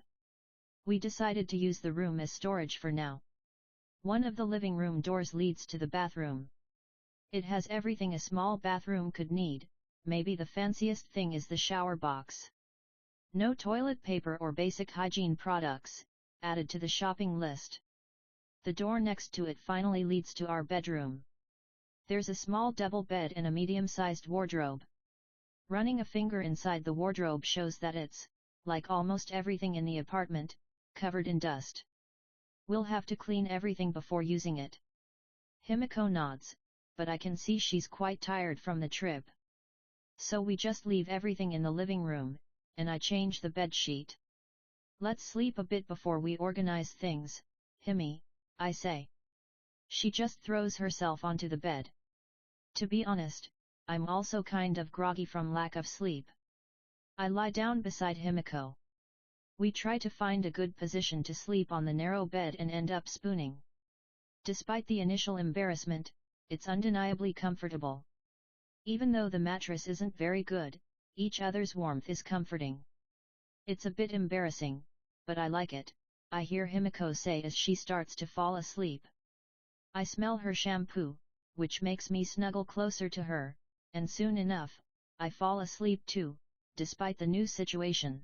[SPEAKER 1] We decided to use the room as storage for now. One of the living room doors leads to the bathroom. It has everything a small bathroom could need, maybe the fanciest thing is the shower box. No toilet paper or basic hygiene products, added to the shopping list. The door next to it finally leads to our bedroom. There's a small double bed and a medium-sized wardrobe. Running a finger inside the wardrobe shows that it's, like almost everything in the apartment, covered in dust. We'll have to clean everything before using it. Himiko nods, but I can see she's quite tired from the trip. So we just leave everything in the living room, and I change the bed sheet. Let's sleep a bit before we organize things, Himi, I say. She just throws herself onto the bed. To be honest, I'm also kind of groggy from lack of sleep. I lie down beside Himiko. We try to find a good position to sleep on the narrow bed and end up spooning. Despite the initial embarrassment, it's undeniably comfortable. Even though the mattress isn't very good, each other's warmth is comforting. It's a bit embarrassing, but I like it, I hear Himiko say as she starts to fall asleep. I smell her shampoo, which makes me snuggle closer to her, and soon enough, I fall asleep too, despite the new situation.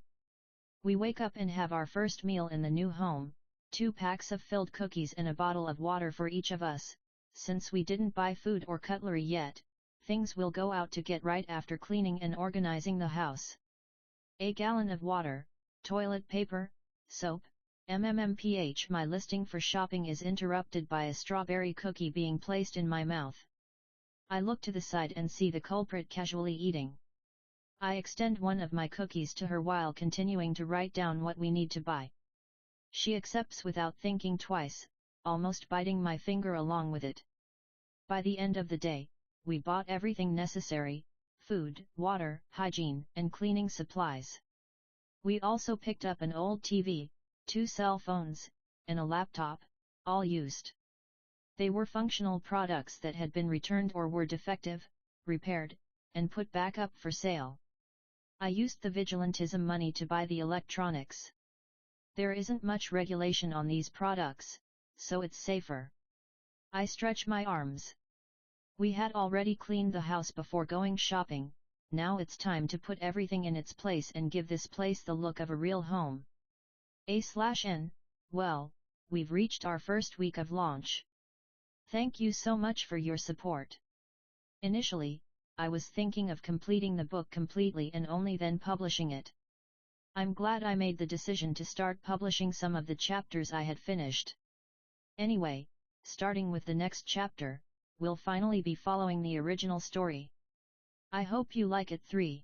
[SPEAKER 1] We wake up and have our first meal in the new home, 2 packs of filled cookies and a bottle of water for each of us. Since we didn't buy food or cutlery yet, things will go out to get right after cleaning and organizing the house. A gallon of water, toilet paper, soap, MMMPH. My listing for shopping is interrupted by a strawberry cookie being placed in my mouth. I look to the side and see the culprit casually eating. I extend one of my cookies to her while continuing to write down what we need to buy. She accepts without thinking twice, almost biting my finger along with it. By the end of the day, we bought everything necessary: food, water, hygiene, and cleaning supplies. We also picked up an old TV, 2 cell phones, and a laptop, all used. They were functional products that had been returned or were defective, repaired, and put back up for sale. I used the vigilantism money to buy the electronics. There isn't much regulation on these products, so it's safer. I stretch my arms. We had already cleaned the house before going shopping, now it's time to put everything in its place and give this place the look of a real home. A/N, well, we've reached our first week of launch. Thank you so much for your support. Initially, I was thinking of completing the book completely and only then publishing it. I'm glad I made the decision to start publishing some of the chapters I had finished. Anyway, starting with the next chapter, we'll finally be following the original story. I hope you like it. 3.